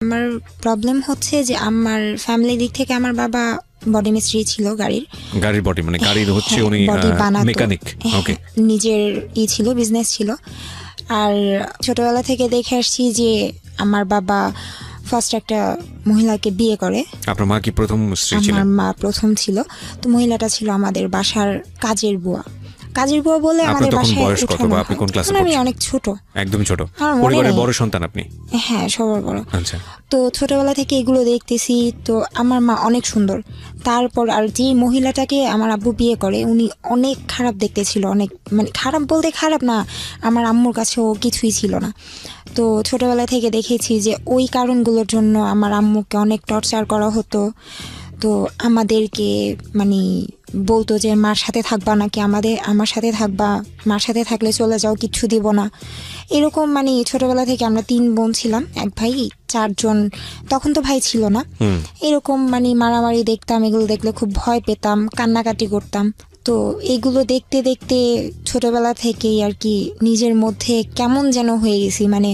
আমার প্রবলেম হচ্ছে যে আমার ফ্যামিলি দিক থেকে আমার বাবা বডি মিস্ত্রি ছিল গাড়ির বডি মানে গাড়ির হচ্ছে উনি মেকানিক। ওকে, নিজের ছিল বিজনেস ছিল। আর ছোটবেলা থেকে দেখে আসছি যে আমার বাবা ফার্স্ট একটা মহিলাকে বিয়ে করে। আপনার মা কি প্রথম স্ত্রী ছিলেন? আমার মা প্রথম ছিল। তো মহিলাটা ছিল আমাদের বাসার কাজের বুয়া বলে আমাদের বাসায় বয়স কত বা আপনি কোন ক্লাসে পড়ছেন? আমি অনেক ছোট, একদম ছোট। পরিবারের বড় সন্তান আপনি? হ্যাঁ, সবার বড়। আচ্ছা। তো ছোটবেলা থেকে এগুলো দেখতেছি। তো আমার মা অনেক সুন্দর। তারপর আর যে মহিলাটাকে আমার আব্বু বিয়ে করে উনি অনেক খারাপ দেখতে ছিল, অনেক মানে খারাপ বলতে খারাপ না, আমার আম্মুর কাছে ও কিছুই ছিল না। তো ছোটবেলা থেকে দেখেছি যে ওই কারণগুলোর জন্য আমার আম্মুকে অনেক টর্চার করা হতো। তো আমাদেরকে মানে বলতো যে মার সাথে থাকবা নাকি আমার সাথে থাকবা, মার সাথে থাকলে চলে যাও, কিচ্ছু দিব না, এরকম। মানে ছোটবেলা থেকে আমরা 3 বোন ছিলাম, এক ভাই, 4 জন, তখন তো ভাই ছিল না। এরকম মানে মারামারি দেখতাম, এগুলো দেখলে খুব ভয় পেতাম, কান্নাকাটি করতাম। তো এগুলো দেখতে দেখতে ছোটবেলা থেকেই আর কি নিজের মধ্যে কেমন যেন হয়ে গেছি, মানে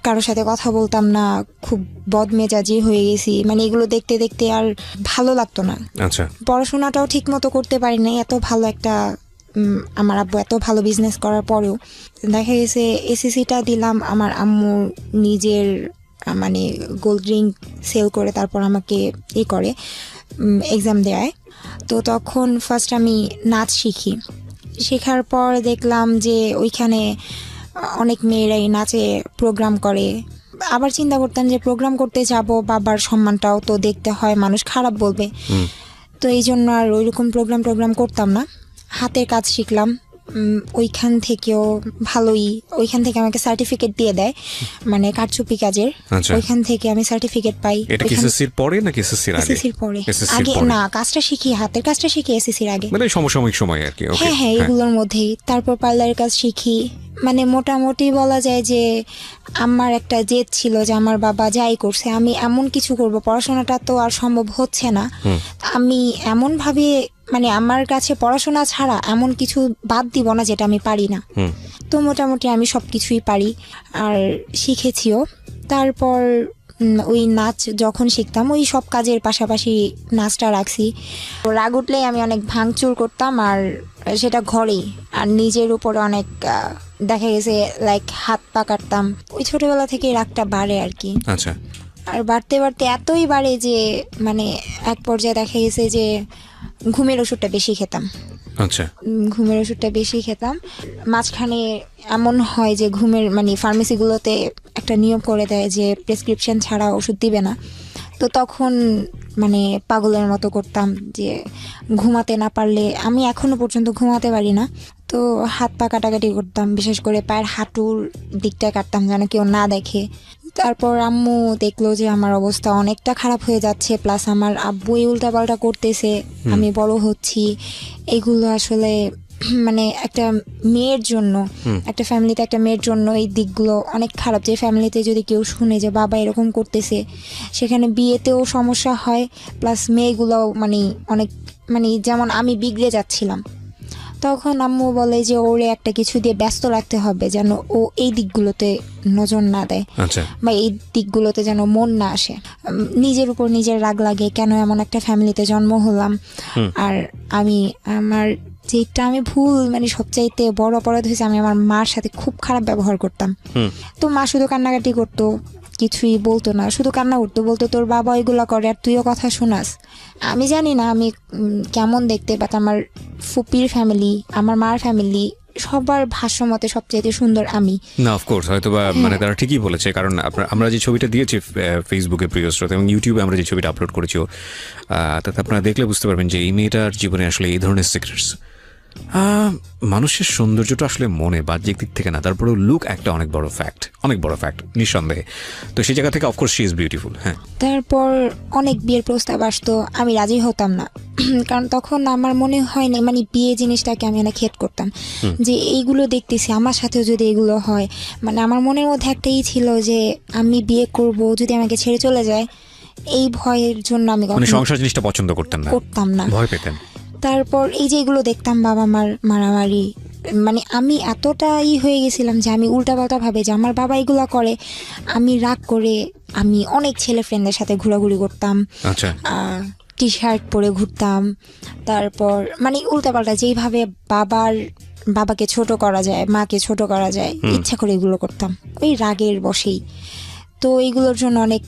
কারোর সাথে কথা বলতাম না, খুব বদমেজাজি হয়ে গেছি। মানে এগুলো দেখতে দেখতে আর ভালো লাগতো না। আচ্ছা। পড়াশোনাটাও ঠিক মতো করতে পারি না। এত ভালো একটা আমার আব্বু এত ভালো বিজনেস করার পরেও দেখা গেছে এসএসসিটা দিলাম আমার আম্মু নিজের মানে গোল্ড রিং সেল করে তারপর আমাকে করে এক্সাম দেয়। তো তখন ফার্স্ট আমি নাচ শিখি। শেখার পর দেখলাম যে ওইখানে অনেক মেয়েরাই নাচে প্রোগ্রাম করে। আবার চিন্তা করতাম যে প্রোগ্রাম করতে যাব, বাবার সম্মানটাও তো দেখতে হয়, মানুষ খারাপ বলবে। তো এই জন্য আর ওইরকম প্রোগ্রাম করতাম না। হাতের কাজ শিখলাম ওইখান থেকেও ভালোই। ওইখান থেকে আমাকে সার্টিফিকেট দিয়ে দেয়, মানে কারচুপি কাজের। ওইখান থেকে আমি সার্টিফিকেট পাই। এটা কি এসএসসির পরে নাকি এসএসসির আগে? এসএসসির পরে। আগে না, কাজটা শিখি, হাতের কাজটা শিখি এসএসসির আগে, মানে সমসাময়িক সময় আর কি। ওকে, হ্যাঁ, এগুলোর মধ্যেই। তারপর পার্লারের কাজ শিখি। মানে মোটামুটি বলা যায় যে আমার একটা জেদ ছিল যে আমার বাবা যাই করছে আমি এমন কিছু করব, পড়াশোনাটা তো আর সম্ভব হচ্ছে না, আমি এমন ভাবে মানে আমার কাছে পড়াশোনা ছাড়া এমন কিছু বাদ দিব না যেটা আমি পারি না। তো মোটামুটি আমি সবকিছুই পারি আর শিখেছিও। তারপর ওই নাচ যখন শিখতাম ওই সব কাজের পাশাপাশি নাচটা রাখছি। রাগ উঠলেই আমি অনেক ভাঙচুর করতাম, আর সেটা ঘরেই, আর নিজের উপরে অনেক দেখা গেছে লাইক হাত পা কাটতাম। ওই ছোটবেলা থেকে রাগটা বাড়ে আর কি। আচ্ছা। আর বাড়তে বাড়তে এতই বাড়ে যে মানে এক পর্যায়ে দেখা গেছে যে ঘুমের ওষুধটা বেশি খেতাম। আচ্ছা। ঘুমের ওষুধটা বেশি খেতাম। মাঝখানে এমন হয় যে ঘুমের মানে ফার্মেসিগুলোতে একটা নিয়ম করে দেয় যে প্রেসক্রিপশন ছাড়া ওষুধ দিবে না। তো তখন মানে পাগলের মতো করতাম যে ঘুমাতে না পারলে, আমি এখনো পর্যন্ত ঘুমাতে পারি না, তো হাত পা কাটাকাটি করতাম, বিশেষ করে পায়ের হাঁটুর দিকটা কাটতাম যেন কেউ না দেখে। তারপর আম্মু দেখলো যে আমার অবস্থা অনেকটা খারাপ হয়ে যাচ্ছে, প্লাস আমার আব্বুই উল্টাপাল্টা করতেছে, আমি বড় হচ্ছি। এগুলো আসলে মানে একটা মেয়ের জন্য, একটা ফ্যামিলিতে একটা মেয়ের জন্য এই দিকগুলো অনেক খারাপ। যে ফ্যামিলিতে যদি কেউ শুনে যে বাবা এরকম করতেছে, সেখানে বিয়েতেও সমস্যা হয়, প্লাস মেয়েগুলোও মানে অনেক মানে যেমন আমি বিগড়ে যাচ্ছিলাম। তখন আম্মু বলে যে ওরে একটা কিছু দিয়ে ব্যস্ত রাখতে হবে যেন ও এই দিকগুলোতে নজর না দেয়, বা এই দিকগুলোতে যেন মন না আসে। নিজের উপর নিজের রাগ লাগে, কেন এমন একটা ফ্যামিলিতে জন্ম হলাম। আর আমি আমার যেটা আমি ভুল মানে সবচাইতে বড় অপরাধ হয়েছে, আমি আমার মার সাথে খুব খারাপ ব্যবহার করতাম। তো মা শুধু কান্নাকাটি করতো, কিছুই বলতো না, শুধু কান্না করতো, বলতো তোর বাবা ওইগুলা করে আর তুইও কথা শোনাস। আমি জানি না আমি কেমন দেখতে, বাট আমার ফুপির ফ্যামিলি, আমার মার ফ্যামিলি সবার ভাষ্য মতে সবচেয়ে সুন্দর আমি। না, অফকোর্স হয়তো বা মানে তারা ঠিকই বলেছে, কারণ আমরা যে ছবিটা দিয়েছি ফেসবুকে প্রিয় শ্রোতা এবং ইউটিউবে আমরা যে ছবিটা আপলোড করেছি, তাতে আপনারা দেখলে বুঝতে পারবেন যে এই মেয়েটার জীবনে আসলে এই ধরনের সিক্রেটস। মানুষের সৌন্দর্যটা আসলে মনে, বাহ্যিক দিক থেকে না, তারপরেও লুক একটা অনেক বড় ফ্যাক্ট নিঃসন্দেহে। তো সেই জায়গা থেকে অফকোর্স শি ইজ বিউটিফুল। হ্যাঁ, তারপর অনেক বিয়ের প্রস্তাব আসতো, আমি রাজি হতাম না, কারণ তখন আমার মনে হয় না মানে বিয়ে জিনিসটাকে আমি অনেক হেট করতাম, যে এইগুলো দেখতেছি আমার সাথেও যদি এগুলো হয়, মানে আমার মনের মধ্যে একটাই ছিল যে আমি বিয়ে করব যদি আমাকে ছেড়ে চলে যায়, এই ভয়ের জন্য আমি সংসার জিনিসটা পছন্দ করতাম না, ভয় পেতেন। তারপর এই যে এগুলো দেখতাম, বাবা মার মারামারি, মানে আমি এতটাই হয়ে গেছিলাম যে আমি উল্টাপাল্টা ভাবে যে আমার বাবা এগুলা করে, আমি রাগ করে আমি অনেক ছেলে ফ্রেন্ডদের সাথে ঘোরাঘুরি করতাম, আচ্ছা। টি শার্ট পরে ঘুরতাম, তারপর মানে উল্টাপাল্টা যেইভাবে বাবাকে ছোট করা যায়, মাকে ছোট করা যায়, ইচ্ছা করে এগুলো করতাম ওই রাগের বশেই। তো এইগুলোর জন্য অনেক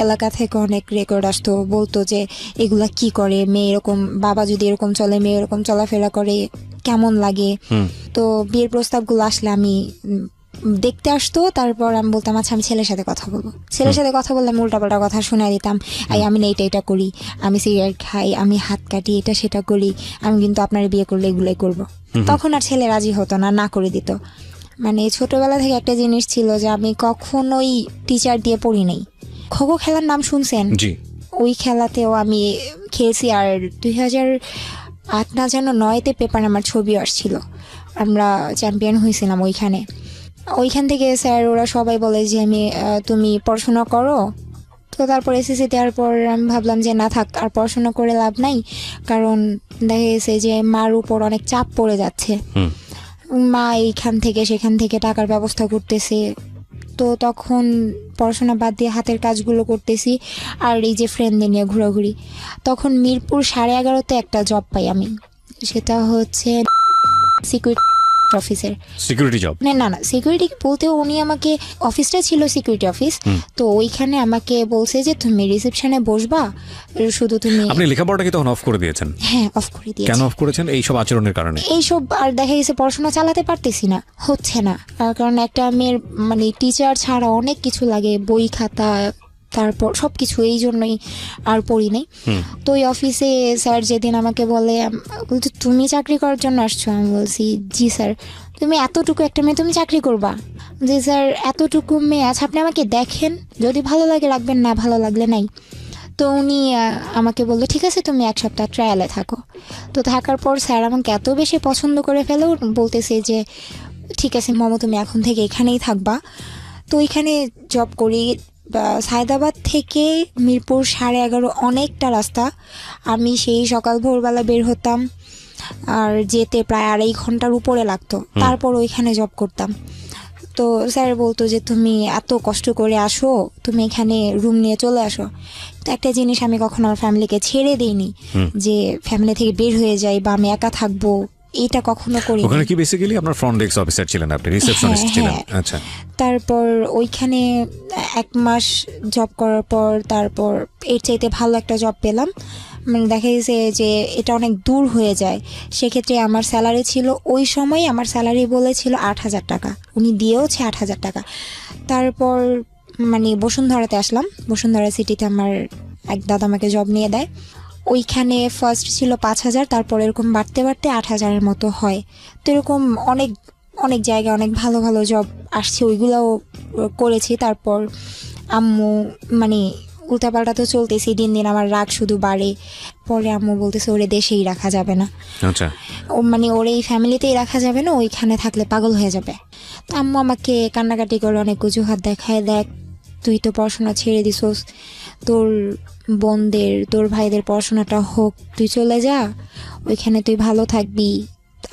এলাকা থেকে অনেক রেকর্ড আসতো, বলতো যে এগুলা কি করে মেয়ে, এরকম বাবা যদি এরকম চলে, মেয়ে এরকম চলাফেরা করে কেমন লাগে। তো বিয়ের প্রস্তাবগুলো আসলে আমি দেখতে আসতো, তারপর আমি বলতাম আচ্ছা আমি ছেলের সাথে কথা বলবো, ছেলের সাথে কথা বললে আমি উল্টাপাল্টা কথা শুনে দিতাম, আমি না এটা করি, আমি সিগারেট খাই, আমি হাত কাটি, এটা সেটা করি, আমি কিন্তু আপনার বিয়ে করলে এগুলোই করবো। তখন আর ছেলে রাজি হতো না, না করে দিত। মানে ছোটবেলা থেকে একটা জিনিস ছিল যে আমি কখনোই টিচার দিয়ে পড়ি নাই। খো খেলার নাম শুনছেন? জি। ওই খেলাতেও আমি খেলছি, আর 2008 না যেন 9-তে পেপার আমার ছবি আসছিল, আমরা চ্যাম্পিয়ন হয়েছিলাম ওইখান থেকে স্যার ওরা সবাই বলে যে আমি তুমি পড়াশোনা করো। তো তারপর এসএসসি দেওয়ার পর আমি ভাবলাম যে না থাক, আর পড়াশোনা করে লাভ নাই, কারণ দেখা গেছে যে মার উপর অনেক চাপ পড়ে যাচ্ছে, মা এইখান থেকে সেখান থেকে টাকার ব্যবস্থা করতেছে। তো তখন পড়াশোনা বাদ দিয়ে হাতের কাজগুলো করতেছি, আর এই যে ফ্রেন্ডদের নিয়ে ঘোরাঘুরি। তখন মিরপুর 11:30-তে একটা জব পাই আমি, সেটা হচ্ছে সিকিউরিটি অফিসের। Security job? না সিকিউরিটি বলতে উনি আমাকে, অফিসটা ছিল সিকিউরিটি অফিস, তো ওইখানে আমাকে বলছে যে তুমি রিসেপশনে বসবা, শুধু তুমি। আপনি লেখাপড়াটা কি তখন অফ করে দিয়েছেন? হ্যাঁ, অফ করে দিয়েছি। কেন অফ করেছেন? এইসব আচরণের কারণে? এইসব আর দেখা গেছে পড়াশোনা চালাতে পারতেছি না, হচ্ছে না, কারণ একটা মেয়ের মানে টিচার ছাড়া অনেক কিছু লাগে, বই খাতা, তারপর সব কিছু, এই জন্যই আর পড়ি নাই। তো ওই অফিসে স্যার যেদিন আমাকে বলে, বলতে তুমি চাকরি করার জন্য আসছো? আমি বলছি জি স্যার। তুমি এতটুকু একটা মেয়ে, তুমি চাকরি করবা? জি স্যার, এতটুকু মেয়ে, আচ্ছা আপনি আমাকে দেখেন, যদি ভালো লাগে রাখবেন, না ভালো লাগলে নাই। তো উনি আমাকে বললো ঠিক আছে তুমি 1 সপ্তাহ ট্রায়ালে থাকো। তো থাকার পর স্যার আমাকে এত বেশি পছন্দ করে ফেলো, বলতেছে যে ঠিক আছে মমো তুমি এখন থেকে এখানেই থাকবা। তো ওইখানে জব করি। সায়দাবাদ থেকে মিরপুর 11:30 অনেকটা রাস্তা, আমি সেই সকাল ভোরবেলা বের হতাম, আর যেতে প্রায় 2.5 ঘন্টার উপরে লাগতো, তারপর ওইখানে জব করতাম। তো স্যার বলতো যে তুমি এত কষ্ট করে আসো, তুমি এখানে রুম নিয়ে চলে আসো। তো একটা জিনিস আমি কখনো আমার ফ্যামিলিকে ছেড়ে দিইনি, যে ফ্যামিলি থেকে বের হয়ে যাই বা আমি একা থাকবো, এটা কখনো করি। ওখানে কি বেসিক্যালি আপনার ফ্রন্ট ডেস্ক অফিসার ছিলেন আপনি, রিসেপশনিস্ট ছিলেন? আচ্ছা। তারপর ওইখানে 1 মাস জব করার পর তারপর এর চাইতে ভালো একটা জব পেলাম। মানে দেখা গেছে যে এটা অনেক দূর হয়ে যায়, সেক্ষেত্রে আমার স্যালারি ছিল ওই সময়, আমার স্যালারি বলেছিল 8,000 টাকা, উনি দিয়েওছে 8,000 টাকা। তারপর মানে বসুন্ধরাতে আসলাম, বসুন্ধরা সিটিতে আমার এক দাদা আমাকে জব নিয়ে দেয়। ওইখানে ফার্স্ট ছিল 5,000, তারপর এরকম বাড়তে বাড়তে 8,000-এর মতো হয়। তো এরকম অনেক অনেক জায়গায় অনেক ভালো ভালো জব আসছে, ওইগুলোও করেছি। তারপর আম্মু মানে উল্টাপাল্টা তো চলতেছি, দিন দিন আমার রাগ শুধু বাড়ে। পরে আম্মু বলতেছে ওরে দেশেই রাখা যাবে না, আচ্ছা, ও মানে ওরে এই ফ্যামিলিতেই রাখা যাবে না, ওইখানে থাকলে পাগল হয়ে যাবে। তো আম্মু আমাকে কান্নাকাটি করে অনেক অজুহাত দেখায়, দেখ তুই তো পড়াশোনা ছেড়ে দিছোস, তোর বোনদের তোর ভাইদের পড়াশোনাটা হোক, তুই চলে যা, ওইখানে তুই ভালো থাকবি,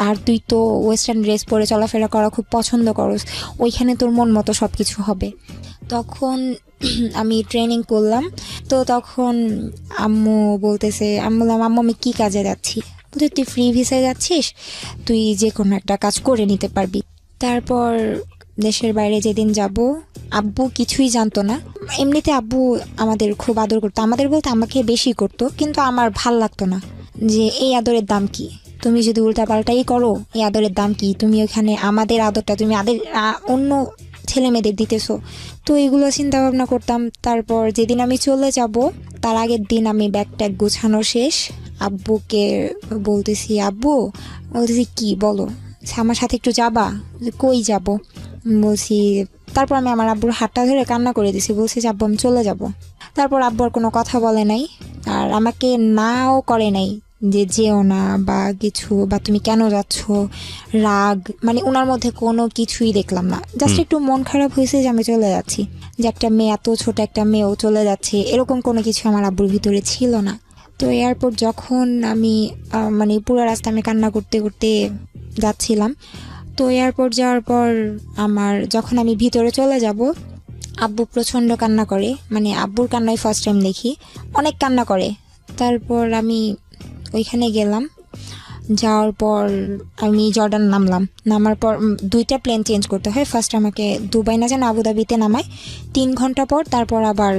আর তুই তো ওয়েস্টার্ন ড্রেস পরে চলাফেরা করা খুব পছন্দ করস, ওইখানে তোর মন মতো সব কিছু হবে। তখন আমি ট্রেনিং করলাম। তো তখন আম্মু বলতেছে, আমি বললাম আম্মু আমি কী কাজে যাচ্ছি? বলতে তুই ফ্রি ভিসায় যাচ্ছিস, তুই যে কোনো একটা কাজ করে নিতে পারবি। তারপর দেশের বাইরে যেদিন যাব, আব্বু কিছুই জানতো না। এমনিতে আব্বু আমাদের খুব আদর করতো, আমাদের বলতে আমাকে বেশি করতো, কিন্তু আমার ভাল লাগতো না যে এই আদরের দাম কি, তুমি যদি উল্টাপাল্টাই করো এই আদরের দাম কি, তুমি ওখানে আমাদের আদরটা তুমি অন্য ছেলে মেয়েদের দিতেছো। তো এগুলো চিন্তা ভাবনা করতাম। তারপর যেদিন আমি চলে যাব তার আগের দিন আমি ব্যাগ ট্যাগ গোছানো শেষ, আব্বুকে বলতেছি, আব্বু বলতেছি কি বলো, আমার সাথে একটু যাবা? কই যাব? বলছি, তারপর আমি আমার আব্বুর হাতটা ধরে কান্না করে দিছি, বলছি যে আব্বু আমি চলে যাব। তারপর আব্বু আর কোনো কথা বলে নাই, আর আমাকে নাও করে নাই যে যেও না বা কিছু, বা তুমি কেন যাচ্ছ, রাগ, মানে ওনার মধ্যে কোনো কিছুই দেখলাম না। জাস্ট একটু মন খারাপ হয়েছে যে আমি চলে যাচ্ছি, যে একটা মেয়ে, এত ছোট একটা মেয়েও চলে যাচ্ছে, এরকম কোনো কিছু আমার আব্বুর ভিতরে ছিল না। তো এয়ারপোর্ট যখন আমি মানে পুরো রাস্তা আমি কান্না করতে করতে যাচ্ছিলাম। তো এয়ারপোর্ট যাওয়ার পর যখন আমি ভিতরে চলে যাব, আব্বু প্রচণ্ড কান্না করে, মানে আব্বুর কান্নাই ফার্স্ট টাইম দেখি, অনেক কান্না করে। তারপর আমি ওইখানে গেলাম, যাওয়ার পর আমি জর্ডান নামার পর 2টা প্লেন চেঞ্জ করতে হয়। ফার্স্ট আমাকে দুবাই না যেন আবুধাবিতে নামায়, 3 ঘন্টা পর তারপর আবার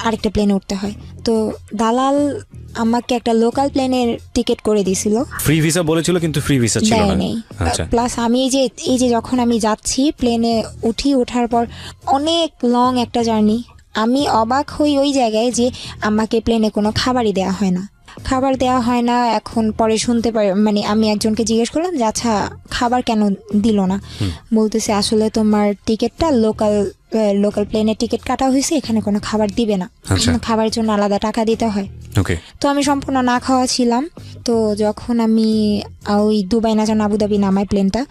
আরেকটা প্লেনে উঠতে হয়। তো দালাল আমাকে একটা লোকাল প্লেনের টিকিট করে দিয়েছিল, ফ্রি ভিসা বলেছিল কিন্তু ফ্রি ভিসা ছিল না। নেই। আচ্ছা, প্লাস আমি এই যে যখন আমি যাচ্ছি প্লেনে ওঠার পর অনেক লং একটা জার্নি, আমি অবাক হই ওই জায়গায় যে আমাকে প্লেনে কোনো খাবারই দেওয়া হয় না। এখন পরে শুনতে পারি, মানে আমি একজনকে জিজ্ঞেস করলাম যে আচ্ছা খাবার কেন দিল না, বলতেছে আসলে তোমার টিকিটটা লোকাল প্লেনের টিকিট কাটা হয়েছে, এখানে কোনো খাবার দিবে না, খাবারের জন্য আলাদা টাকা দিতে হয়। ওকে। তো আমি সম্পূর্ণ না খাওয়া ছিলাম। তো যখন আমি ওই দুবাই না যেন আবুধাবি নামাই প্লেনটা,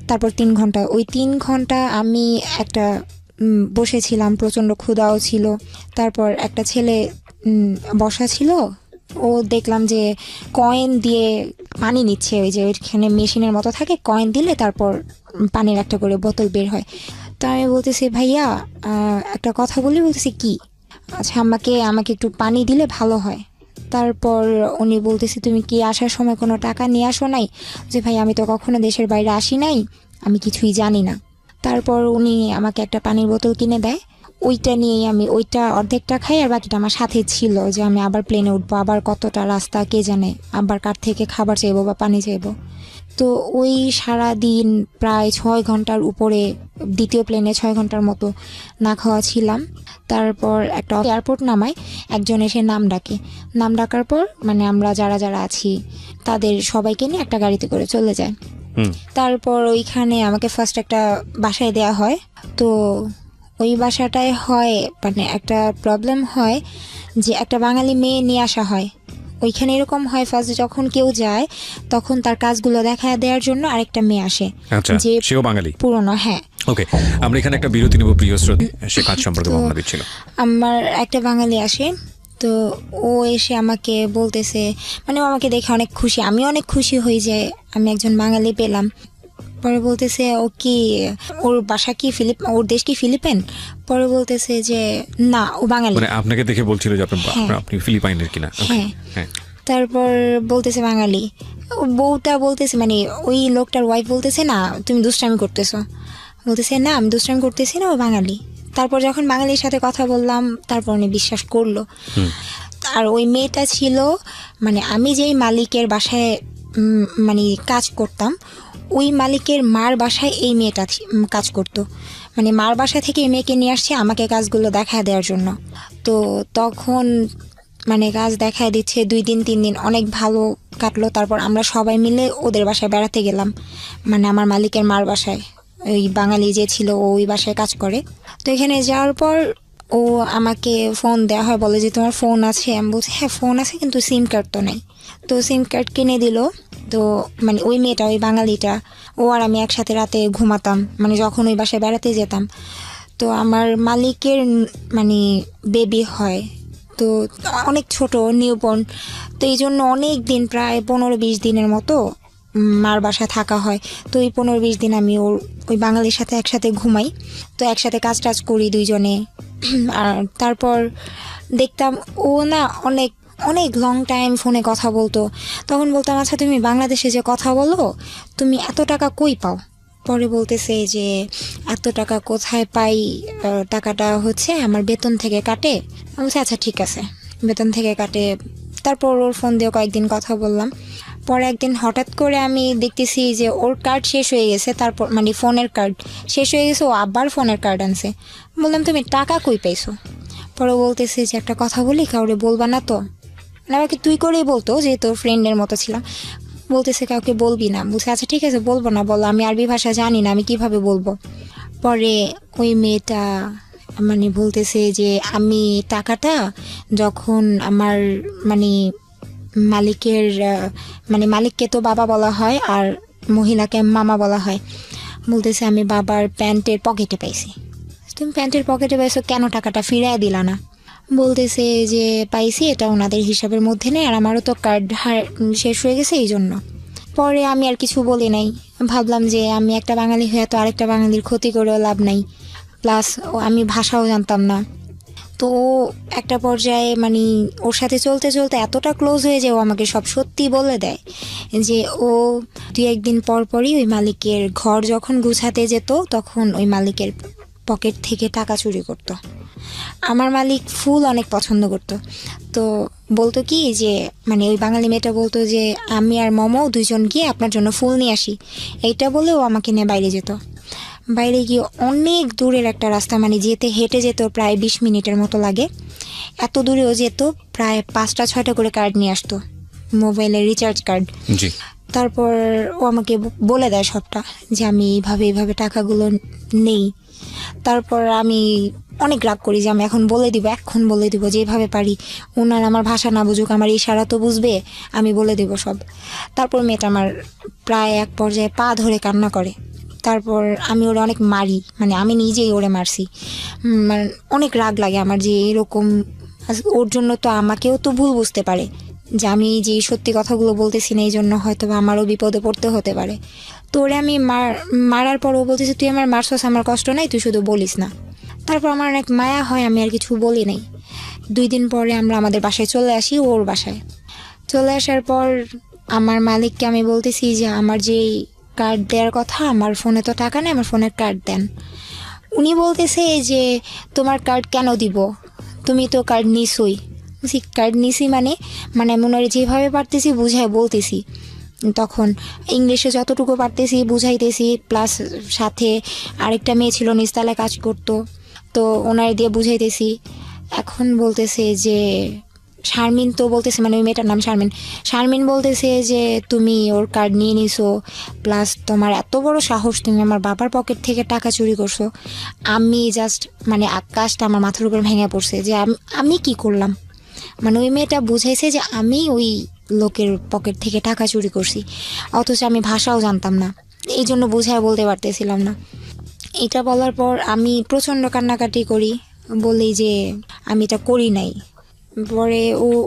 তারপর 3 ঘন্টা আমি একটা বসেছিলাম, প্রচণ্ড ক্ষুধাও ছিল। তারপর একটা ছেলে বসা ছিল, ও দেখলাম যে কয়েন দিয়ে পানি নিচ্ছে, ওই যে ওইখানে মেশিনের মতো থাকে, কয়েন দিলে তারপর পানির একটা করে বোতল বের হয়। তো আমি বলতেছি ভাইয়া একটা কথা বলতেছি কি, আচ্ছা আমাকে একটু পানি দিলে ভালো হয়। তারপর উনি বলতেছে তুমি কি আসার সময় কোনো টাকা নিয়ে আসো নাই? যে ভাই আমি তো কখনো দেশের বাইরে আসি নাই, আমি কিছুই জানি না। তারপর উনি আমাকে একটা পানির বোতল কিনে দেয়, ওইটা নিয়েই আমি ওইটা অর্ধেকটা খাই, আর বাকিটা আমার সাথে ছিল যে আমি আবার প্লেনে উঠবো, আবার কতটা রাস্তা কে জানে, আবার কার থেকে খাবার চাইবো বা পানি চাইবো। তো ওই সারা দিন প্রায় 6 ঘন্টার উপরে, দ্বিতীয় প্লেনে 6 ঘন্টার মতো না খাওয়া ছিলাম। তারপর একটা এয়ারপোর্ট নামায়, একজন এসে নাম ডাকার পর মানে আমরা যারা আছি তাদের সবাইকে নিয়ে একটা গাড়িতে করে চলে যায়। তারপর ওইখানে আমাকে ফার্স্ট একটা বাসায় দেয়া হয়। তো ওই বাসাটায় হয় মানে একটা প্রবলেম হয় যে একটা বাঙালি মেয়ে নিয়ে আসা হয়। ওইখানে এরকম হয় ফার্স্ট যখন কেউ যায় তখন তার কাজগুলো দেখা দেওয়ার জন্য আরেকটা মেয়ে আসে, যে সেও বাঙালি পুরনো। হ্যাঁ, ওকে, আমরা এখানে একটা বিরতি নেব প্রিয় শ্রোতা, সে কাজ সম্পর্কে বর্ণনা দিচ্ছিল। আমার একটা বাঙালি আসে, তো ও এসে আমাকে বলতেছে, মানে ও আমাকে দেখে অনেক খুশি, আমি অনেক খুশি হই যে আমি একজন বাঙালি পেলাম। পরে বলতেছে ও কি, ওর বাসা কি ওর দেশ কি ফিলিপাইন? পরে বলতেছে যে না, ও বাঙালি। মানে আপনাকে দেখে বলছিল যে আপনি ফিলিপাইনের কিনা? হ্যাঁ। তারপর বলতেছে বাঙালি। বউটা বলতেছে, মানে ওই লোকটার ওয়াইফ বলতেছে না তুমি দুষ্টামি করতেছো, বলতেছে না আমি দুষ্টামি করতেছি না, ও বাঙালি। তারপর যখন বাঙালির সাথে কথা বললাম তারপর উনি বিশ্বাস করলো। আর ওই মেয়েটা ছিল, মানে আমি যেই মালিকের বাসায় মানে কাজ করতাম, ওই মালিকের মার বাসায় এই মেয়েটা কাজ করতো, মানে মার বাসা থেকে এই মেয়েকে নিয়ে আসছে আমাকে কাজগুলো দেখা দেওয়ার জন্য। তো তখন মানে কাজ দেখায় দিচ্ছে 2 দিন 3 দিন, অনেক ভালো কাটলো। তারপর আমরা সবাই মিলে ওদের বাসায় বেড়াতে গেলাম, মানে আমার মালিকের মার বাসায়। ওই বাঙালি যে ছিল ওই বাসায় কাজ করে। তো এখানে যাওয়ার পর ও আমাকে ফোন দেওয়া হয়, বলে যে তোমার ফোন আছে? আমি বলছি হ্যাঁ ফোন আছে, কিন্তু সিম কার্ড তো নেই। তো সিম কার্ড কিনে দিল। তো মানে ওই মেয়েটা, ওই বাঙালিটা, ও আর আমি একসাথে রাতে ঘুমাতাম, মানে যখন ওই বাসায় বেড়াতে যেতাম। তো আমার মালিকের মানে বেবি হয়, তো অনেক ছোট, নিউবর্ন। তো এই জন্য অনেক দিন, প্রায় 15-20 দিনের মতো মার বাসায় থাকা হয়। তো এই 15-20 দিন আমি ওই বাঙালির সাথে একসাথে ঘুমাই, তো একসাথে কাজ করি দুইজনে। আর তারপর দেখতাম ও না অনেক অনেক লং টাইম ফোনে কথা বলতো। তখন বলতাম আচ্ছা তুমি বাংলাদেশে যে কথা বলো, তুমি এত টাকা কই পাও? পরে বলতেছে যে এত টাকা কোথায় পাই, টাকাটা হচ্ছে আমার বেতন থেকে কাটে। আমি বলছি আচ্ছা ঠিক আছে, বেতন থেকে কাটে। তারপর ওর ফোন দিয়ে কয়েকদিন কথা বললাম। পরে একদিন হঠাৎ করে আমি দেখতেছি যে ওর কার্ড শেষ হয়ে গেছে, তারপর মানে ফোনের কার্ড শেষ হয়ে গেছে, ও আবার ফোনের কার্ড আনছে। বললাম তুমি টাকা কই পাইছো? পরে বলতেছে যে একটা কথা বলি, কাউরে বলবা না তো? আমাকে তুই করেই বলতো, যে তোর ফ্রেন্ডের মতো ছিলাম। বলতেছে কাউকে বলবি না। বলছে আচ্ছা ঠিক আছে বলবো না, বলো, আমি আরবি ভাষা জানি না, আমি কিভাবে বলবো? পরে ওই মেয়েটা মানে বলতেছে যে আমি টাকাটা যখন আমার মানে মালিকের মানে মালিককে তো বাবা বলা হয় আর মহিলাকে মামা বলা হয়, বলতেছে আমি বাবার প্যান্টের পকেটে পাইছি। তুমি প্যান্টের পকেটে পাইছো, কেন টাকাটা ফিরিয়ে দিলা না? বলতেছে যে পাইছি, এটা ওনাদের হিসাবের মধ্যে নেই, আর আমারও তো কার্ড শেষ হয়ে গেছে এই জন্য। পরে আমি আর কিছু বলি নাই, ভাবলাম যে আমি একটা বাঙালি হয়ে তো আরেকটা বাঙালির ক্ষতি করেও লাভ নাই, প্লাস আমি ভাষাও জানতাম না। তো একটা পর্যায়ে মানে ওর সাথে চলতে চলতে এতটা ক্লোজ হয়ে যায়, ও আমাকে সব সত্যি বলে দেয় যে ও 2-1 দিন পর পরই ওই মালিকের ঘর যখন গুছাতে যেত তখন ওই মালিকের পকেট থেকে টাকা চুরি করতো। আমার মালিক ফুল অনেক পছন্দ করতো। তো বলতো কি যে মানে ওই বাঙালি মেয়েটা বলতো যে আমি আর মমো দুইজন গিয়ে আপনার জন্য ফুল নিয়ে আসি, এইটা বলে ও আমাকে নিয়ে বাইরে যেত। বাইরে গিয়ে অনেক দূরের একটা রাস্তা, মানে যেতে হেঁটে যেত প্রায় 20 মিনিটের মতো লাগে, এত দূরেও যেত, প্রায় 5টা-6টা করে কার্ড নিয়ে আসতো, মোবাইলের রিচার্জ কার্ড। জি। তারপর ও আমাকে বলে দেয় সবটা যে আমি এইভাবে টাকাগুলো নেই। তারপর আমি অনেক রাগ করি যে আমি এখন বলে দিব যেভাবে পারি, ওনার আমার ভাষা না বুঝুক, আমার ইশারা তো বুঝবে, আমি বলে দেব সব। তারপর মেয়েটা আমার প্রায় এক পর্যায়ে পা ধরে কান্না করে। তারপর আমি ওরে অনেক মারি, মানে আমি নিজেই ওরে মারছি। মানে অনেক রাগ লাগে আমার যে এরকম, ওর জন্য তো আমাকেও তো ভুল বুঝতে পারে যে আমি যে সত্যি কথাগুলো বলতেছি না, এই জন্য হয়তো আমারও বিপদে পড়তে হতে পারে। তো ওরে আমি মারার পর ও বলতেছে তুই আমার মারছস, আমার কষ্ট নাই, তুই শুধু বলিস না। তারপর আমার অনেক মায়া হয়, আমি আর কিছু বলি নাই। 2 দিন পরে আমরা আমাদের বাসায় চলে আসি, ওর বাসায় চলে আসার পর আমার মালিককে আমি বলতেছি যে আমার যে কার্ড দেওয়ার কথা, আমার ফোনে তো টাকা নেই, আমার ফোনের কার্ড দেন। উনি বলতেছে যে তোমার কার্ড কেন দিব, তুমি তো কার্ড নিছই। কার্ড নিছি মানে আমি ওনার যেভাবে পারতেছি বুঝায় বলতেছি, তখন ইংলিশে যতটুকু পারতেছি বুঝাইতেছি, প্লাস সাথে আরেকটা মেয়ে ছিল নিচতলায় কাজ করতো, তো ওনার দিয়ে বুঝাইতেছি। এখন বলতেছে যে শারমিন তো বলতেছে, মানে ওই মেয়েটার নাম শারমিন বলতেছে যে তুমি ওর কার্ড নিয়ে নিছো, প্লাস তোমার এত বড় সাহস, তুমি আমার বাবার পকেট থেকে টাকা চুরি করছো। আমি জাস্ট মানে আকাশটা আমার মাথার উপর ভেঙে পড়ছে যে আমি কি করলাম। মানে ওই মেয়েটা বুঝাইছে যে আমি ওই লোকের পকেট থেকে টাকা চুরি করছি, অথচ আমি ভাষাও জানতাম না, এই জন্য বুঝায় বলতে পারতেছিলাম না। এটা বলার পর আমি প্রচণ্ড কান্নাকাটি করি, বলি যে আমি এটা করি নাই। পরে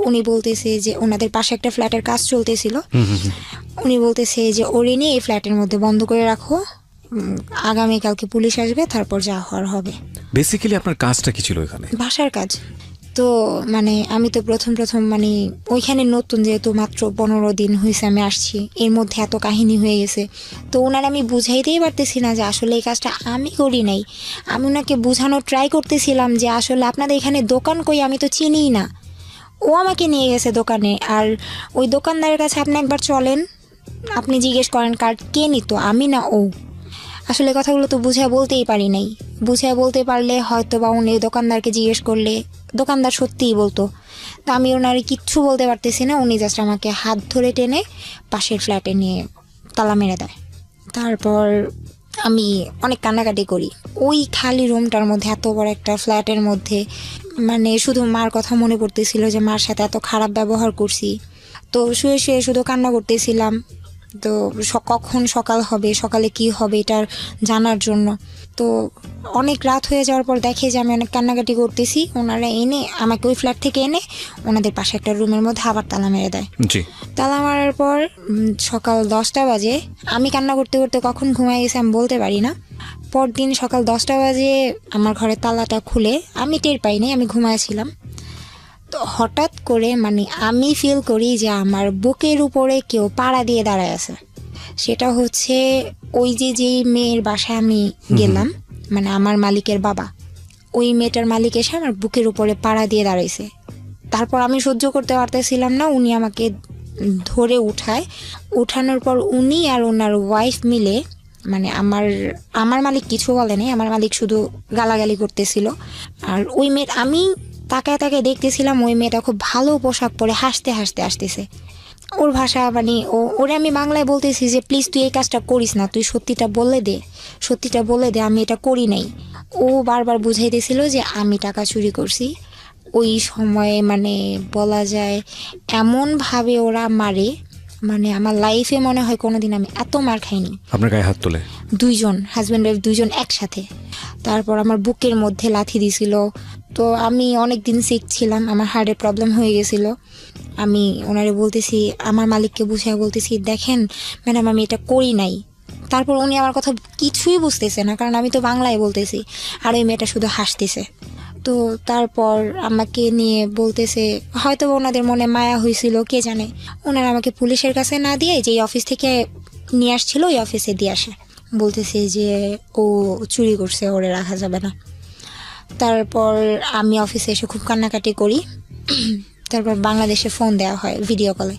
উনি বলতেছে যে ওনাদের পাশে একটা ফ্ল্যাটের কাজ চলতেছিল, উনি বলতেছে যে ওরে নিয়ে এই ফ্ল্যাটের মধ্যে বন্ধ করে রাখো, আগামীকালকে পুলিশ আসবে, তারপর যা হওয়ার হবে। বেসিক্যালি আপনার কাজটা কি ছিল এখানে? ভাষার কাজ। তো মানে আমি তো প্রথম মানে ওইখানে নতুন, যেহেতু মাত্র 15 দিন হয়েছে আমি আসছি, এর মধ্যে এত কাহিনী হয়ে গেছে। তো ওনার আমি বুঝাইতেই পারতেছি না যে আসলে এই কাজটা আমি করি নাই। আমি ওনাকে বোঝানোর ট্রাই করতেছিলাম যে আসলে আপনাদের এখানে দোকান কই, আমি তো চিনিই না। ও আমাকে নিয়ে গেছে দোকানে, আর ওই দোকানদারের কাছে আপনি একবার চলেন, আপনি জিজ্ঞেস করেন কার্ড কে নিত, আমি না ও। আসলে কথাগুলো তো বুঝায় বলতেই পারি নাই। বুঝায় বলতে পারলে হয়তো বা উনি দোকানদারকে জিজ্ঞেস করলে দোকানদার সত্যিই বলতো। তো আমি ওনার কিচ্ছু বলতে পারতেছি না, উনি জাস্ট আমাকে হাত ধরে টেনে পাশের ফ্ল্যাটে নিয়ে তালা মেরে দেয়। তারপর আমি অনেক কান্নাকাটি করি। ওই খালি রুমটার মধ্যে, এত বড় একটা ফ্ল্যাটের মধ্যে, মানে শুধু মার কথা মনে পড়তেছিল যে মার সাথে এত খারাপ ব্যবহার করছি। তো শুয়ে শুয়ে শুধু কান্না করতেছিলাম। তো কখন সকাল হবে, সকালে কি হবে এটার জানার জন্য। তো অনেক রাত হয়ে যাওয়ার পর দেখে যে আমি অনেক কান্নাকাটি করতেছি, ওনারা এনে আমাকে ওই ফ্ল্যাট থেকে এনে ওনাদের পাশে একটা রুমের মধ্যে আবার তালা মেরে দেয়। তালা মারার পর সকাল 10টা বাজে, আমি কান্না করতে করতে কখন ঘুমাই গেছি আমি বলতে পারি না। পরদিন সকাল 10টা বাজে আমার ঘরের তালাটা খুলে, আমি টের পাইনি, আমি ঘুমাইছিলাম। তো হঠাৎ করে মানে আমি ফিল করি যে আমার বুকের উপরে কেউ পাড়া দিয়ে দাঁড়ায় আছে। সেটা হচ্ছে ওই যেই মেয়ের বাসায় আমি গেলাম, মানে আমার মালিকের বাবা, ওই মেয়েটার মালিক এসে আমার বুকের উপরে পাড়া দিয়ে দাঁড়াইছে। তারপর আমি সহ্য করতে পারতেছিলাম না, উনি আমাকে ধরে উঠায়। উঠানোর পর উনি আর ওনার ওয়াইফ মিলে, মানে আমার মালিক কিছু বলে নাই, আমার মালিক শুধু গালাগালি করতেছিল। আর ওই মেয়ে, আমি তাকায় তাকায় দেখতেছিলাম, ওই মেয়েটা খুব ভালো পোশাক পরে হাসতে হাসতে আসতেছে। ওর ভাষা মানে ওরে আমি বাংলায় বলতেছি যে প্লিজ তুই এই কাজটা করিস না, তুই সত্যিটা বলে দে আমি এটা করি নাই। ও বারবার বুঝাইতেছিল যে আমি টাকা চুরি করছি। ওই সময়ে মানে বলা যায় এমনভাবে ওরা মারে, মানে আমার লাইফে মনে হয় কোনোদিন আমি এত মার খাইনি। আপনার গায়ে হাত তোলে? 2 জন, হাজব্যান্ড ওয়াইফ 2 জন একসাথে। তারপর আমার বুকের মধ্যে লাথি দিছিল, তো আমি অনেক দিন সিক ছিলাম, আমার হার্টের প্রবলেম হয়ে গেছিলো। আমি ওনারে বলতেছি, আমার মালিককে বুঝিয়ে বলতেছি, দেখেন ম্যাডাম আমি এটা করি নাই। তারপর উনি আমার কথা কিছুই বুঝতেছে না, কারণ আমি তো বাংলায় বলতেছি, আর ওই মেয়েটা শুধু হাসতেছে। তো তারপর আমাকে নিয়ে বলতেছে, হয়তো ওনাদের মনে মায়া হয়েছিল, কে জানে, ওনারা আমাকে পুলিশের কাছে না দিয়ে যে অফিস থেকে নিয়ে আসছিল ওই অফিসে দিয়ে আসে। বলতেছে যে ও চুরি করছে, ওরে রাখা যাবে না। তারপর আমি অফিসে এসে খুব কান্নাকাটি করি। তারপর বাংলাদেশে ফোন দেওয়া হয় ভিডিও কলে।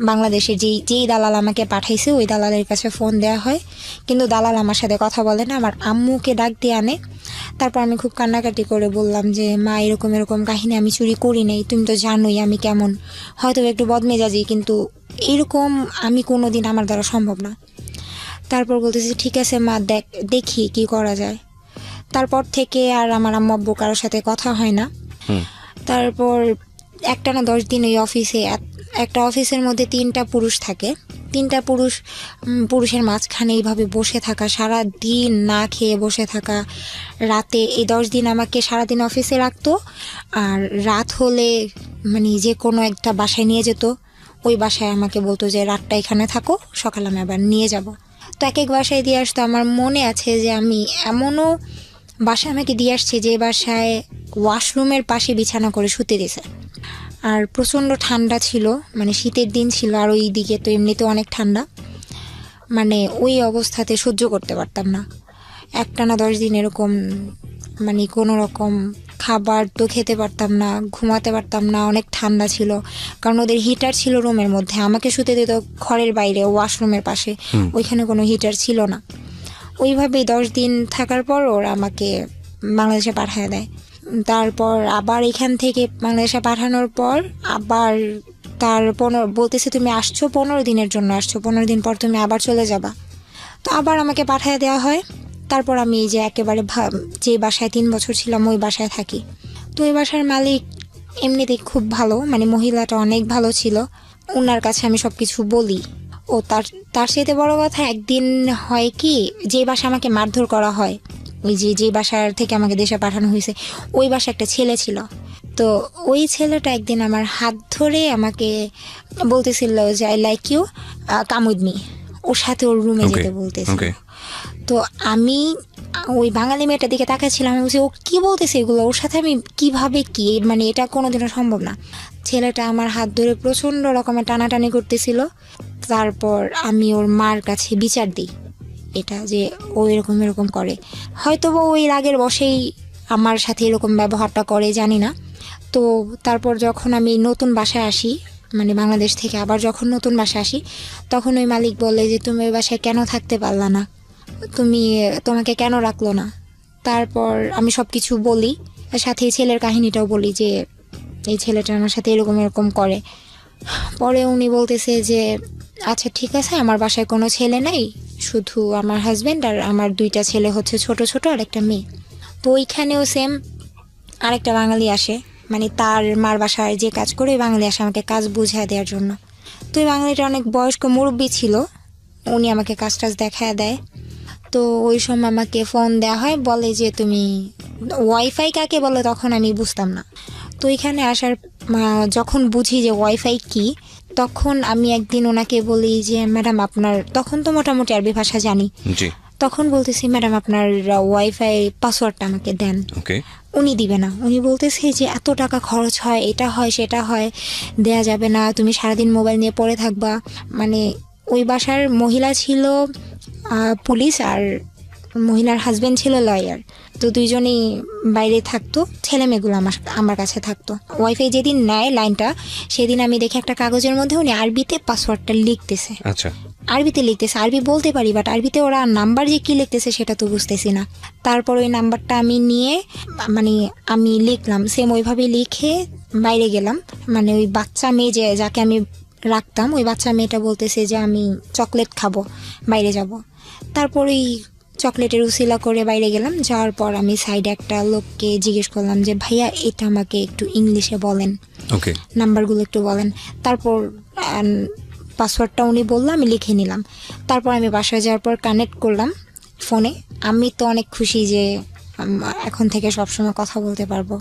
বাংলাদেশে যেই দালাল আমাকে পাঠাইছে ওই দালালের কাছে ফোন দেওয়া হয়, কিন্তু দালাল আমার সাথে কথা বলে না, আমার আম্মুকে ডাক দিয়ে আনে। তারপর আমি খুব কান্নাকাটি করে বললাম যে মা এরকম এরকম কাহিনী, আমি চুরি করি নাই, তুমি তো জানোই আমি কেমন, হয়তো একটু বদমেজাজি, কিন্তু এরকম আমি কোনো দিন আমার দ্বারা সম্ভব না। তারপর বলতেছি ঠিক আছে মা, দেখি কি করা যায়। তারপর থেকে আর আমার আম্মু আব্বু কারোর সাথে কথা হয় না। তারপর একটানা 10 দিন ওই অফিসে, একটা অফিসের মধ্যে 3টা পুরুষ থাকে, 3টা পুরুষের মাঝখানে এইভাবে বসে থাকা, সারা দিন না খেয়ে বসে থাকা। রাতে এই 10 দিন আমাকে সারাদিন অফিসে রাখতো, আর রাত হলে মানে যে কোনো একটা বাসায় নিয়ে যেত। ওই বাসায় আমাকে বলতো যে রাতটা এখানে থাকো, সকালে আমি আবার নিয়ে যাব। তো এক এক বাসায় দিয়ে আসতো। আমার মনে আছে যে আমি এমনও বাসায় আমাকে দিয়ে আসছে যে বাসায় ওয়াশরুমের পাশে বিছানা করে শুতে দিছে। আর প্রচণ্ড ঠান্ডা ছিল, মানে শীতের দিন ছিল, আর ওই দিকে তো এমনিতে অনেক ঠান্ডা, মানে ওই অবস্থাতে সহ্য করতে পারতাম না। একটানা 10 দিন এরকম, মানে কোনো রকম খাবার তো খেতে পারতাম না, ঘুমাতে পারতাম না, অনেক ঠান্ডা ছিল। কারণ ওদের হিটার ছিল রুমের মধ্যে, আমাকে শুতে দিত ঘরের বাইরে ওয়াশরুমের পাশে, ওইখানে কোনো হিটার ছিল না। ওইভাবেই 10 দিন থাকার পর ওরা আমাকে বাংলাদেশে পাঠিয়ে দেয়। তারপর আবার এখান থেকে বাংলাদেশে পাঠানোর পর আবার বলতেছে তুমি আসছো 15 দিনের জন্য, আসছো 15 দিন পর তুমি আবার চলে যাবা। তো আবার আমাকে পাঠিয়ে দেওয়া হয়। তারপর আমি যে একেবারে যে বাসায় 3 বছর ছিলাম ওই বাসায় থাকি। তো ওই বাসার মালিক এমনিতেই খুব ভালো, মানে মহিলাটা অনেক ভালো ছিল। ওনার কাছে আমি সব কিছু বলি। ও তার সাথে বড় কথা, একদিন হয় কি, যে বাসা আমাকে মারধর করা হয়, ওই যে বাসার থেকে আমাকে দেশে পাঠানো হয়েছে, ওই বাসা একটা ছেলে ছিল। তো ওই ছেলেটা একদিন আমার হাত ধরে আমাকে বলতেছিল যে I like you, come with me, ওর সাথে ওর রুমে যেতে বলতেছিল। তো আমি ওই বাঙালি মেয়েটার দিকে তাকাচ্ছিলাম, আমি বলছি ও কি বলতেছে এগুলো, ওর সাথে আমি কিভাবে কি, মানে এটা কোনোদিনও সম্ভব না। ছেলেটা আমার হাত ধরে প্রচণ্ড রকমের টানাটানি করতেছিল। তারপর আমি ওর মার কাছে বিচার দিই এটা যে ও এরকম এরকম করে, হয়তো বা ওই রাগের বশেই আমার সাথে এরকম ব্যবহারটা করে, জানি না। তো তারপর যখন আমি নতুন বাসায় আসি, মানে বাংলাদেশ থেকে আবার যখন নতুন বাসায় আসি, তখন ওই মালিক বলে যে তুমি ওই বাসায় কেন থাকতে পারলা না, তোমাকে কেন রাখলো না। তারপর আমি সব কিছু বলি, সাথে ছেলের কাহিনীটাও বলি যে এই ছেলেটা আমার সাথে এরকম এরকম করে। পরে উনি বলতেছে যে আচ্ছা ঠিক আছে, আমার বাসায় কোনো ছেলে নেই, শুধু আমার হাজব্যান্ড আর আমার 2টা ছেলে হচ্ছে ছোট ছোট, আর একটা মেয়ে। তো ওইখানেও সেম আরেকটা বাঙালি আসে, মানে তার মার বাসায় যে কাজ করে ওই বাঙালি আসে আমাকে কাজ বুঝিয়ে দেওয়ার জন্য। তো ওই বাঙালিটা অনেক বয়স্ক মুরব্বী ছিল, উনি আমাকে কাজ টাজ দেখায় দেয়। তো ওই সময় আমাকে ফোন দেওয়া হয়, বলে যে তুমি ওয়াইফাই কাকে বলে, তখন আমি বুঝতাম না। তো এখানে আসার যখন বুঝি যে ওয়াইফাই কি, তখন আমি একদিন ওনাকে বলি যে ম্যাডাম আপনার, তখন তো মোটামুটি আরবি ভাষা জানি, তখন বলতেছি ম্যাডাম আপনার ওয়াইফাই পাসওয়ার্ডটা আমাকে দেন। উনি দিবে না, উনি বলতেছে যে এত টাকা খরচ হয়, এটা হয় সেটা হয়, দেয়া যাবে না, তুমি সারাদিন মোবাইল নিয়ে পড়ে থাকবা। মানে ওই বাসার মহিলা ছিল পুলিশ, আর মহিলার হাজবেন্ড ছিল লয়ার। তো দুইজনেই বাইরে থাকতো, ছেলে মেয়েগুলো আমার কাছে থাকতো। ওয়াইফাই যেদিন নেয় লাইনটা, সেদিন আমি দেখি একটা কাগজের মধ্যে উনি আরবিতে পাসওয়ার্ডটা লিখতেছে। আচ্ছা, আরবিতে লিখতেছে, আরবি বলতে পারি বাট আরবিতে ওরা নাম্বার যে কি লিখতেছে সেটা তো বুঝতেছি না। তারপর ওই নাম্বারটা আমি নিয়ে, মানে আমি লিখলাম, সেম ওইভাবে লিখে বাইরে গেলাম। মানে ওই বাচ্চা মেয়ে যাকে আমি রাখতাম, ওই বাচ্চা মেয়েটা বলতেছে যে আমি চকলেট খাবো, বাইরে যাব। তারপর ওই চকলেটের উসিলা করে বাইরে গেলাম। যাওয়ার পর আমি সাইডে একটা লোককে জিজ্ঞেস করলাম যে ভাইয়া এটা আমাকে একটু ইংলিশে বলেন, নাম্বারগুলো একটু বলেন। তারপর পাসওয়ার্ডটা উনি বললো, আমি লিখে নিলাম। তারপর আমি বাসায় যাওয়ার পর কানেক্ট করলাম ফোনে। আমি তো অনেক খুশি যে এখন থেকে সবসময় কথা বলতে পারবো।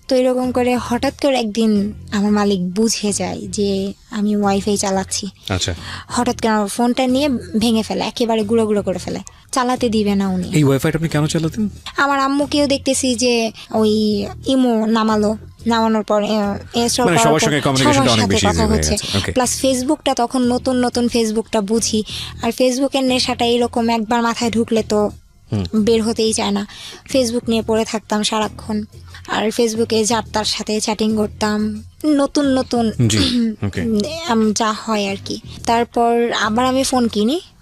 তো এরকম করে হঠাৎ করে একদিন আমার মালিক বুঝে যায় যে আমি ওয়াইফাই চালাচ্ছি। আচ্ছা, হঠাৎ করে আমার ফোনটা নিয়ে ভেঙে ফেলে, একেবারে গুঁড়ো গুঁড়ো করে ফেলে, চালাতে দিবে না উনি। এই ওয়াইফাইটা আপনি কেন চালাতেন? আমার আম্মুকেও দেখতেছি যে ওই ইমো নামানোর পর install মানে করার সবার পর সঙ্গে communication টা সবার অনেক সাথে বেশি কথা easy হয়ে হচ্ছে। গেছে। Okay. প্লাস ফেসবুকটা তখন নতুন ফেসবুকটা বুঝি, আর ফেসবুকের নেশাটা এরকম একবার মাথায় ঢুকলে তো বের হতেই চায় না। ফেসবুক নিয়ে পড়ে থাকতাম সারাক্ষণ, আর ফেসবুকে যার তার সাথে চ্যাটিং করতাম, নতুন জি, okay. যা হয় আর কি। তারপর আবার আমি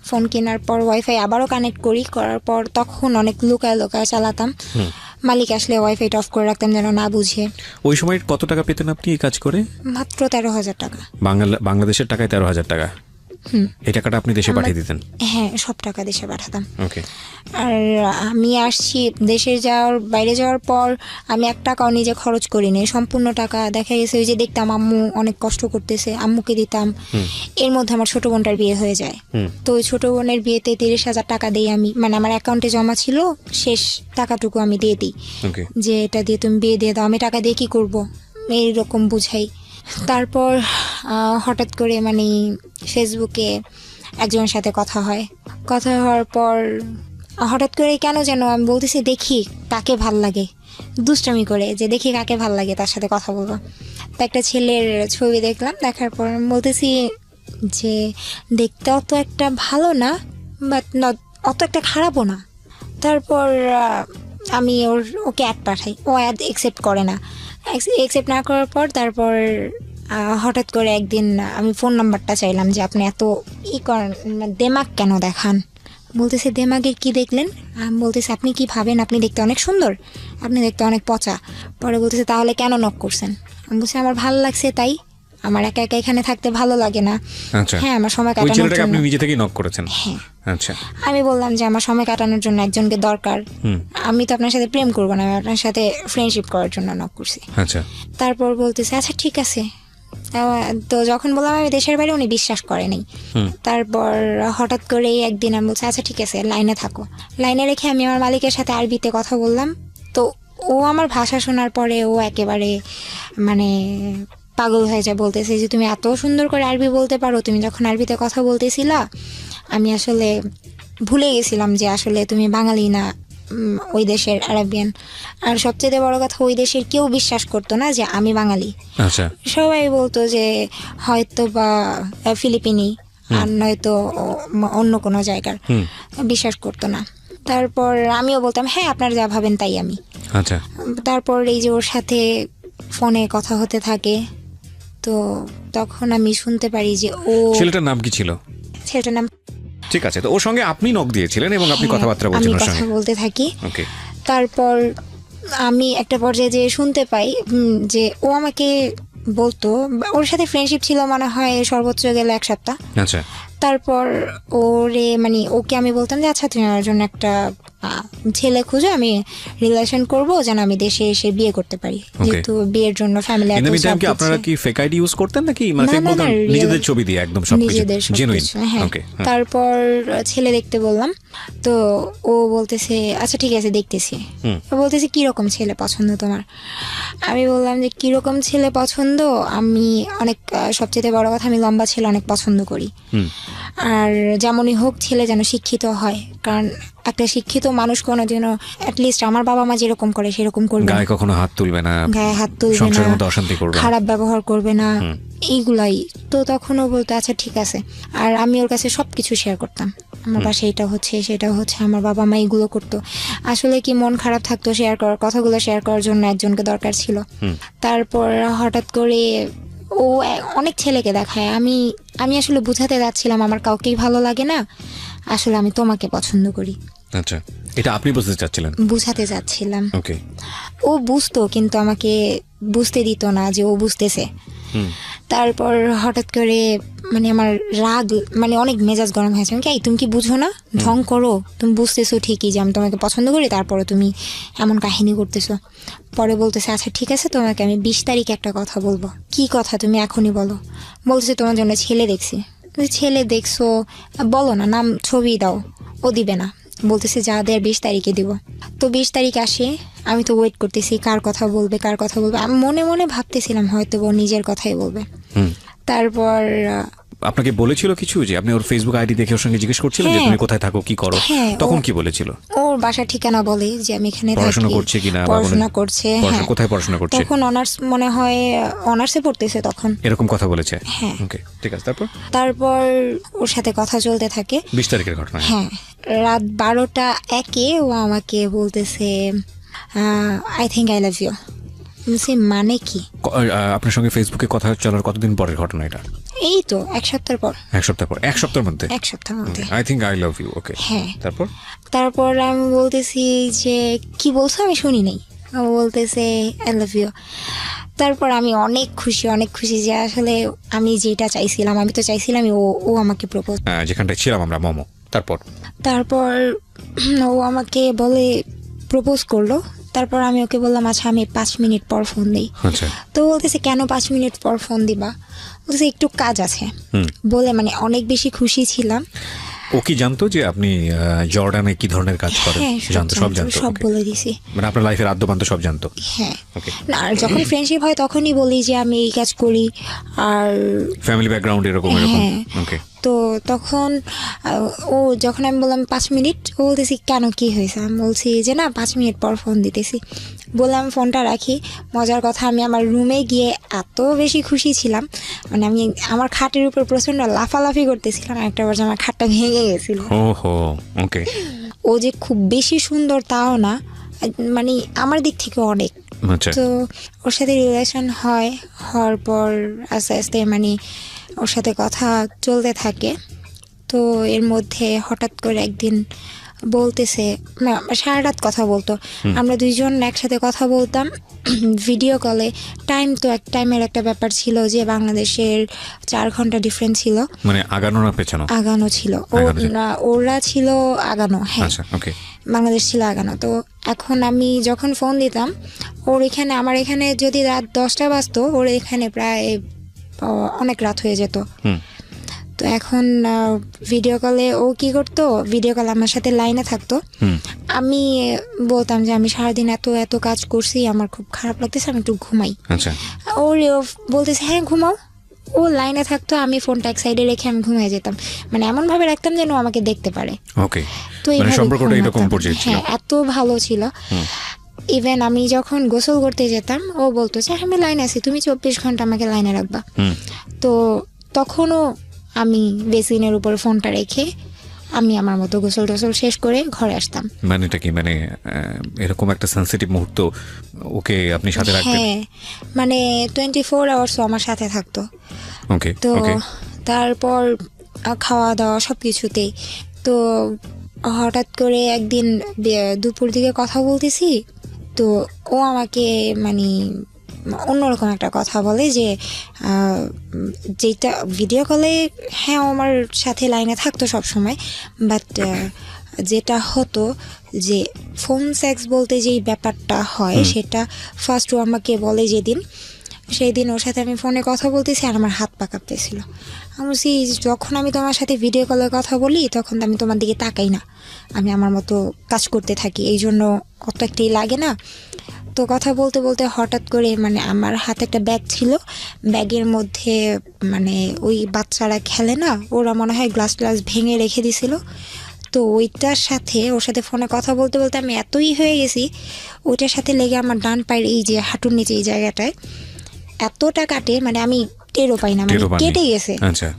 ফোন কেনার পর ওয়াইফাই আবারও কানেক্ট করার পর তখন অনেক লুকায় চালাতাম। মালিক আসলে ওয়াইফাইটা অফ করে রাখতাম যেন না বুঝে। ওই সময় কত টাকা পেতেন আপনি এই কাজ করে? মাত্র 13,000 টাকা। বাংলাদেশের টাকায় 13,000 টাকা। এই টাকাটা আপনি দেশে পাঠিয়ে দিতেন? হ্যাঁ, সব টাকা দেশে পাঠাতাম। ওকে। আর আমি আসছি বাইরে যাওয়ার পর আমি 1 টাকাও নিজে খরচ করিনি, সম্পূর্ণ টাকা দেখা গেছে ওই যে দেখতাম আম্মু অনেক কষ্ট করতেছে, আম্মুকে দিতাম। এর মধ্যে আমার ছোট বোনটার বিয়ে হয়ে যায়। তো ওই ছোট বোনের বিয়েতে 30,000 টাকা দিই আমি, মানে আমার অ্যাকাউন্টে জমা ছিল, শেষ টাকাটুকু আমি দিয়ে দিই যে এটা দিয়ে তুমি বিয়ে দিয়ে দাও, আমি টাকা দিয়ে কি করবো, এইরকম বুঝাই। তারপর হঠাৎ করে মানে ফেসবুকে একজনের সাথে কথা হওয়ার পর হঠাৎ করে কেন যেন আমি বলতেছি দেখি কাকে ভাল লাগে, দুষ্টামি করে যে দেখি কাকে ভাল লাগে তার সাথে কথা বলবো। তো একটা ছেলের ছবি দেখলাম, দেখার পর আমি বলতেছি যে দেখতে অত একটা ভালো না, বাট অত একটা খারাপও না। তারপর আমি ওকে অ্যাড পাঠাই, ও অ্যাড অ্যাকসেপ্ট করে না। অ্যাকসেপ্ট না করার পর তারপর হঠাৎ করে একদিন আমি ফোন নাম্বারটা চাইলাম যে আপনি এত করেন, দেমাগ কেন দেখান। বলতেছে দেমাগের কি দেখলেন? আমি বলতেছি আপনি কি ভাবেন আপনি দেখতে অনেক সুন্দর, আপনি দেখতে অনেক পচা। পরে বলতেছে তাহলে কেন নক করছেন? আমি বলছি আমার ভালো লাগছে তাই, আমার একা একা এখানে থাকতে ভালো লাগে না। আচ্ছা, হ্যাঁ, আমার সময় ওই কাটানোর ছেলেটাকে জন্য। আপনি নিজে থেকেই নক করেছেন? হ্যাঁ। আচ্ছা, আমি বললাম যে আমার সময় কাটানোর জন্য একজনকে দরকার, আমি তো আপনার সাথে প্রেম করবো না, আমি আপনার সাথে ফ্রেন্ডশিপ করার জন্য নক করছি। আচ্ছা। তারপর বলতেছে আচ্ছা ঠিক আছে। তো যখন বললাম আমি দেশের বাইরে, উনি বিশ্বাস করেনি। তারপর হঠাৎ করে একদিন আমি বলছি আচ্ছা ঠিক আছে লাইনে থাকো। লাইনে রেখে আমি আমার মালিকের সাথে আরবিতে কথা বললাম। তো ও আমার ভাষা শোনার পরে ও একেবারে মানে পাগল হয়ে যায়, বলতেছে যে তুমি এত সুন্দর করে আরবি বলতে পারো, তুমি যখন আরবিতে কথা বলতেছিলা আমি আসলে ভুলে গেছিলাম যে আসলে তুমি বাঙালি না, ওই দেশের আরাবিয়ান। আর সবচেয়ে বড় কথা ওই দেশের কেউ বিশ্বাস করতো না যে আমি বাঙালি। আচ্ছা। সবাই বলতো যে হয়তো বা ফিলিপিনি আর নয়তো অন্য কোনো জায়গার, বিশ্বাস করতো না। তারপর আমিও বলতাম হ্যাঁ আপনার যা ভাবেন তাই আমি। আচ্ছা। তারপর এই যে ওর সাথে ফোনে কথা হতে থাকে, তো তখন আমি শুনতে পারি যে ছেলেটার নাম কি ছিল? ছেলেটার নাম। ঠিক আছে, তো ওর সঙ্গে আপনি নক দিয়েছিলেন এবং আপনি কথাবার্তা বলছেন ওর সঙ্গে? কথা বলতে থাকি। ওকে। তারপর আমি একটা পর্যায়ে যে শুনতে পাই যে ও আমাকে বলতো, ওর সাথে ফ্রেন্ডশিপ ছিল মনে হয় সর্বোচ্চ গেলে 1 সপ্তাহ। আচ্ছা। তারপর ওকে আমি বলতাম যে আচ্ছা তুমি আমার জন্য একটা ছেলে খুঁজো, আমি রিলেশন করব যেন আমি দেশে এসে বিয়ে করতে পারি, যেহেতু বিয়ের জন্য ফ্যামিলি এত চাপ দিচ্ছে। আপনারা কি ফেক আইডি ইউজ করতেন নাকি মানে ফেক বলতেন? নিজেদের ছবি দিয়ে একদম সবকিছু জেনুইন? হ্যাঁ। তারপর ছেলে দেখতে বললাম, তো ও বলতেছে আচ্ছা ঠিক আছে দেখতেছি। বলতেছে কি রকম ছেলে পছন্দ তোমার? আমি বললাম যে কি রকম ছেলে পছন্দ, আমি অনেক সবচেয়ে বড় কথা আমি লম্বা ছেলে অনেক পছন্দ করি, আর যেমনই হোক ছেলে যেন শিক্ষিত হয়, কারণ একটা শিক্ষিত মানুষ কোনোদিনও অ্যাটলিস্ট আমার বাবা মা যেরকম করে সেরকম করবে না, গায়ে কখনো হাত তুলবে না, সংসারের মধ্যে অশান্তি করবে না, খারাপ ব্যবহার করবে না, এইগুলাই। তো তখন ও বলতো আচ্ছা ঠিক আছে। আর আমি ওর কাছে সবকিছু শেয়ার করতাম, আমার বাসায় এটা হচ্ছে সেটা হচ্ছে, আমার বাবা মা এগুলো করতো। আসলে কি মন খারাপ থাকতো কথাগুলো শেয়ার করার জন্য একজনকে দরকার ছিল। তারপর হঠাৎ করে ও অনেক ছেলেকে দেখায়, আমি আসলে বুঝাতে যাচ্ছিলাম আমার কাউকেই ভালো লাগে না, আসলে আমি তোমাকে পছন্দ করি। আচ্ছা, এটা আপনি বুঝাতে যাচ্ছিলাম। ওকে। ও বুঝতো কিন্তু আমাকে বুঝতে দিত না যে ও বুঝতেছে। তারপর হঠাৎ করে মানে আমার রাগ, মানে অনেক মেজাজ গরম হয়েছে। আমি তুমি কি বুঝো না, ঢং করো, তুমি বুঝতেছো ঠিকই যে আমি তোমাকে পছন্দ করি, তারপরে তুমি এমন কাহিনী করতেছো। পরে বলতেছে আচ্ছা ঠিক আছে তোমাকে আমি 20 তারিখে একটা কথা বলবো। কি কথা তুমি এখনই বলো? বলতেছে তোমার জন্য ছেলে দেখছি। ছেলে দেখছো, বলো না, নাম ছবি দাও। ও দিবে না, বলতেছে যা দেয় 20 তারিখে দিব। তো 20 তারিখ আসে, আমি তো ওয়েট করতেছি কার কথা বলবে। আমি মনে মনে ভাবতেছিলাম হয়তো ও নিজের কথাই বলবে। তারপর আপনাকে বলেছিল কিছু, যে আপনি ওর ফেসবুক আইডি দেখে ওর সঙ্গে জিজ্ঞেস করছিলেন যে হ্যাঁ। তুমি কোথায় থাকো, কি করো? হ্যাঁ, তখন কি বলেছিল? ওর বাসা ঠিকানা বলে যে আমি এখানে থাকি, পড়াশোনা করছে কিনা বা পড়াশোনা করছে। হ্যাঁ, কোথায় পড়াশোনা করছে? তখন অনার্স মনে হয়, অনার্সে পড়তেছে তখন। এরকম কথা বলেছে? হ্যাঁ। ওকে, ঠিক আছে। তারপর ওর সাথে কথা চলতে থাকে। 20 তারিখের ঘটনা। হ্যাঁ, রাত 12টা 1 ও আমাকে বলতেছে I think I love you. মানে কি? আপনার সঙ্গে ফেসবুকে কথা চলার কতদিন পরের ঘটনা এটা? এই তো 1 সপ্তাহ পর। 1 সপ্তাহ পর? 1 সপ্তাহের মধ্যে? 1 সপ্তাহের মধ্যে। I think I love you. Okay, হ্যাঁ। তারপর আমি বলতেছি যে কি বলছো, আমি শুনি নাই। ও বলতেছে আই লাভ ইউ। তারপর আমি অনেক খুশি যে আসলে আমি যেটা চাইছিলাম, আমি তো চাইছিলাম ও আমাকে প্রপোজ। যেখানটায় ছিলাম আমরা, মোমো। তারপর ও আমাকে বলে প্রপোজ করলো। তারপর আমি ওকে বললাম আচ্ছা আমি 5 মিনিট পর ফোন দিই। আচ্ছা। তো বলতেছে কেন 5 মিনিট পর ফোন দিবা? বলতেছে একটু কাজ আছে বলে। মানে অনেক বেশি খুশি ছিলাম। ও কি জানতো যে আপনি জর্ডানে কি ধরনের কাজ করেন? হ্যাঁ, সব জানতো? সব Okay. বলে দিছি। মানে আপনার লাইফের আদ্যপান্ত সব জানতো? হ্যাঁ। ওকে। না, আর যখন ফ্রেন্ডশিপ হয় তখনই বলি যে আমি এই কাজ করি। আর ফ্যামিলি ব্যাকগ্রাউন্ড এরকম? হ্যাঁ। ওকে। তো তখন ও যখন আমি বললাম 5 মিনিট, ও বলতেছি কেন, কি হয়েছে? আমি বলছি যে না 5 মিনিট পর ফোন দিতেছি। বললাম ফোনটা রাখি। মজার কথা, আমি আমার রুমে গিয়ে এত বেশি খুশি ছিলাম, মানে আমি আমার খাটের উপর প্রচন্ড লাফালাফি করতেছিলাম। একটা পর্যায়ে আমার খাটটা ভেঙে গেছিল। ওহো, ওকে। ও যে খুব বেশি সুন্দর তাও না, মানে আমার দিক থেকে অনেক। আচ্ছা। তো ওর সাথে রিলেশন হওয়ার পর আস্তে আস্তে মানে ওর সাথে কথা চলতে থাকে। তো এর মধ্যে হঠাৎ করে একদিন বলতেছে, সারা রাত কথা বলতো। আমরা দুইজন একসাথে কথা বলতাম ভিডিও কলে। টাইমের একটা ব্যাপার ছিল যে বাংলাদেশের 4 ঘন্টা ডিফারেন্স ছিল। মানে আগানো না পেছানো? আগানো ছিল। ওরা ছিল আগানো। হ্যাঁ, আচ্ছা, ওকে। বাংলাদেশ ছিল আগানো। তো এখন আমি যখন ফোন দিতাম ওর এখানে, আমার এখানে যদি রাত 10টা বাজতো, ওর এখানে প্রায় অনেক রাত হয়ে যেত। তো এখন ভিডিও কলে ও কি করতো, ভিডিও কলে আমার সাথে লাইনে থাকতো। আমি বলতাম যে আমি সারাদিন এত কাজ করছি, আমার খুব খারাপ লাগতেছে, আমি একটু ঘুমাই। আচ্ছা। ওর বলতেছে হ্যাঁ ঘুমাও। ও লাইনে থাকতো, আমি ফোনটা এক সাইডে রেখে আমি ঘুমিয়ে যেতাম। মানে এমন ভাবে রাখতাম যেন আমাকে দেখতে পারে। ওকে। তো মানে এইভাবে সম্পর্কটা এরকম ঘুমাতাম। পর্যায়ে ছিল? হ্যাঁ, এত ভালো ছিল। ইভেন আমি যখন গোসল করতে যেতাম ও বলতো যে আমি লাইনে আছি, তুমি 24 ঘন্টা আমাকে লাইনে রাখবা। তো তখনও আমি বেসিনের উপর ফোনটা রেখে আমি আমার মতো গোসল টোসল শেষ করে ঘরে আসতাম। মানে এটা কি, মানে এরকম একটা সেনসিটিভ মুহূর্ত ওকে আপনি সাথে রাখতেন? হ্যাঁ, মানে 24 আওয়ার্স আমার সাথে থাকতো। ওকে। তো ওকে। তারপর খাওয়া দাওয়া সব কিছুতেই। তো হঠাৎ করে একদিন দুপুর দিকে কথা বলতেছি, তো ও আমাকে মানে অন্যরকম একটা কথা বলে যে যেটা ভিডিও কলে হ্যাঁ ও আমার সাথে লাইনে থাকতো সব সময়, বাট যেটা হতো যে ফোন সেক্স বলতে যেই ব্যাপারটা হয় সেটা ফার্স্ট ও আমাকে বলে যেদিন, সেই দিন ওর সাথে আমি ফোনে কথা বলতেছি আর আমার হাত পা কাঁপতেছিল। আমি বলছি যখন আমি তোমার সাথে ভিডিও কলে কথা বলি তখন আমি তোমার দিকে তাকাই না, আমি আমার মতো কাজ করতে থাকি, এই জন্য অত একটাই লাগে না। তো কথা বলতে বলতে হঠাৎ করে মানে আমার হাতে একটা ব্যাগ ছিল, ব্যাগের মধ্যে মানে ওই বাচ্চারা খেলে না, ওরা মনে হয় গ্লাস ভেঙে রেখে দিছিল। তো ওইটার সাথে ওর সাথে ফোনে কথা বলতে বলতে আমি এতই হয়ে গেছি, ওইটার সাথে লেগে আমার ডান পায়ের এই যে হাঁটুর নিচে এই জায়গাটায় এতটা কাটে, মানে আমি টেরও পাই না, মানে কেটে গেছে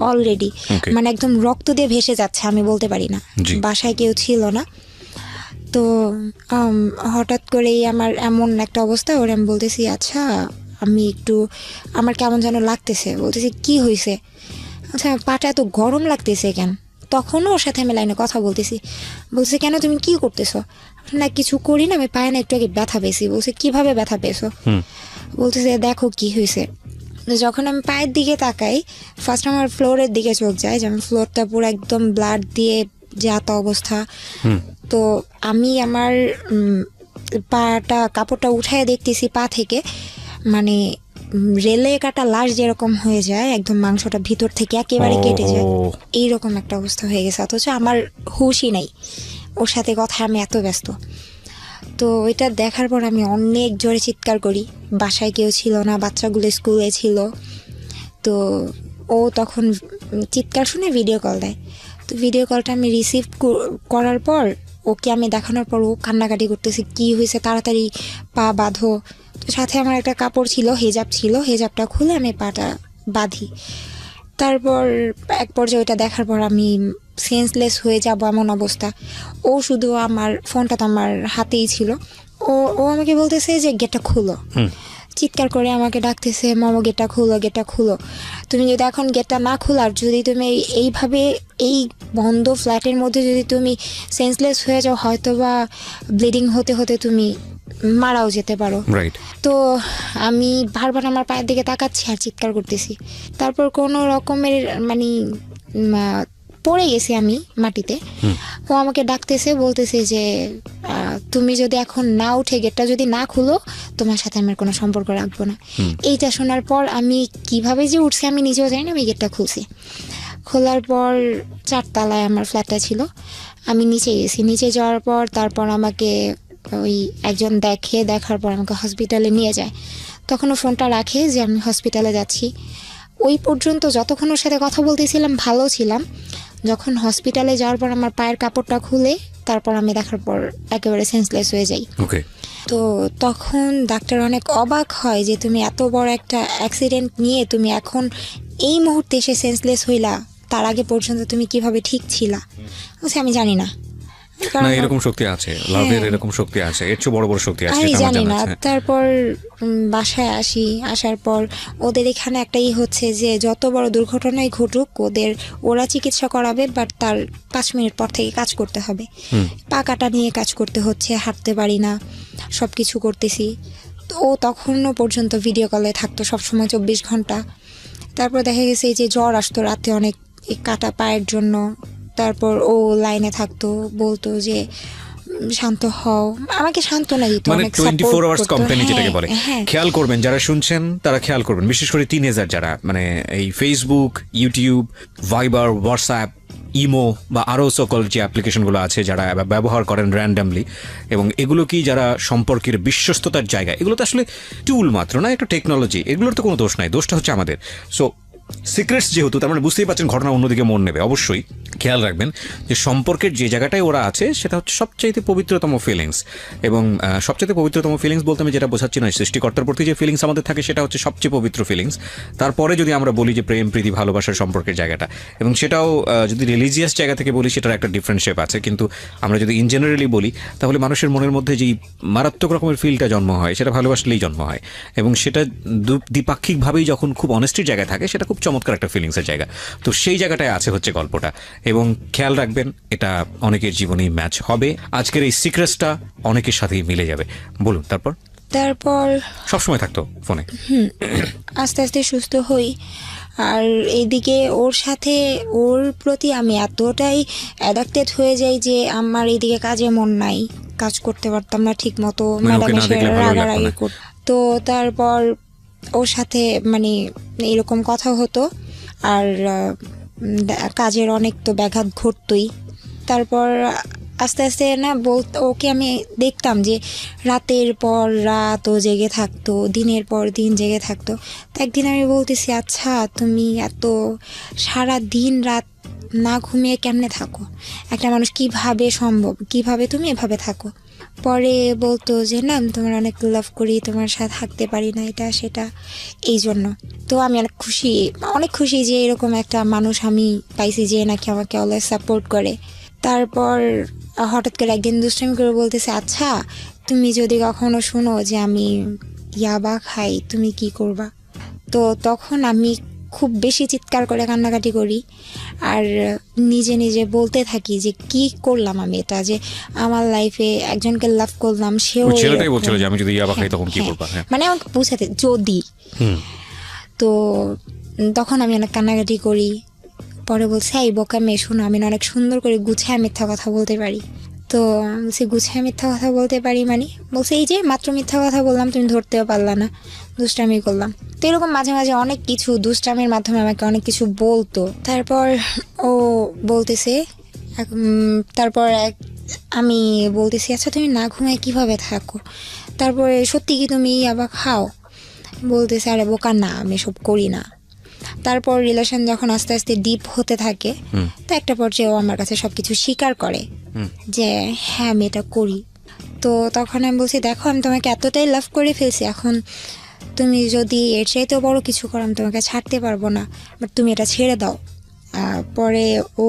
অলরেডি, মানে একদম রক্ত দিয়ে ভেসে যাচ্ছে, আমি বলতে পারি না, বাসায় কেউ ছিল না। তো হঠাৎ করেই আমার এমন একটা অবস্থা, ওর আমি বলতেছি আচ্ছা আমি একটু আমার কেমন যেন লাগতেছে, বলতেছি কি হয়েছে, আচ্ছা পাটা এত গরম লাগতেছে কেন। তখনও ওর সাথে আমি লাইনে কথা বলতেছি, বলছে কেন তুমি কি করতেছো, না কিছু করি না, আমি পায়ে না একটু আগে ব্যথা পেয়েছি। বলছে কিভাবে ব্যথা পেয়েছো, বলতেছে দেখো কি হয়েছে। যখন আমি পায়ের দিকে তাকাই ফার্স্ট আমার ফ্লোরের দিকে চোখ যায়, যেমন ফ্লোরটা পুরো একদম ব্লাড দিয়ে যাতা অবস্থা। তো আমি আমার পাটা কাপড়টা উঠায় দেখতেছি পা থেকে মানে রেলে কাটা লাশ যেরকম হয়ে যায়, একদম মাংসটা ভিতর থেকে একেবারে কেটে যায়, এইরকম একটা অবস্থা হয়ে গেছে, অথচ আমার হুশই নাই, ওর সাথে কথা আমি এত ব্যস্ত। তো ওইটা দেখার পর আমি অনেক জোরে চিৎকার করি, বাসায় কেউ ছিল না, বাচ্চাগুলো স্কুলে ছিল। তো ও তখন চিৎকার শুনে ভিডিও কল দেয়। তো ভিডিও কলটা আমি রিসিভ করার পর ওকে আমি দেখানোর পর ও কান্নাকাটি করতেছে, কি হয়েছে তাড়াতাড়ি পা বাঁধো। তো সাথে আমার একটা কাপড় ছিল, হেজাব ছিল, হেজাবটা খুলে আমি পাটা বাঁধি। তারপর এক পর্যায়ে ওইটা দেখার পর আমি সেন্সলেস হয়ে যাব এমন অবস্থা। ও শুধু আমার ফোনটা তো আমার হাতেই ছিল, ও ও আমাকে বলতেছে যে গেটটা খুলো, চিৎকার করে আমাকে ডাকতেছে, মামা গেটটা খুলো, গেটটা খুলো। তুমি যদি এখন গেটটা না খোলার, যদি তুমি এইভাবে এই বন্ধ ফ্ল্যাটের মধ্যে যদি তুমি সেন্সলেস হয়ে যাও, হয়তো বা ব্লিডিং হতে হতে তুমি মারাও যেতে পারো। রাইট। তো আমি বারবার আমার পায়ের দিকে তাকাচ্ছি আর চিৎকার করতেছি। তারপর কোনো রকমের মানে পড়ে গেছি আমি মাটিতে। ও আমাকে ডাকতেছে, বলতেছে যে তুমি যদি এখন না উঠে গেটটা যদি না খুলো, তোমার সাথে আমার কোনো সম্পর্ক রাখবো না। এইটা শোনার পর আমি কিভাবে যে উঠছি আমি নিজেও জানি না, আমি গেটটা খুলছি। খোলার পর 4 তলায় আমার ফ্ল্যাটটা ছিল, আমি নিচে গেছি। নিচে যাওয়ার পর তারপর আমাকে ওই একজন দেখার পর আমাকে হসপিটালে নিয়ে যায়। তখন ও ফোনটা রাখে যে আমি হসপিটালে যাচ্ছি। ওই পর্যন্ত যতক্ষণ ওর সাথে কথা বলতেছিলাম ভালো ছিলাম। যখন হসপিটালে যাওয়ার পর আমার পায়ের কাপড়টা খুলে তারপর আমি দেখার পর একেবারে সেন্সলেস হয়ে যাই। ওকে। তো তখন ডাক্তার অনেক অবাক হয় যে তুমি এত বড় একটা অ্যাক্সিডেন্ট নিয়ে তুমি এখন এই মুহূর্তে এসে সেন্সলেস হইলা, তার আগে পর্যন্ত তুমি কিভাবে ঠিক ছিলা? বলছি আমি জানি না। না, এরকম শক্তি আছে, লাভের এরকম শক্তি আছে, এর চেয়ে বড় বড় শক্তি আছে, আমি এটা আমার জানি জানা না। আছে। তারপর বাসায় আসার পর ওদের এখানে একটাই হচ্ছে যে যত বড় দুর্ঘটনাই ঘটুক ওরা চিকিৎসা করাবে, বাট তার 5 মিনিট পর থেকে কাজ করতে হবে। পা কাটা নিয়ে কাজ করতে হচ্ছে, হাঁটতে পারি না, সব কিছু করতেছি। তো ও তখনও পর্যন্ত ভিডিও কলে থাকতো সবসময় 24 ঘন্টা। তারপর দেখা গেছে এই যে জ্বর আসতো রাতে অনেক, এই কাটা পায়ের জন্য। তারপর ও লাইনে থাকতো, বলতো যে শান্ত হও, আমাকে সান্ত্বনা দিত, মানে অনেক 24 সাপোর্ট আওয়ার্স করতো। কোম্পানি যেটাকে বলে। হ্যাঁ। খেয়াল করবেন যারা শুনছেন, তারা খেয়াল করবেন, বিশেষ করে টিনেজার যারা, মানে এই ফেসবুক, ইউটিউব, ভাইবার, হোয়াটসঅ্যাপ, ইমো বা আরও সকল যে অ্যাপ্লিকেশনগুলো আছে যারা ব্যবহার করেন র্যান্ডামলি, এবং এগুলো কি যারা সম্পর্কের বিশ্বস্ততার জায়গা, এগুলো তো আসলে টুল মাত্র না, একটা টেকনোলজি, এগুলোর তো কোনো দোষ নাই, দোষটা হচ্ছে আমাদের। সো সিক্রেটস যেহেতু, তার মানে বুঝতেই পারছেন ঘটনা অন্যদিকে মন নেবে। অবশ্যই খেয়াল রাখবেন যে সম্পর্কের যে জায়গাটায় ওরা আছে সেটা হচ্ছে সবচাইতে পবিত্রতম ফিলিংস, এবং সবচাইতে পবিত্রতম ফিলিংস বলতে আমি যেটা বোঝাচ্ছি না, সৃষ্টিকর্তার প্রতি যে ফিলিংস আমাদের থাকে সেটা হচ্ছে সবচেয়ে পবিত্র ফিলিংস। তারপরে যদি আমরা বলি যে প্রেম, প্রীতি, ভালোবাসার সম্পর্কের জায়গাটা, এবং সেটাও যদি রিলিজিয়াস জায়গা থেকে বলি সেটার একটা ডিফারেন্ট শেপ আছে, কিন্তু আমরা যদি ইন জেনারেলি বলি তাহলে মানুষের মনের মধ্যে যেই মারাত্মক রকমের ফিলটা জন্ম হয় সেটা ভালোবাসলেই জন্ম হয়, এবং সেটা দ্বিপাক্ষিকভাবেই যখন খুব অনেস্টির জায়গায় থাকে সেটা খুব চমৎকার একটা ফিলিংসের জায়গা। তো সেই জায়গাটায় আছে হচ্ছে গল্পটা, এবং খেয়াল রাখবেন এটা অনেকের জীবনেই ম্যাচ হবে। আজকের এই সিক্রেটসটা অনেকের সাথেই মিলে যাবে। বলুন তারপর সবসময় থাকতো ফোনে। আস্তে আস্তে সুস্থ হই। আর এইদিকে ওর প্রতি আমি এতটাই অ্যাডাক্টেড হয়ে যাই যে আমার এইদিকে কাজে মন নাই, কাজ করতে পারতাম না ঠিক মতো, ম্যাডাম এসে রাগারাগি করত। তো তারপর ওর সাথে মানে এরকম কথা হতো, আর কাজের অনেক তো ব্যাঘাত ঘটতই। তারপর আস্তে আস্তে না ওকে আমি দেখতাম যে রাতের পর রাত ও জেগে থাকতো, দিনের পর দিন জেগে থাকতো। তো একদিন আমি বলতেছি, আচ্ছা তুমি এত সারা দিন রাত না ঘুমিয়ে কেমনে থাকো? একটা মানুষ কিভাবে সম্ভব, কিভাবে তুমি এভাবে থাকো? পরে বলতো যে না, আমি তোমার অনেক লাভ করি, তোমার সাথে থাকতে পারি না, এটা সেটা, এই জন্য। তো আমি অনেক খুশি যে এরকম একটা মানুষ আমি পাইছি যে নাকি আমাকে অলওয়েজ সাপোর্ট করে। তারপর হঠাৎ করে একদিন দুষ্টামি করে বলতেছে, আচ্ছা তুমি যদি কখনো শুনো যে আমি ইয়াবা খাই, তুমি কি করবা? তো তখন আমি খুব বেশি চিৎকার করে কান্নাকাটি করি, আর নিজে নিজে বলতে থাকি যে কি করলাম আমি, এটা যে আমার লাইফে একজনকে লাভ করলাম, সেও ছেলেটাই বলছিল যে আমি যদি ইয়াবা খাই তখন কি করবা, মানে আমাকে বুঝাতে যদি। তো তখন আমি অনেক কান্নাকাটি করি। পরে বলছে, এই বোকা মেয়ে, শোনো, আমি অনেক সুন্দর করে গুছায় মিথ্যা কথা বলতে পারি। তো বলছি, গুছায় মিথ্যা কথা বলতে পারি মানে? বলছে, এই যে মাত্র মিথ্যা কথা বললাম, তুমি ধরতেও পারলা না, দুষ্টামি করলাম। তো এরকম মাঝে মাঝে অনেক কিছু দুষ্টামির মাধ্যমে আমাকে অনেক কিছু বলতো। তারপর ও বলতেছে, তারপর আমি বলতেছি আচ্ছা তুমি না ঘুমায় কিভাবে থাকো, তারপরে সত্যি কি তুমি আবার খাও? বলতেছে আরে বোকা না, আমি সব করি না। তারপর রিলেশন যখন আস্তে আস্তে ডিপ হতে থাকে, তো একটা পর্যায়ে ও আমার কাছে সবকিছু স্বীকার করে যে হ্যাঁ আমি এটা করি। তো তখন আমি বলছি দেখো আমি তোমাকে এতটাই লাভ করে ফেলছি, এখন তুমি যদি এর চাইতেও বড় কিছু করো আমি তোমাকে ছাড়তে পারবো না, বাট তুমি এটা ছেড়ে দাও। পরে ও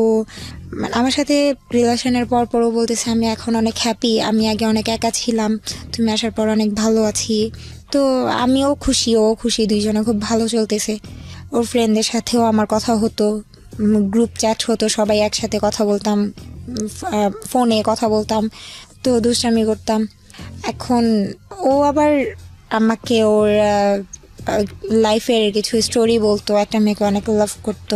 মানে আমার সাথে রিলেশনের পর ও বলতেছে আমি এখন অনেক হ্যাপি, আমি আগে অনেক একা ছিলাম, তুমি আসার পর অনেক ভালো আছি। তো আমিও খুশি, ও খুশি, দুইজনে খুব ভালো চলতেছে। ওর ফ্রেন্ডদের সাথেও আমার কথা হতো, গ্রুপ চ্যাট হতো, সবাই একসাথে কথা বলতাম, ফোনে কথা বলতাম, তো দুষ্টামি করতাম। এখন ও আবার আমাকে ওর লাইফের কিছু স্টোরি বলতো, একটা মেয়েকে অনেক লাভ করতো,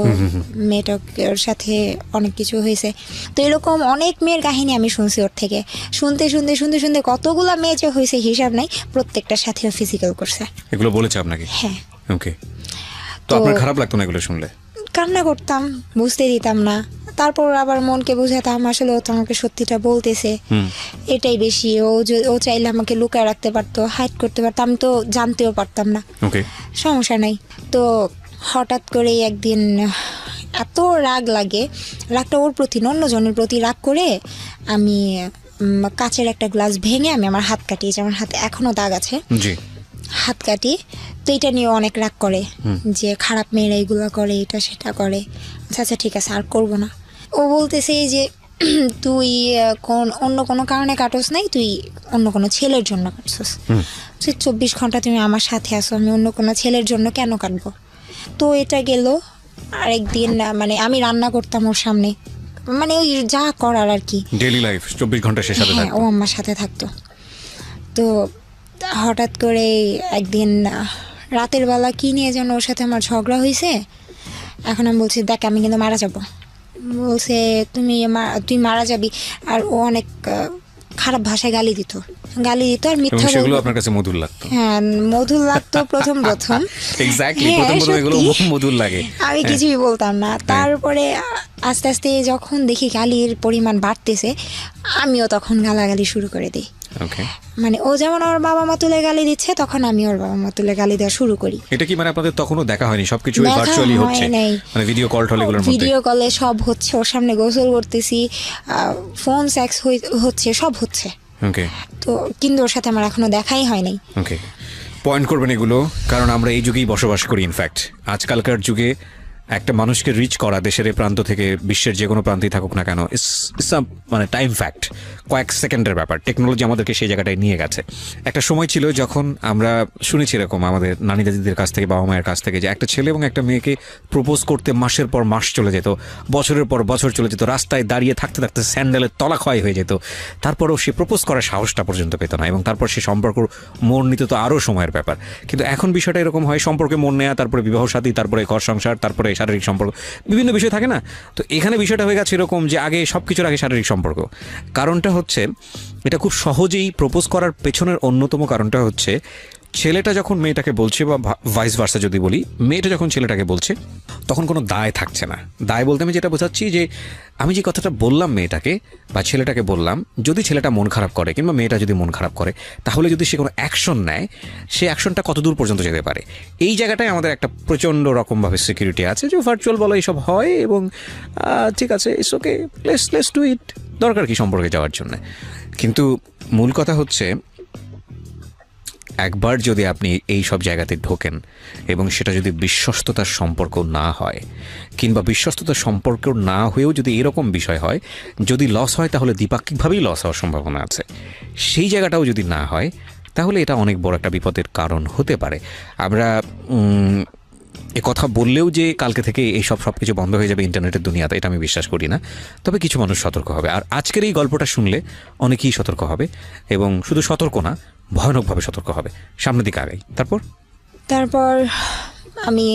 মেয়েটা ওর সাথে অনেক কিছু হয়েছে। তো এরকম অনেক মেয়ের কাহিনী আমি শুনছি ওর থেকে। শুনতে শুনতে শুনতে শুনতে কতগুলা মেয়ে যে হয়েছে হিসাব নাই, প্রত্যেকটার সাথে ফিজিক্যাল করছে। এগুলো বলেছে আপনাকে? হ্যাঁ। ওকে, তো আপনার খারাপ লাগতো না এগুলো শুনলে? কান্না করতাম, বুঝতে দিতাম না। তারপর আবার মনকে বুঝাতাম আসলে ও তো আমাকে সত্যিটা বলতেছে, এটাই বেশি। ও চাইলে আমাকে লুকায় রাখতে পারতো, হাইড করতে পারতো, আমি তো জানতেও পারতাম না, সমস্যা নাই। তো হঠাৎ করে একদিন এত রাগ লাগে, রাগটা ওর প্রতি না অন্যজনের প্রতি রাগ করে আমি কাচের একটা গ্লাস ভেঙে আমি আমার হাত কাটিয়েছি। আমার হাতে এখনো দাগ আছে, হাত কাটি। তো এটা নিয়ে অনেক রাগ করে যে খারাপ মেয়েরা এগুলো করে, এটা সেটা করে। আচ্ছা ঠিক আছে আর করবো না। ও বলতেছে যে তুই অন্য কোনো কারণে কাটোস নাই, তুই অন্য কোনো ছেলের জন্য কাটছস। 24 ঘন্টা তুমি আমার সাথে আসো, আমি অন্য কোনো ছেলের জন্য কেন কাটবো? তো এটা গেল। আরেকদিন মানে আমি রান্না করতাম ওর সামনে, মানে ওই যা করার আর কি, ডেইলি লাইফ 24 ঘন্টা সে সাথে থাকতো। ও আমার সাথে থাকতো। তো হঠাৎ করে একদিন রাতের বেলা কি নিয়ে যেন ওর সাথে আমার ঝগড়া হয়েছে। এখন আমি বলছি দেখ আমি কিন্তু মারা যাব। বলছে তুই মারা যাবি। আর ও অনেক খারাপ ভাষায় গালি দিত আর মিথ্যা বলতো। সেগুলো আপনার কাছে মধুর লাগতো? হ্যাঁ মধুর লাগতো প্রথম এক্স্যাক্টলি, প্রথম এগুলো মধুর লাগে, আমি কিছুই বলতাম না। তারপরে আস্তে আস্তে যখন দেখি গালির পরিমাণ বাড়তেছে, আমিও তখন গালাগালি শুরু করে দিই। মানে ও যেমন ওর বাবা মা তুলে গালি দিচ্ছে, তখন আমি ওর বাবা মা তুলে গালি দেওয়া শুরু করি। এটা কি মানে আপনাদের তখনও দেখা হয়নি, সবকিছু ভার্চুয়ালি হচ্ছে? মানে ভিডিও কল টলেগুলোর মধ্যে? ভিডিও কলে সব হচ্ছে, ওর সামনে গোসল করতেছি, ফোন সেক্স হচ্ছে, সব হচ্ছে। ওকে। তো কিন্তু ওর সাথে আমার এখনো দেখাই হয়নি। ওকে, পয়েন্ট করবেন এগুলো, কারণ আমরা এই যুগেই বসবাস করি। ইনফ্যাক্ট আজকালকার যুগে একটা মানুষকে রিচ করা দেশের এই প্রান্ত থেকে বিশ্বের যে কোনো প্রান্তেই থাকুক না কেন, ইটস মানে টাইম ফ্যাক্ট, কয়েক সেকেন্ডের ব্যাপার। টেকনোলজি আমাদেরকে সেই জায়গাটায় নিয়ে গেছে। একটা সময় ছিল যখন আমরা শুনেছি এরকম আমাদের নানি দাদিদের কাছ থেকে, বাবা মায়ের কাছ থেকে, যে একটা ছেলে এবং একটা মেয়েকে প্রপোজ করতে মাসের পর মাস চলে যেত, বছরের পর বছর চলে যেত, রাস্তায় দাঁড়িয়ে থাকতে থাকতে স্যান্ডেলের তলা ক্ষয় হয়ে যেত, তারপরও সে প্রপোজ করার সাহসটা পর্যন্ত পেত না, এবং তারপর সে সম্পর্ক মোড় নিতে তো আরও সময়ের ব্যাপার। কিন্তু এখন বিষয়টা এরকম হয়, সম্পর্কে মোড় নেওয়া, তারপরে বিবাহ সাথী, তারপরে ঘর সংসার, তারপরে শারীরিক সম্পর্ক, বিভিন্ন বিষয় থাকে না? তো এখানে বিষয়টা হয়ে গেছে এরকম যে আগে সব কিছুর আগে শারীরিক সম্পর্ক। কারণটা হচ্ছে এটা খুব সহজেই প্রপোজ করার পেছনের অন্যতম কারণটা হচ্ছে ছেলেটা যখন মেয়েটাকে বলছে, বা ভাইস ভার্সা যদি বলি, মেয়েটা যখন ছেলেটাকে বলছে, তখন কোনো দায় থাকছে না। দায় বলতে আমি যেটা বোঝাচ্ছি যে আমি যে কথাটা বললাম মেয়েটাকে বা ছেলেটাকে বললাম, যদি ছেলেটা মন খারাপ করে কিংবা মেয়েটা যদি মন খারাপ করে, তাহলে যদি সে কোনো অ্যাকশন নেয়, সে অ্যাকশনটা কত দূর পর্যন্ত যেতে পারে। এই জায়গাটায় আমাদের একটা প্রচণ্ড রকমভাবে সিকিউরিটি আছে যে ভার্চুয়াল বলা এইসব হয়, এবং ঠিক আছে, it's okay, let's do it, দরকার কি সম্পর্কে যাওয়ার জন্য। কিন্তু মূল কথা হচ্ছে একবার যদি আপনি এই সব জায়গাতে ঢোকেন এবং সেটা যদি বিশ্বস্ততার সম্পর্ক না হয়, কিংবা বিশ্বস্ততার সম্পর্ক না হয়েও যদি এরকম বিষয় হয়, যদি লস হয় তাহলে দ্বিপাক্ষিকভাবেই লস হওয়ার সম্ভাবনা আছে, সেই জায়গাটাও যদি না হয়, তাহলে এটা অনেক বড় একটা বিপদের কারণ হতে পারে। আমরা এ কথা বললেও যে কালকে থেকে এইসব সব কিছু বন্ধ হয়ে যাবে ইন্টারনেটের দুনিয়াতে, এটা আমি বিশ্বাস করি না। তবে কিছু মানুষ সতর্ক হবে, আর আজকের এই গল্পটা শুনলে অনেকেই সতর্ক হবে, এবং শুধু সতর্ক না, ভয়ানকভাবে সতর্ক হবে। সামনের দিকে আগাই। তারপর আমি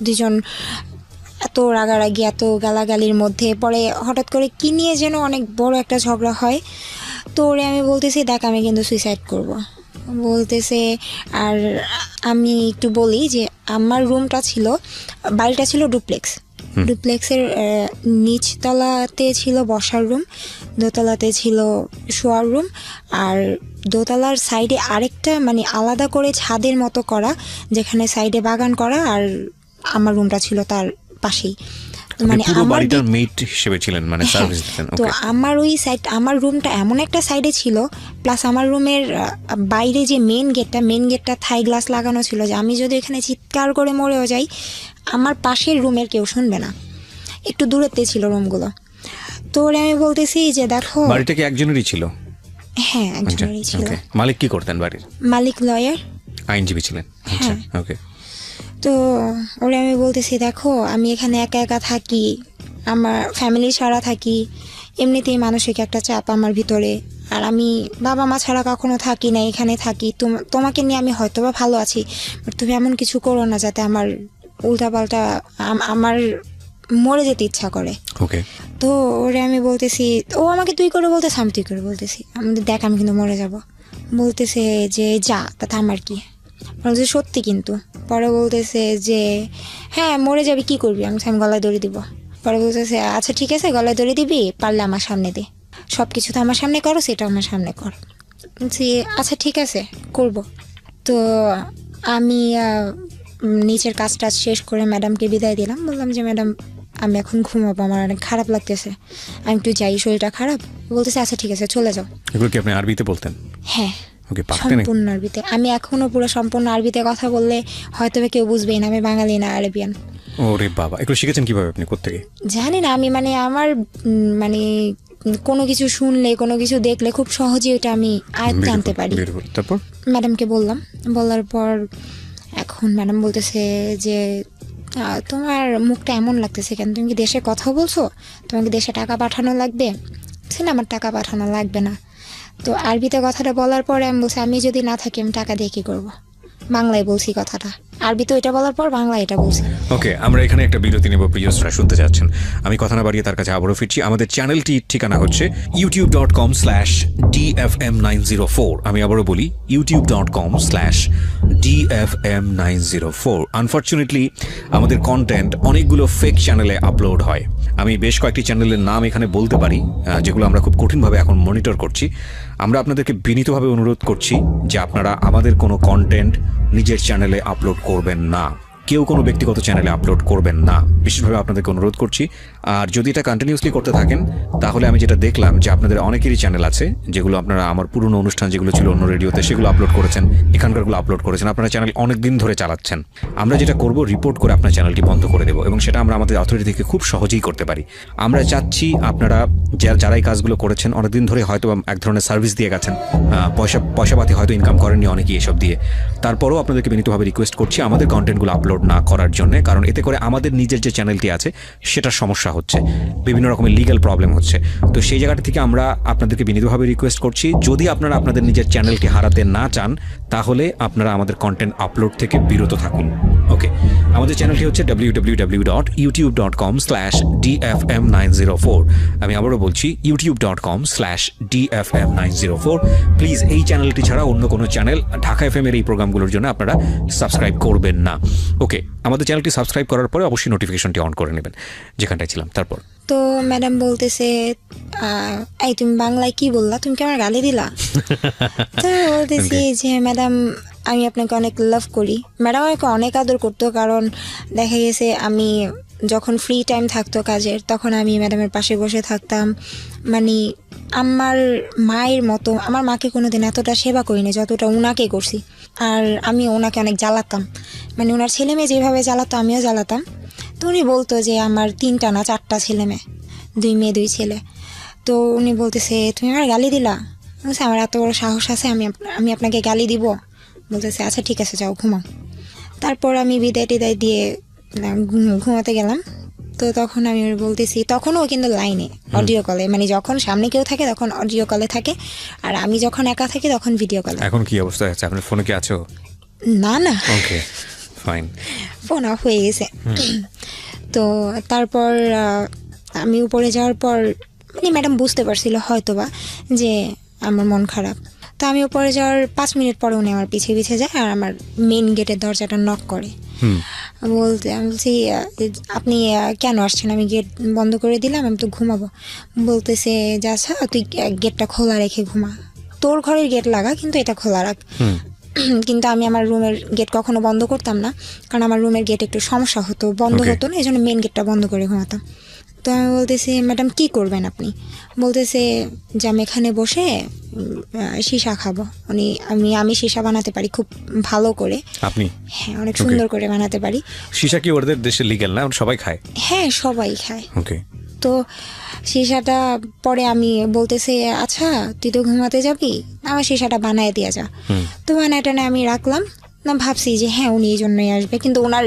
দুজন এত রাগারাগি, এত গালাগালির মধ্যে পরে হঠাৎ করে কি নিয়ে যেন অনেক বড় একটা ঝগড়া হয়। তো ওরে আমি বলতেছি দেখ আমি কিন্তু সুইসাইড করব বলতেছে। আর আমি একটু বলি যে আমার রুমটা ছিল, বাড়িটা ছিল ডুপ্লেক্স, ডুপ্লেক্সের নিচতলাতে ছিল বসার রুম, দোতলাতে ছিল শোয়ার রুম, আর দোতলার সাইডে আরেকটা মানে আলাদা করে ছাদের মতো করা, যেখানে সাইডে বাগান করা, আর আমার রুমটা ছিল তার পাশেই। মানে পুরো বাড়িটার মেট হিসেবে ছিলেন, মানে সার্ভিস দিতেন। তো আমার ওই সাইড, আমার রুমটা এমন একটা সাইডে ছিল, প্লাস আমার রুমের বাইরে যে মেন গেটটা থাই গ্লাস লাগানো ছিল, যে আমি যদি এখানে চিৎকার করে মরেও যাই আমার পাশের রুমের কেউ শুনবে না। একটু দূরেতে ছিল রুমগুলো। তো ওরে আমি বলতেছি যে দেখো, বাড়িটা কি একজনেরই ছিল? হ্যাঁ, একজনেরই ছিল। মালিক কি করতেন বাড়ির? মালিক লয়ার, আইনজীবী ছিলেন। আচ্ছা, ওকে। তো ওরে আমি বলতেছি দেখো, আমি এখানে একা একা থাকি, আমার ফ্যামিলি ছাড়া থাকি, এমনিতেই মানসিক একটা চাপ আমার ভিতরে, আর আমি বাবা মা ছাড়া কখনো থাকি না, এখানে থাকি। তোমাকে নিয়ে আমি হয়তো বা ভালো আছি, বাট তুমি এমন কিছু করো না যাতে আমার উল্টাপাল্টা আমার মরে যেতে ইচ্ছা করে। ওকে। তো ওরে আমি বলতেছি, ও আমাকে তুই করে বলতেছে, আমি তুই করে বলতেছি, আমি দেখ আমি কিন্তু মরে যাব। বলতেছে যে যা, তাতে আমার কি? বলছে সত্যি কিন্তু। পরে বলতেছে যে হ্যাঁ মরে যাবি, কি করবি? আমি গলায় দড়ি দিব। পরে বলতেছে আচ্ছা ঠিক আছে, গলায় দড়ি দিবি, পারলে আমার সামনে দে, সব কিছু তো আমার সামনে করো, সেটা আমার সামনে কর। বলছি আচ্ছা ঠিক আছে করব। তো আমি নিচের কাজ টাজ শেষ করে ম্যাডামকে বিদায় দিলাম। বললাম যে ম্যাডাম আমি এখন ঘুমাবো, আমার অনেক খারাপ লাগতেছে, আমি একটু যাই, শরীরটা খারাপ। বলতেছে আচ্ছা ঠিক আছে চলে যাও। এগুলো কি আপনি আরবিতে বলতেন? হ্যাঁ, ওকে, পারতেন? সম্পূর্ণ আরবিতে। আমি এখনো পুরো সম্পূর্ণ আরবিতে কথা বললে হয়তো কেউ বুঝবেই না, আমি বাঙালি না, আরবিয়ান। ওরে বাবা, এগুলো শিখেছেন কিভাবে আপনি, কোত্থেকে? জানি না, আমি মানে আমার মানে কোনো কিছু শুনলে, কোনো কিছু দেখলে খুব সহজে এটা আমি আয়ত্তে আনতে পারি। তারপর ম্যাডামকে বললাম, বলার পর এখন ম্যাডাম বলতেছে যে তোমার মুখটা এমন লাগতেছে কেন, তুমি কি দেশে কথা বলছো, তোমাকে দেশে টাকা পাঠানো লাগবে? না আমার টাকা পাঠানো লাগবে না। তো আরবিতে কথাটা বলার পরে আমি বলছি আমি যদি না থাকি আমি টাকা দিয়ে কী করবো? বাংলায় বলছি কথাটা, আরবিতে ওইটা বলার পর বাংলা এটা বলছি। ওকে, আমরা এখানে একটা বিরতি নেব। প্রিয়সরা শুনতে যাচ্ছেন, আমি কথা না বাড়িয়ে তার কাছে আবারও ফিরছি। আমাদের চ্যানেলটির ঠিকানা হচ্ছে youtube.com/dfm904। আমি আবারও বলি youtube.com/dfm904। আনফর্চুনেটলি আমাদের কন্টেন্ট অনেকগুলো ফেক চ্যানেলে আপলোড হয়। আমি বেশ কয়েকটি চ্যানেলের নাম এখানে বলতে পারি, যেগুলো আমরা খুব কঠিনভাবে এখন মনিটর করছি। আমরা আপনাদেরকে বিনীতভাবে অনুরোধ করছি যে আপনারা আমাদের কোনো কন্টেন্ট নিজের চ্যানেলে আপলোড করবেন না, কেউ কোনো ব্যক্তিগত চ্যানেলে আপলোড করবেন না, বিশেষভাবে আপনাদেরকে অনুরোধ করছি। আর যদি এটা কন্টিনিউসলি করতে থাকেন তাহলে আমি যেটা দেখলাম যে আপনাদের অনেকেরই চ্যানেল আছে যেগুলো আপনারা আমার পুরনো অনুষ্ঠান যেগুলো ছিল অন্য রেডিওতে সেগুলো আপলোড করেছেন, এখানকারগুলো আপলোড করেছেন, আপনারা চ্যানেল অনেক দিন ধরে চালাচ্ছেন। আমরা যেটা করব, রিপোর্ট করে আপনার চ্যানেলটি বন্ধ করে দেবো, এবং সেটা আমরা আমাদের অথরিটি থেকে খুব সহজেই করতে পারি। আমরা চাচ্ছি আপনারা যারা এই কাজগুলো করেছেন অনেকদিন ধরে হয়তো এক ধরনের সার্ভিস দিয়ে গেছেন, পয়সাপাতি হয়তো ইনকাম করেননি অনেকেই এসব দিয়ে, তারপরেও আপনাদেরকে বিনীতভাবে রিকোয়েস্ট করছি আমাদের কন্টেন্টগুলো আপলোড না করার জন্য, কারণ এতে করে আমাদের নিজের যে চ্যানেলটি আছে সেটার সমস্যা হচ্ছে, বিভিন্ন রকমের লিগ্যাল প্রবলেম হচ্ছে। তো সেই জায়গাটা থেকে আমরা আপনাদেরকে বিনীতভাবে রিকোয়েস্ট করছি, যদি আপনারা আপনাদের নিজের চ্যানেলটি হারাতে না চান তাহলে আপনারা আমাদের কন্টেন্ট আপলোড থেকে বিরত থাকুন। ওকে, আমাদের চ্যানেলটি হচ্ছে www.youtube.com/dfm904। আমি আবারও বলছি youtube.com/dfm904। প্লিজ এই চ্যানেলটি ছাড়া অন্য কোনো চ্যানেল ঢাকা এফএম এর এই প্রোগ্রামগুলোর জন্য আপনারা সাবস্ক্রাইব করবেন না। ওকে, আমাদের চ্যানেলটি সাবস্ক্রাইব করার পরে অবশ্যই নোটিফিকেশনটি অন করে নেবেন, যেখানটায় ছিলাম। তারপর তো ম্যাডাম বলতেছে এই তুমি বাংলায় কি বললা, তুমি কি আমার গালি দিলা? তো বলতেছি যে ম্যাডাম আমি আপনাকে অনেক লাভ করি। ম্যাডাম আমাকে অনেক আদর করতো, কারণ দেখা গেছে আমি যখন ফ্রি টাইম থাকতো কাজের তখন আমি ম্যাডামের পাশে বসে থাকতাম। মানে আমার মায়ের মতো, আমার মাকে কোনোদিন এতটা সেবা করিনি যতটা ওনাকে করছি। আর আমি ওনাকে অনেক জ্বালাতাম, মানে ওনার ছেলে মেয়ে যেভাবে জ্বালাতো আমিও জ্বালাতাম। তো উনি বলতো যে আমার 3টা না 4টা ছেলে মেয়ে, 2 মেয়ে 2 ছেলে। তো উনি বলতেছে তুমি আমার গালি দিলা? বলছে আমার এত বড় সাহস আছে আমি আপনাকে গালি দিব? বলতেছে আচ্ছা ঠিক আছে যাও ঘুমাও। তারপর আমি বিদায় টিদায় দিয়ে ঘুমাতে গেলাম। তো তখন আমি বলতেছি, তখনও কিন্তু লাইনে অডিও কলে, মানে যখন সামনে কেউ থাকে তখন অডিও কলে থাকে, আর আমি যখন একা থাকি তখন ভিডিও কলে। এখন কি অবস্থা আছে? আপনার ফোনে কি আছো? না না, ওকে ফাইন, ফোন অফ হয়ে গেছে। তো তারপর আমি উপরে যাওয়ার পর মানে ম্যাডাম বুঝতে পারছিল হয়তোবা যে আমার মন খারাপ। তো আমি উপরে যাওয়ার 5 মিনিট পরে উনি আমার পিছিয়ে পিছিয়ে যায় আর আমার মেন গেটের দরজাটা নক করে। আমি বলছি আপনি কেন আসছেন? আমি গেট বন্ধ করে দিলাম, আমি তো ঘুমাবো। বলতেছে যে আচ্ছা তুই গেটটা খোলা রেখে ঘুমা, তোর ঘরের গেট লাগা কিন্তু এটা খোলা রাখ। কিন্তু আমি আমার রুমের গেট কখনো বন্ধ করতাম না, কারণ আমার রুমের গেট একটু সমস্যা হতো, বন্ধ হতো না, এই জন্য মেন গেটটা বন্ধ করে ঘুমাতাম। তো আমি বলতেছি ম্যাডাম কি করবেন আপনি? বলতেছে যে আমি এখানে বসে সীসা খাবো। আমি সীসা বানাতে পারি খুব ভালো করে। আপনি? হ্যাঁ, অনেক সুন্দর করে বানাতে পারি। সীসা কি ওদের দেশে লিগ্যাল না? সবাই খায়? হ্যাঁ, সবাই খায়। ওকে। তো সীসাটা পরে আমি বলতেছে আচ্ছা তুই তো ঘুমাতে যাবি, আমার সীসাটা বানায় দিয়ে যা। তো বানায় টানে আমি রাখলাম না, ভাবছি যে হ্যাঁ উনি এই জন্যই আসবে, কিন্তু ওনার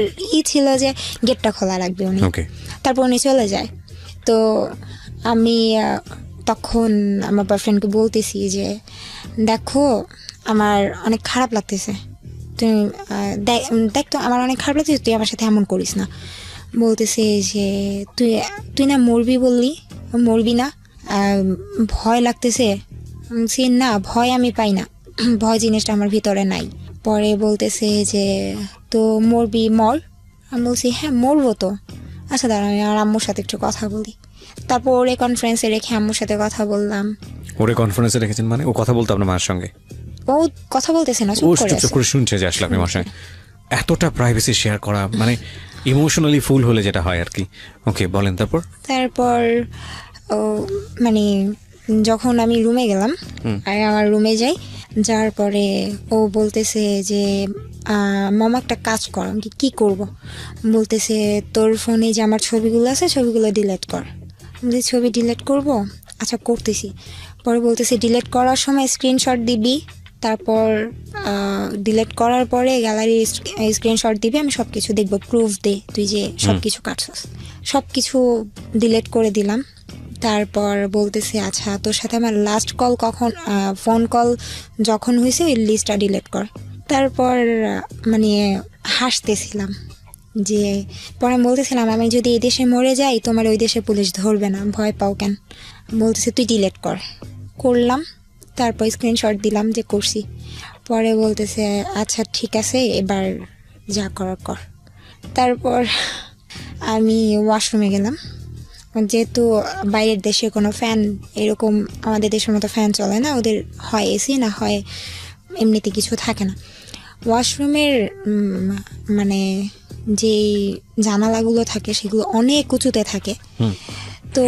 ছিল যে গেটটা খোলা রাখবে উনি। তারপর উনি চলে যায়। তো আমি তখন আমার বয়ফ্রেন্ডকে বলতেছি যে দেখো আমার অনেক খারাপ লাগতেছে, তুই দেখ তো আমার অনেক খারাপ লাগতেছে, তুই আমার সাথে এমন করিস না। বলতেছে যে তুই না মরবি বললি, মরবি না, ভয় লাগতেছে। না, ভয় আমি পাই না, ভয় জিনিসটা আমার ভিতরে নাই। পরে বলতেছে যে তো মরবি, মর। আমি বলছি হ্যাঁ মরবো তো। আচ্ছা দাঁড়া আমি আমার আম্মুর সাথে একটু কথা বলি। তারপর ওরে কনফারেন্সে রেখে আম্মুর সাথে কথা বললাম। ওরে কনফারেন্সে রেখেছেন মানে? ও কথা বলতো আপনার মার সঙ্গে? ও কথা বলতেছে না, চুপ করে শুনছে যে আসলে আপনি মার সঙ্গে। এতটা প্রাইভেসি শেয়ার করা মানে ইমোশনালি ফুল হলে যেটা হয় আর কি। ওকে, বলেন। তারপর মানে যখন আমি রুমে গেলাম আর আমার রুমে যাওয়ার পরে ও বলতেছে যে মামা একটা কাজ কর। আমি কি করব? বলতেছে তোর ফোনে যে আমার ছবিগুলো আছে ছবিগুলো ডিলিট কর। আমি ছবি ডিলিট করব, আচ্ছা করতেছি। পরে বলতেছে ডিলিট করার সময় স্ক্রিনশট দিবি, তারপর ডিলিট করার পরে গ্যালারি স্ক্রিনশট দিবি, আমি সব কিছু দেখবো, প্রুফ দে তুই যে সব কিছু কাটছস। সব কিছু ডিলিট করে দিলাম। তারপর বলতেছে আচ্ছা তোর সাথে আমার লাস্ট কল কখন, ফোন কল যখন হয়েছে ওই লিস্টটা ডিলিট কর। তারপর মানে হাসতেছিলাম যে পরে আমি বলতেছিলাম আমি যদি এই দেশে মরে যাই তোমার ওই দেশে পুলিশ ধরবে না, ভয় পাও কেন? বলতেছে তুই ডিলিট কর। করলাম, তারপর স্ক্রিনশট দিলাম যে করছি। পরে বলতেছে আচ্ছা ঠিক আছে এবার যা করার কর। তারপর আমি ওয়াশরুমে গেলাম, যেহেতু বাইরের দেশে কোনো ফ্যান এরকম আমাদের দেশের মতো ফ্যান চলে না, ওদের হয় এসি না হয় এমনিতে কিছু থাকে না। ওয়াশরুমের মানে যেই জানালাগুলো থাকে সেগুলো অনেক উঁচুতে থাকে। তো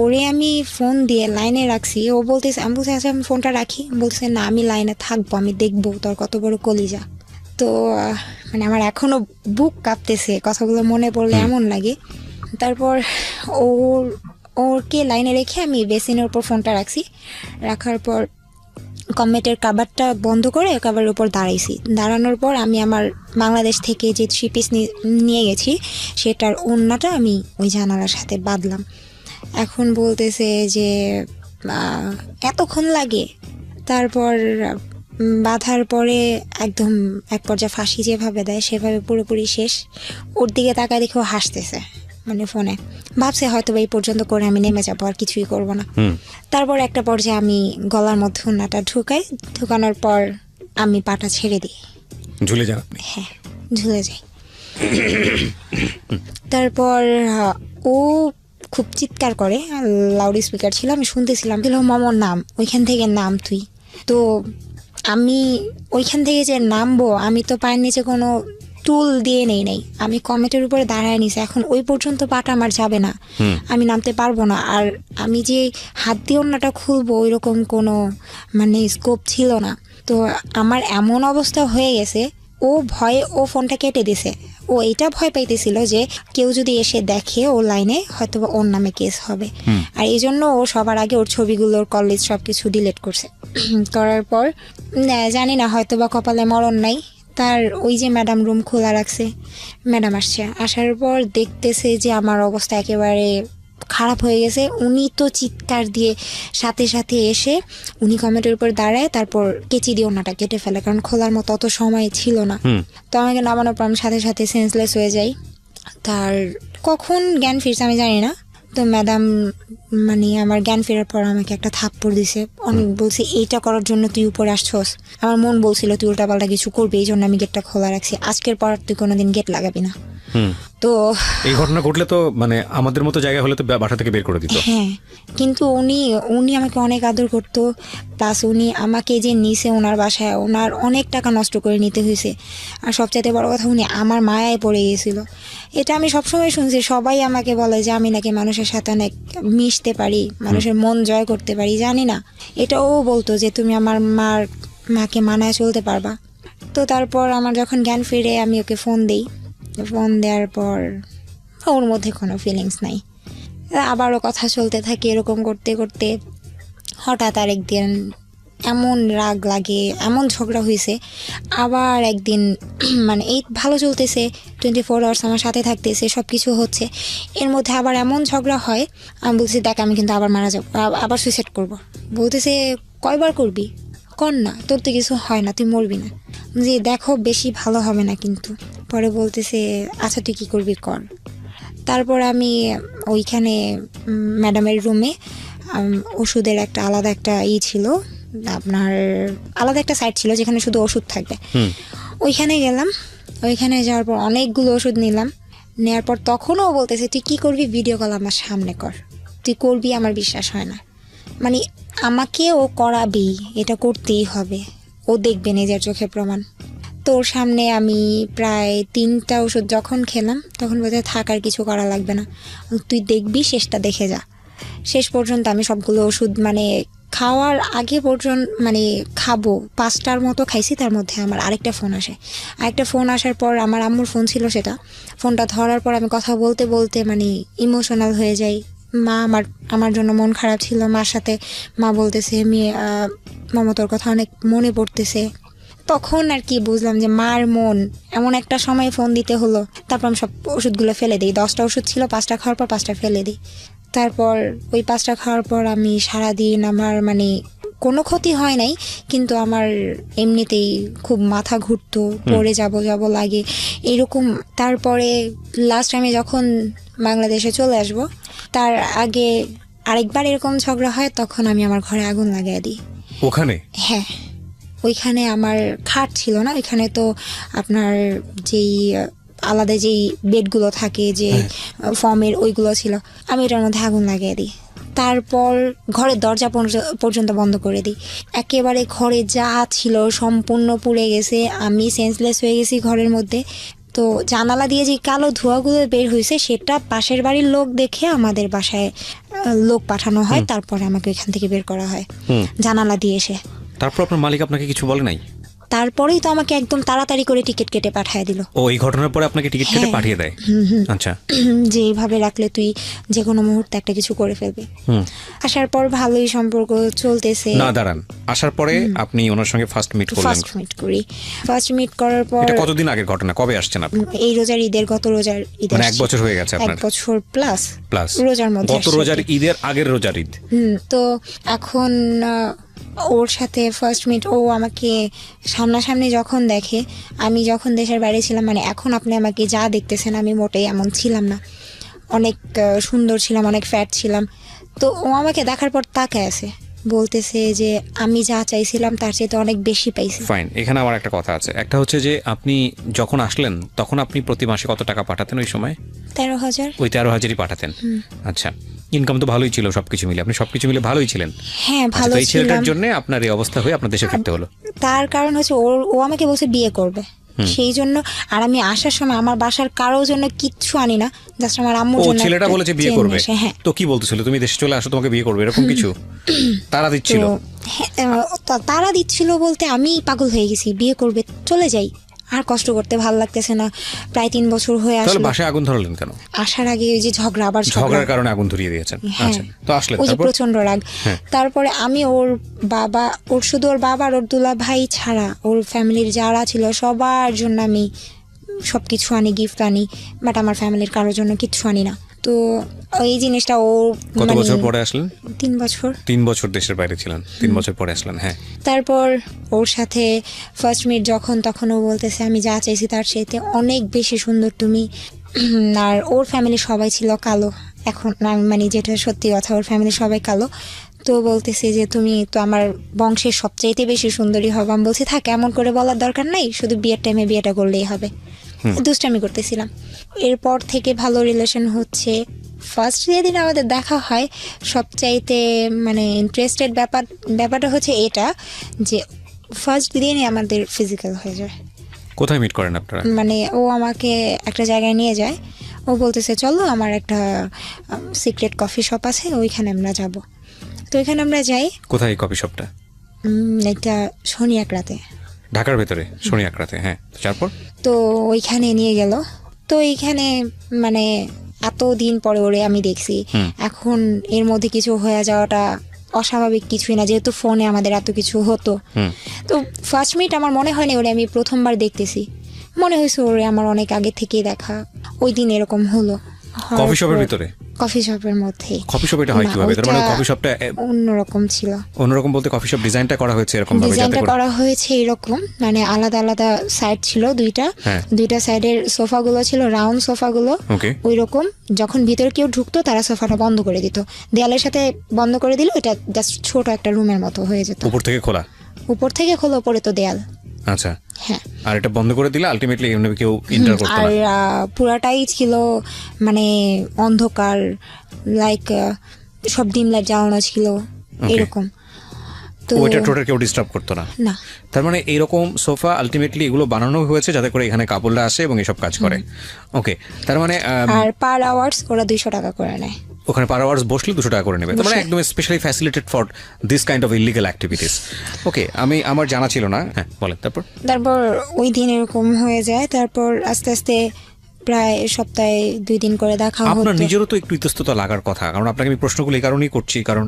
ওরে আমি ফোন দিয়ে লাইনে রাখছি, ও বলতেছে, আমি বলছি আচ্ছা আমি ফোনটা রাখি। বলছে না আমি লাইনে থাকবো, আমি দেখবো তোর কত বড় কলিজা। তো মানে আমার এখনো বুক কাঁপতেছে কথাগুলো মনে পড়লে এমন লাগে। তারপর ওরকে লাইনে রেখে আমি বেসিনের উপর ফোনটা রাখছি। রাখার পর কমেটের কাভারটা বন্ধ করে কাভারের উপর দাঁড়াইছি। দাঁড়ানোর পর আমি আমার বাংলাদেশ থেকে যে 3 পিস নিয়ে গেছি সেটার ওড়নাটা আমি ওই জানালার সাথে বাঁধলাম। এখন বলতেছে যে এতক্ষণ লাগে। তারপর বাঁধার পরে একদম এক পর্যায়ে ফাঁসি যেভাবে দেয় সেভাবে পুরোপুরি শেষ। ওর দিকে তাকায় দেখেও হাসতেছে, মানে ফোনে ভাবছে হয়তো এই পর্যন্ত করে আমি নেমে যাবো, আর কিছুই করবো না। তারপর একটা পর্যায়ে আমি গলার মধ্যে ওড়নাটা ঢুকাই, ঢুকানোর পর আমি পাটা ছেড়ে দিই, ঝুলে যান? হ্যাঁ ঝুলে যাই। তারপর ও খুব চিৎকার করে, লাউড স্পিকার ছিল, আমি শুনতেছিলাম, দিল মামার নাম, ওইখান থেকে নাম তুই। তো আমি ওইখান থেকে যে নামবো, আমি তো পায়ের নিচে কোনো টুল দিয়ে নেই, আমি কমেটের উপরে দাঁড়ায় নিছি। এখন ওই পর্যন্ত পাটা আমার যাবে না, আমি নামতে পারবো না। আর আমি যে হাত দিয়ে ওড়নাটা খুলবো ওইরকম কোনো মানে স্কোপ ছিল না। তো আমার এমন অবস্থা হয়ে গেছে, ও ভয়ে ও ফোনটা কেটে দিছে। ও এটা ভয় পাইতেছিল যে কেউ যদি এসে দেখে ও লাইনে হয়তো ওর নামে কেস হবে, আর এই জন্য ও সবার আগে ওর ছবিগুলোর কলেজ সব কিছু ডিলিট করছে। করার পর জানি না হয়তো বা কপালে মরণ নাই তার, ওই যে ম্যাডাম রুম খোলা রাখছে, ম্যাডাম আসছে, আসার পর দেখতেছে যে আমার অবস্থা একেবারে খারাপ হয়ে গেছে। উনি তো চিৎকার দিয়ে সাথে সাথে এসে উনি কমেটের উপর দাঁড়ায়, তারপর কেচি দিয়ে ওনাটা কেটে ফেলে, কারণ খোলার মতো অত সময় ছিল না। তো আমাকে নামানোর পর আমি সাথে সাথে সেন্সলেস হয়ে যাই। তার কখন জ্ঞান ফিরছে আমি জানি না। তো ম্যাডাম মানে আমার জ্ঞান ফেরার পর আমাকে একটা থাপ্পড় দিছে, অনেক বলছে এইটা করার জন্য তুই উপরে আসছস। আমার মন বলছিল তুই উল্টাপাল্টা কিছু করবি, এই জন্য আমি গেটটা খোলা রাখছি, আজকের পর তুই কোনোদিন গেট লাগাবি না। তো এই ঘটনা ঘটলে তো মানে আমাদের মতো জায়গা হলে তো বাসা থেকে বের করে দিত। হ্যাঁ, কিন্তু উনি আমাকে অনেক আদর করতো, প্লাস উনি আমাকে যে নিছে ওনার বাসায়, ওনার অনেক টাকা নষ্ট করে নিতে হয়েছে। আর সবচাইতে বড় কথা, উনি আমার মায়ায় পড়ে গিয়েছিল। এটা আমি সবসময় শুনছি, সবাই আমাকে বলে যে আমি নাকি মানুষের সাথে অনেক মিশতে পারি, মানুষের মন জয় করতে পারি, জানি না। এটাও বলতো যে তুমি আমার মাকে মানায় চলতে পারবা। তো তারপর আমার যখন জ্ঞান ফিরে আমি ওকে ফোন দিই, ফোন দেওয়ার পর ওর মধ্যে কোনো ফিলিংস নাই। আবারও কথা চলতে থাকে, এরকম করতে করতে হঠাৎ আরেকদিন এমন রাগ লাগে, এমন ঝগড়া হয়েছে। আবার একদিন মানে এই ভালো চলতেছে, 24 আওয়ার্স আমার সাথে থাকতেছে, সব কিছু হচ্ছে, এর মধ্যে আবার এমন ঝগড়া হয়। আমি বলছি দেখ আমি কিন্তু আবার মারা যাবো, আবার সুইসাইড করবো। বলতেছে কয়বার করবি, কর না, তোর তো কিছু হয় না, তুই মরবি না। যে দেখো বেশি ভালো হবে না কিন্তু। পরে বলতেছে আচ্ছা তুই কী করবি কর। তারপর আমি ওইখানে ম্যাডামের রুমে ওষুধের একটা আলাদা একটা ছিল, আপনার আলাদা একটা সাইট ছিল যেখানে শুধু ওষুধ থাকবে। ওইখানে গেলাম, ওইখানে যাওয়ার পর অনেকগুলো ওষুধ নিলাম। নেওয়ার পর তখনও বলতেছে তুই কী করবি, ভিডিও কল আমার সামনে কর, তুই করবি, আমার বিশ্বাস হয় না। মানে আমাকে ও করাবি, এটা করতেই হবে, ও দেখবে নিজের চোখে প্রমাণ। তোর সামনে আমি প্রায় 3টা ওষুধ যখন খেলাম তখন বোধহয় থাকার কিছু করা লাগবে না, তুই দেখবি, শেষটা দেখে যা। শেষ পর্যন্ত আমি সবগুলো ওষুধ মানে খাওয়ার আগে পর্যন্ত মানে খাবো 5টার মতো খাইছি। তার মধ্যে আমার আরেকটা ফোন আসে, আরেকটা ফোন আসার পর আমার আম্মুর ফোন ছিল, সেটা ফোনটা ধরার পর আমি কথা বলতে বলতে মানে ইমোশনাল হয়ে যাই। মা আমার জন্য মন খারাপ ছিল, মার সাথে মা বলতেছে মমতার কথা অনেক মনে পড়তেছে। তখন আর কি বুঝলাম যে মার মন, এমন একটা সময় ফোন দিতে হলো। তারপর আমি সব ওষুধগুলো ফেলে দিই, 10টা ওষুধ ছিল, 5টা খাওয়ার পর 5টা ফেলে দিই। তারপর ওই 5টা খাওয়ার পর আমি সারাদিন আমার মানে কোনো ক্ষতি হয় নাই, কিন্তু আমার এমনিতেই খুব মাথা ঘুরতো, পড়ে যাব লাগে এরকম। তারপরে লাস্ট আমি যখন বাংলাদেশে চলে আসব তার আগে আরেকবার এরকম ঝগড়া হয়, তখন আমি আমার ঘরে আগুন লাগিয়ে দিই। ওখানে? হ্যাঁ, ওইখানে আমার খাট ছিল না, ওইখানে তো আপনার যেই আলাদা যেই বেডগুলো থাকে যে ফর্মের, ওইগুলো ছিল, আমি এটার মধ্যে আগুন লাগিয়ে দিই। তারপর ঘরের দরজা পর্যন্ত বন্ধ করে দিই। একেবারে ঘরে যা ছিল সম্পূর্ণ পুড়ে গেছে, আমি সেন্সলেস হয়ে গেছি ঘরের মধ্যে। তো জানালা দিয়ে যে কালো ধোঁয়াগুলো বের হয়েছে সেটা পাশের বাড়ির লোক দেখে আমাদের বাসায় লোক পাঠানো হয়, তারপরে আমাকে এখান থেকে বের করা হয় জানালা দিয়ে এসে। তারপর আপনার মালিক আপনাকে কিছু বলে নাই? তারপরেই তো আমাকে একদম তাড়াতাড়ি করে টিকিট কেটে পাঠিয়ে দিল। ও এই ঘটনার পরে আপনাকে টিকিট কেটে পাঠিয়ে দেয়? আচ্ছা। যে এইভাবে রাখলে তুই যে কোনো মুহূর্তে একটা কিছু করে ফেলবি। আসার পর ভালোই সম্পর্ক চলতেছে। না দাঁড়ান, আসার পরে আপনি ওনার সঙ্গে ফার্স্ট মিট করলেন? ফার্স্ট মিট করার পর। এটা কতদিন আগের ঘটনা, কবে আসছেন আপনি? এই রোজার ঈদের, গত রোজার ঈদ, মানে 1 বছর হয়ে গেছে আপনার? 1 বছর প্লাস রোজার মধ্যে, গত রোজার ঈদের আগের রোজার ঈদ। তো এখন ওর সাথে ফার্স্ট মিট, ও আমাকে সামনাসামনি যখন দেখে, আমি যখন দেশের বাইরে ছিলাম, মানে এখন আপনি আমাকে যা দেখতেছেন আমি মোটেই এমন ছিলাম না, অনেক সুন্দর ছিলাম, অনেক ফ্যাট ছিলাম। তো ও আমাকে দেখার পর তাকায় আছে, বলতেছে যে আমি যা চাইছিলাম তার চেয়ে তো অনেক বেশি পাইছি। ফাইন, এখানে আমার একটা কথা আছে। একটা হচ্ছে যে আপনি যখন আসলেন তখন আপনি প্রতি মাসে কত টাকা পাঠাতেন ওই সময়? 13,000। ওই 13,000ই পাঠাতেন? আচ্ছা, ইনকাম তো ভালোই ছিল, সবকিছু মিলে আপনি সবকিছু মিলে ভালোই ছিলেন। হ্যাঁ, ভালো ছিলাম। এই ছেলেটার জন্য আপনার এই অবস্থা হয়ে আপনার দেশে ফিরতে হলো? তার কারণ হচ্ছে ও আমাকে বলছে বিয়ে করবে, সেই জন্য। আর আমি আসার সময় আমার বাসার কারোর জন্য কিচ্ছু আনি না, জাস্ট আমার আম্মুর জন্য। ও ছেলেটা বলেছে বিয়ে করবে? হ্যাঁ। তো কি বলতেছিল, তুমি দেশে চলে আসো তোমাকে বিয়ে করবে, এরকম কিছু তারা দিচ্ছিল? তারা দিচ্ছিল বলতে আমি পাগল হয়ে গেছি, বিয়ে করবে, চলে যাই, আর কষ্ট করতে ভালো লাগতেছে না। প্রায় 3 বছর হয়ে আসলো। তাহলে বাসায় আগুন ধরালেন কেন? আসার আগে ওই যে ঝগড়ার কারণে আগুন ধরিয়ে দিয়েছেন? আচ্ছা, তো আসলে ওই যে প্রচন্ড রাগ। তারপরে আমি ওর শুধু ওর বাবা আর ওর দুলা ভাই ছাড়া ওর ফ্যামিলির যারা ছিল সবার জন্য আমি সবকিছু আনি, গিফট আনি, বাট আমার ফ্যামিলির কারোর জন্য কিচ্ছু আনি না। তো এই জিনিসটা ও কত বছর পরে আসলেন? 3 বছর। 3 বছর দেশের বাইরে ছিলেন, 3 বছর পরে আসলেন। হ্যাঁ। তারপর ওর সাথে ফার্স্ট মিট যখন, তখন ও বলতেছে আমি যা চাইছি তার চাইতে অনেক বেশি সুন্দর তুমি। আর ওর ফ্যামিলি সবাই ছিল কালো, এখন মানে যেটা সত্যি কথা, ওর ফ্যামিলি সবাই কালো। তো বলতেছে যে তুমি তো আমার বংশের সবচাইতে বেশি সুন্দরী হবে। আমি বলছি থাক, এমন করে বলার দরকার নাই, শুধু বিয়ের টাইমে বিয়েটা করলেই হবে। দুষ্টামি করতেছিলাম। এরপর থেকে ভালো রিলেশন হচ্ছে। ফার্স্ট যেদিন আমাদের দেখা হয়, সবচাইতে মানে ইন্টারেস্টেড ব্যাপারটা হচ্ছে এটা যে ফার্স্ট দিনই আমাদের ফিজিক্যাল হয়ে যায়। কোথায় মিট করেন আপনারা? মানে ও আমাকে একটা জায়গায় নিয়ে যায়, ও বলতেছে চলো আমার একটা সিক্রেট কফি শপ আছে, ওইখানে আমরা যাব। তো ওইখানে আমরা যাই। কোথায় কফি শপটা? এটা শনি একরাতে, ঢাকার ভেতরে শনি একরাতে। হ্যাঁ, তারপর? তো ওইখানে নিয়ে গেল। তো এইখানে মানে এত দিন পরে ওরে আমি দেখছি। এখন এর মধ্যে কিছু হয়ে যাওয়াটা অস্বাভাবিক কিছুই না, যেহেতু ফোনে আমাদের এত কিছু হতো। তো ফার্স্ট মিট আমার মনে হয়নি ওরে আমি প্রথমবার দেখতেছি, মনে হয়েছে ওরে আমার অনেক আগে থেকেই দেখা। ওই দিন এরকম হলো। কফি শপের ভিতরে? কফি শপের মধ্যে। কফি শপ এটা হয় কিভাবে? তার মানে কফি শপটা অন্যরকম ছিল। অন্যরকম বলতে কফি শপ ডিজাইনটা করা হয়েছে এরকম ভাবে, যাতে ডিজাইনটা করা হয়েছে এরকম, মানে আলাদা আলাদা সাইড ছিল দুইটা সাইডের সোফাগুলো ছিল রাউন্ড সোফাগুলো ওই রকম। যখন ভিতরে কেউ ঢুকতো তারা সোফাটা বন্ধ করে দিত, দেয়ালের সাথে বন্ধ করে দিল। এটা জাস্ট ছোট একটা রুমের মতো হয়ে যেত। উপর থেকে খোলা? উপর থেকে খোলা, উপরে তো দেয়াল। আচ্ছা, হ্যাঁ। আর এটা বন্ধ করে দিলে আলটিমেটলি এমনি কেউ এন্টার করতে না। আর পুরাটাই ছিল মানে অন্ধকার, লাইক সব ডিম লাইট জ্বালানো ছিল এরকম। তো ওইটা টোটাল কেউ ডিস্টার্ব করতো না? না। তার মানে এইরকম সোফা আলটিমেটলি এগুলো বানানো হয়েছে যাতে করে এখানে কাপড়রা আসে এবং এসব কাজ করে। ওকে, তার মানে আর পার আওয়ার্স ওরা 200 টাকা করে নেয়। ওখানে পার আওয়ার্স বসলে 200 টাকা করে নেবে। তার মানে একদম specially facilitated for this kind of illegal activities. Okay, আমার জানা ছিল না। হ্যাঁ বলেন। তারপর ওই দিন এরকম হয়ে যায়। তারপর আস্তে আস্তে প্রায় সপ্তাহে 2 দিন করে দেখা হতো। আপনার নিজেরও তো একটু ইতস্ততা লাগার কথা, কারণ আপনাকে আমি প্রশ্নগুলো এই কারণেই করছি, কারণ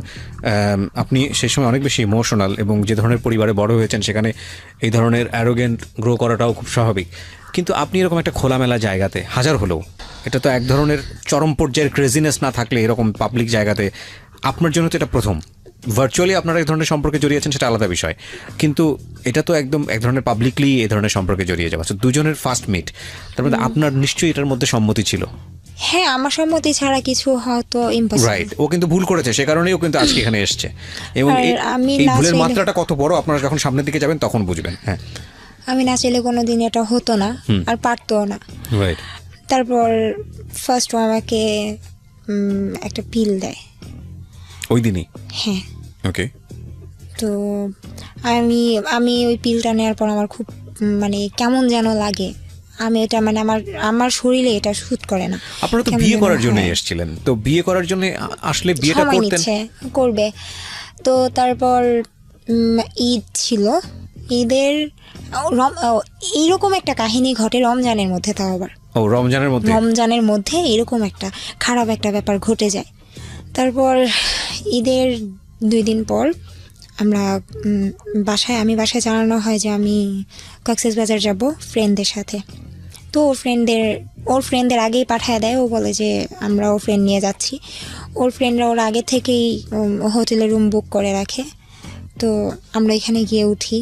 আপনি সেই সময় অনেক বেশি ইমোশনাল এবং যে ধরনের পরিবারে বড় হয়েছেন সেখানে এই ধরনের অ্যারোগেন্ট গ্রো করাটাও খুব স্বাভাবিক। কিন্তু আপনি এরকম একটা খোলামেলা জায়গাতে, হাজার হলেও এটা তো এক ধরনের চরম পর্যায়ের ক্রেজিনেস না থাকলে এরকম পাবলিক জায়গাতে, আপনার জন্য তো এটা প্রথম। ভার্চুয়ালি আপনারা এই ধরনের সম্পর্কে জড়িয়েছেন সেটা আলাদা বিষয়, কিন্তু এটা তো একদম এক ধরনের পাবলিকলি এই ধরনের সম্পর্কে জড়িয়ে যাওয়া, দুজনের ফার্স্ট মিট। তার মধ্যে আপনার নিশ্চয়ই এটার মধ্যে সম্মতি ছিল? হ্যাঁ, আমার সম্মতি ছাড়া কিছু হয়তো ইম্পসিবল। রাইট, ও কিন্তু ভুল করেছে, সে কারণেই ও কিন্তু আজকে এখানে এসেছে। এবং এই ভুলের মাত্রাটা কত বড় আপনারা যখন সামনের দিকে যাবেন তখন বুঝবেন। হ্যাঁ, আমি না চাইলে কোনোদিন এটা হতো না, আর পারতো না। রাইট। তারপর ফার্স্ট ও আমাকে একটা পিল দেয় ওই দিনই? হ্যাঁ। ওকে। তো আমি ওই পিলটা নেওয়ার পর আমার খুব মানে কেমন যেন লাগে। আমি এটা মানে আমার শরীরে এটা শুট করে না। আপনারা তো বিয়ে করার জন্য এসেছিলেন, তো বিয়ে করার জন্য আসলে বিয়েটা করবে। তো তারপর ঈদ ছিল, ঈদের এইরকম একটা কাহিনী ঘটে রমজানের মধ্যে। তাও আবার রমজানের মধ্যে এরকম একটা খারাপ একটা ব্যাপার ঘটে যায়। তারপর ঈদের 2 দিন পর আমরা আমি বাসায় জানানো হয় যে আমি কক্সবাজার যাব ফ্রেন্ডদের সাথে। তো ওর ফ্রেন্ডদের আগেই পাঠায় দেয়। ও বলে যে আমরা ওর ফ্রেন্ড নিয়ে যাচ্ছি। ওর ফ্রেন্ডরা ওর আগে থেকেই হোটেলে রুম বুক করে রাখে। তো আমরা এখানে গিয়ে উঠি,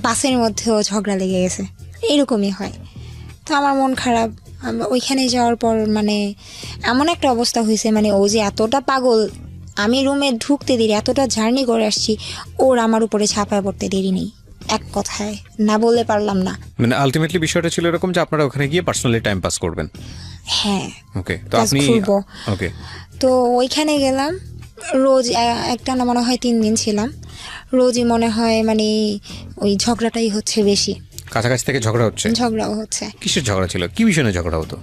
বাসের মধ্যেও ঝগড়া লেগে গেছে, এরকমই হয়। তো আমার মন খারাপ। ওইখানে যাওয়ার পর মানে এমন একটা অবস্থা হয়েছে, মানে ও যে এতটা পাগল, আমি রুমে ঢুকতে দেরি, এতটা জার্নি করে আসছি, ওর আমার উপরে ছাপায় পড়তে দেরি নেই। এক কথায় না বললে পারলাম না। মানে আলটিমেটলি বিষয়টা ছিল এরকম যে আপনারা ওখানে গিয়ে পার্সোনালি টাইম পাস করবেন। হ্যাঁ। ওকে, তো আপনি ওকে, তো ওইখানে গেলাম। রোজ একটা না মনে হয় 3 দিন ছিলাম। রোজই মনে হয় মানে ওই ঝগড়াটাই হচ্ছে বেশি। কাছাকাছি থেকে ঝগড়াও হচ্ছে। কিসের ঝগড়া ছিল? কি বিষয়ে ঝগড়া হতো?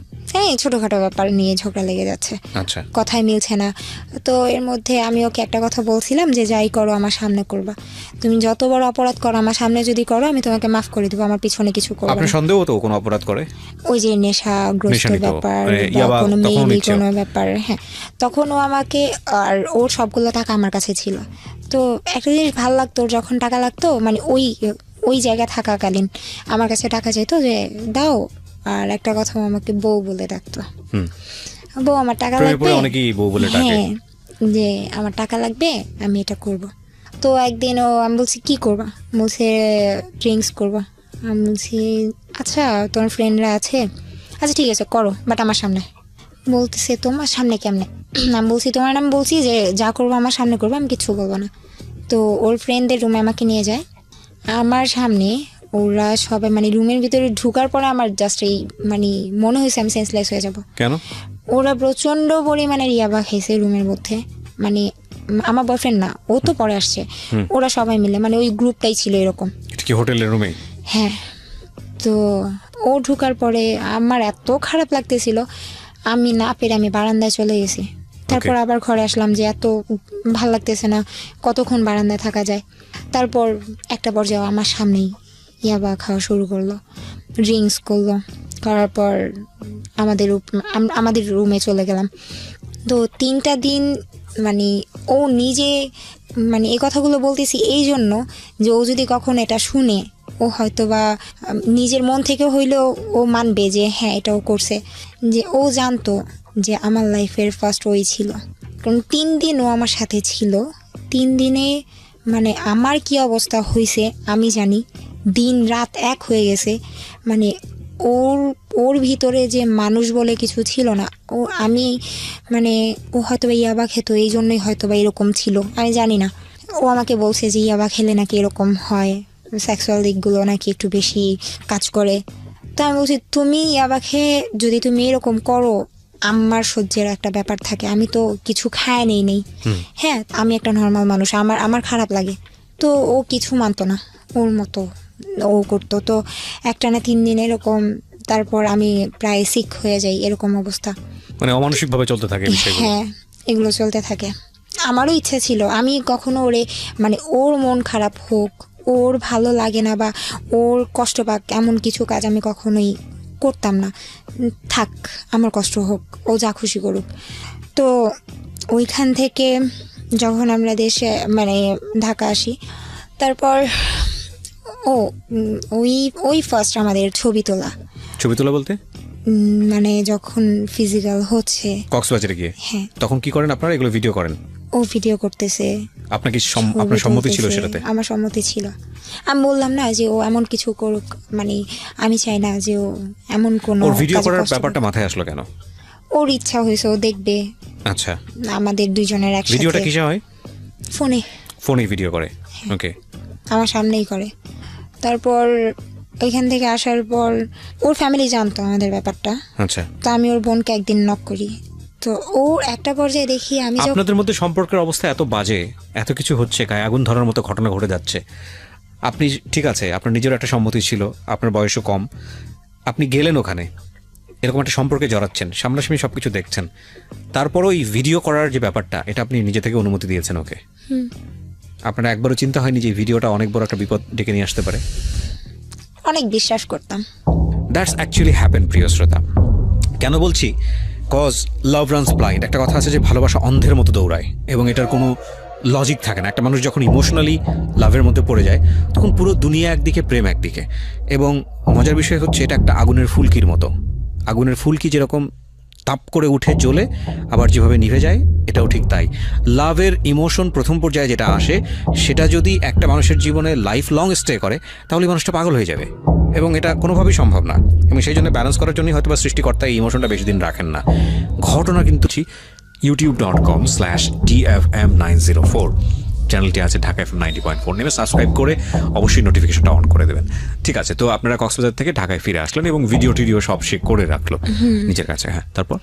ছোটখাটো ব্যাপার নিয়ে ঝগড়া লেগে যাচ্ছে। আচ্ছা। কথাই মিলছে না। তো এর মধ্যে আমি ওকে একটা কথা বলছিলাম যে যাই করো আমার সামনে করবা, তুমি যত বড় অপরাধ করো আমার সামনে যদি করো আমি তোমাকে মাফ করে দেবো, আমার পিছনে কিছু করবে না। আপনার সন্দেহ তো কোনো অপরাধ করে? ওই যে নেশাগ্রস্ত ব্যাপার বা কোনো মেয়েলি কোনো ব্যাপার। হ্যাঁ, তখন ও আমাকে, আর ওর সবগুলো টাকা আমার কাছে ছিল। তো একটা জিনিস ভালো লাগতো, যখন টাকা লাগতো মানে ওই জায়গায় থাকাকালীন আমার কাছে টাকা চাইতো যে দাও, আর একটা কথা আমাকে বউ বলে ডাকতো। বউ আমার টাকা লাগবে, অনেকেই বউ বলে ডাকে। হ্যাঁ, যে আমার টাকা লাগবে আমি এটা করব। তো একদিন আমি বলছি কি করবা? বলছে ড্রিঙ্কস করবা। আমি বলছি আচ্ছা তোমার ফ্রেন্ডরা আছে, আচ্ছা ঠিক আছে করো, বাট আমার সামনে। বলতেছে তোমার সামনে কেমনে? আমি বলছি তোমার নাম, বলছি যে যা করবো আমার সামনে করবো, আমি কিচ্ছু বলবো না। তো ওর ফ্রেন্ডদের রুমে আমাকে নিয়ে যায়, আমার সামনে ওরা সবাই মানে রুমের ভিতরে ঢুকার পরে আমার জাস্ট এই মানে মনে হয়েছে আমি সেন্সলেস হয়ে যাব। কেন? ওরা প্রচণ্ড পরিমাণে ইয়াবা খাইছে রুমের মধ্যে, মানে আমার বয়ফ্রেন্ড না, ও তো পরে আসছে, ওরা সবাই মিলে মানে ওই গ্রুপটাই ছিল এরকম। এটা কি হোটেলের রুমে? হ্যাঁ। তো ও ঢুকার পরে আমার এত খারাপ লাগতেছিল, আমি না পেরে আমি বারান্দায় চলে গেছি। তারপর আবার ঘরে আসলাম যে এত ভাল লাগতেছে না, কতক্ষণ বারান্দায় থাকা যায়। তারপর একটা পর্যায়ে আমার সামনেই ইয়াবা খাওয়া শুরু করলো, ড্রিঙ্কস করলো, করার পর আমাদের রুমে চলে গেলাম। তো 3টা দিন মানে ও নিজে মানে এই কথাগুলো বলতেছি এই জন্য যে ও যদি কখন এটা শুনে, ও হয়তো বা নিজের মন থেকে হইলেও ও মানবে যে হ্যাঁ এটাও করছে, যে ও জানতো যে আমার লাইফের ফার্স্ট ওই ছিল। কারণ 3 দিন ও আমার সাথে ছিল, 3 দিনে মানে আমার কি অবস্থা হয়েছে আমি জানি, দিন রাত এক হয়ে গেছে। মানে ওর ভিতরে যে মানুষ বলে কিছু ছিল না, ও আমি মানে ও হয়তো বা ইয়াবা খেত এই জন্যই হয়তো বা এরকম ছিল, আমি জানি না। ও আমাকে বলছে যে ইয়াবা খেলে নাকি এরকম হয়, সেক্সুয়াল দিকগুলো নাকি একটু বেশি কাজ করে। তো আমি বলছি তুমি ইয়াবা খেয়ে যদি তুমি এরকম করো, আমার সহ্যের একটা ব্যাপার থাকে, আমি তো কিছু খায় নেই। হ্যাঁ আমি একটা নর্মাল মানুষ, আমার খারাপ লাগে। তো ও কিছু মানতো না, ওর মতো ও করতো। তো একটানা 3 দিন এরকম, তারপর আমি প্রায় সিক হয়ে যাই, এরকম অবস্থা। মানে অমানসিকভাবে চলতে থাকে বিষয়গুলো। হ্যাঁ এগুলো চলতে থাকে। আমারও ইচ্ছে ছিল আমি কখনো ওরে মানে ওর মন খারাপ হোক, ওর ভালো লাগে না বা ওর কষ্ট পাক এমন কিছু কাজ আমি কখনোই করতাম না। থাক আমার কষ্ট হোক, ও যা খুশি করুক। তো ওইখান থেকে যখন আমরা দেশে মানে ঢাকা আসি, তারপর ওই ফার্স্ট আমাদের ছবি তোলা বলতে মানে যখন ফিজিক্যাল হচ্ছে কক্সবাজারে গিয়ে। হ্যাঁ। তখন কি করেন আপনারা? এগুলো ভিডিও করেন? ও ভিডিও করতেছে। আপনার সম্মতি ছিল সেটাতে? আমার সম্মতি ছিল। আমি বললাম না যে ও এমন কিছু করুক, মানে আমি চাই না যে ও এমন কোনো ওর ভিডিও করার ব্যাপারটা মাথায় আসলো কেন? ওর ইচ্ছা হয়েছে, ও দেখবে। আচ্ছা, আমাদের দুইজনের একসাথে। ভিডিওটা কিসে হয়? ফোনে ভিডিও করে। ওকে, আমার সামনেই করে। তারপর ওইখান থেকে আসার পর ওর ফ্যামিলি জানতো আমাদের ব্যাপারটা। আচ্ছা। তো আমি ওর বোনকে একদিন নক করি, তো ওর একটা পর্যায়ে দেখি আমি আপনাদের মধ্যে সম্পর্কের অবস্থা এত বাজে, এত কিছু হচ্ছে, গায়ে আগুন ধরার মতো ঘটনা ঘটে যাচ্ছে। আপনি ঠিক আছে, আপনার নিজের একটা সম্মতি ছিল, আপনার বয়সও কম, আপনি গেলেন ওখানে, এরকম একটা সম্পর্কে জড়াচ্ছেন, সামনাসামনি সবকিছু দেখছেন, তারপরও এই ভিডিও করার যে ব্যাপারটা, এটা আপনি নিজে থেকে অনুমতি দিয়েছেন ওকে। আপনার একবারও চিন্তা হয়নি যে ভিডিওটা অনেক বড় একটা বিপদ ডেকে নিয়ে আসতে পারে? অনেক বিশ্বাস করতাম। দ্যাটস অ্যাকচুয়ালি হ্যাপেন, প্রিয় শ্রোতা। কেন বলছি? কজ লাভ রানস ব্লাইন্ড। একটা কথা আছে যে ভালোবাসা অন্ধের মতো দৌড়ায়, এবং এটার কোনো লজিক থাকে না। একটা মানুষ যখন ইমোশনালি লাভের মধ্যে পড়ে যায়, তখন পুরো দুনিয়া একদিকে, প্রেম একদিকে। এবং মজার বিষয় হচ্ছে, এটা একটা আগুনের ফুলকির মতো। আগুনের ফুলকি যেরকম তাপ করে উঠে জ্বলে আবার যেভাবে নিভে যায়, এটাও ঠিক তাই। লাভের ইমোশন প্রথম পর্যায়ে যেটা আসে, সেটা যদি একটা মানুষের জীবনে লাইফ লং স্টে করে, তাহলে মানুষটা পাগল হয়ে যাবে, এবং এটা কোনোভাবেই সম্ভব না। এবং সেই জন্য ব্যালেন্স করার জন্যই হয়তো বা সৃষ্টিকর্তা এই ইমোশনটা বেশি দিন রাখেন না। ঘটনা কিন্তু youtube.com/dfm904 চ্যানেলটি আছে ঢাকা FM 90.4, নেমে সাবস্ক্রাইব করে অবশ্যই নোটিফিকেশনটা অন করে দেবেন। ঠিক আছে, তো আপনারা কক্সবাজার থেকে ঢাকায় ফিরে আসলেন এবং ভিডিও টিডিও সব সে করে রাখলো নিজের কাছে। হ্যাঁ, তারপর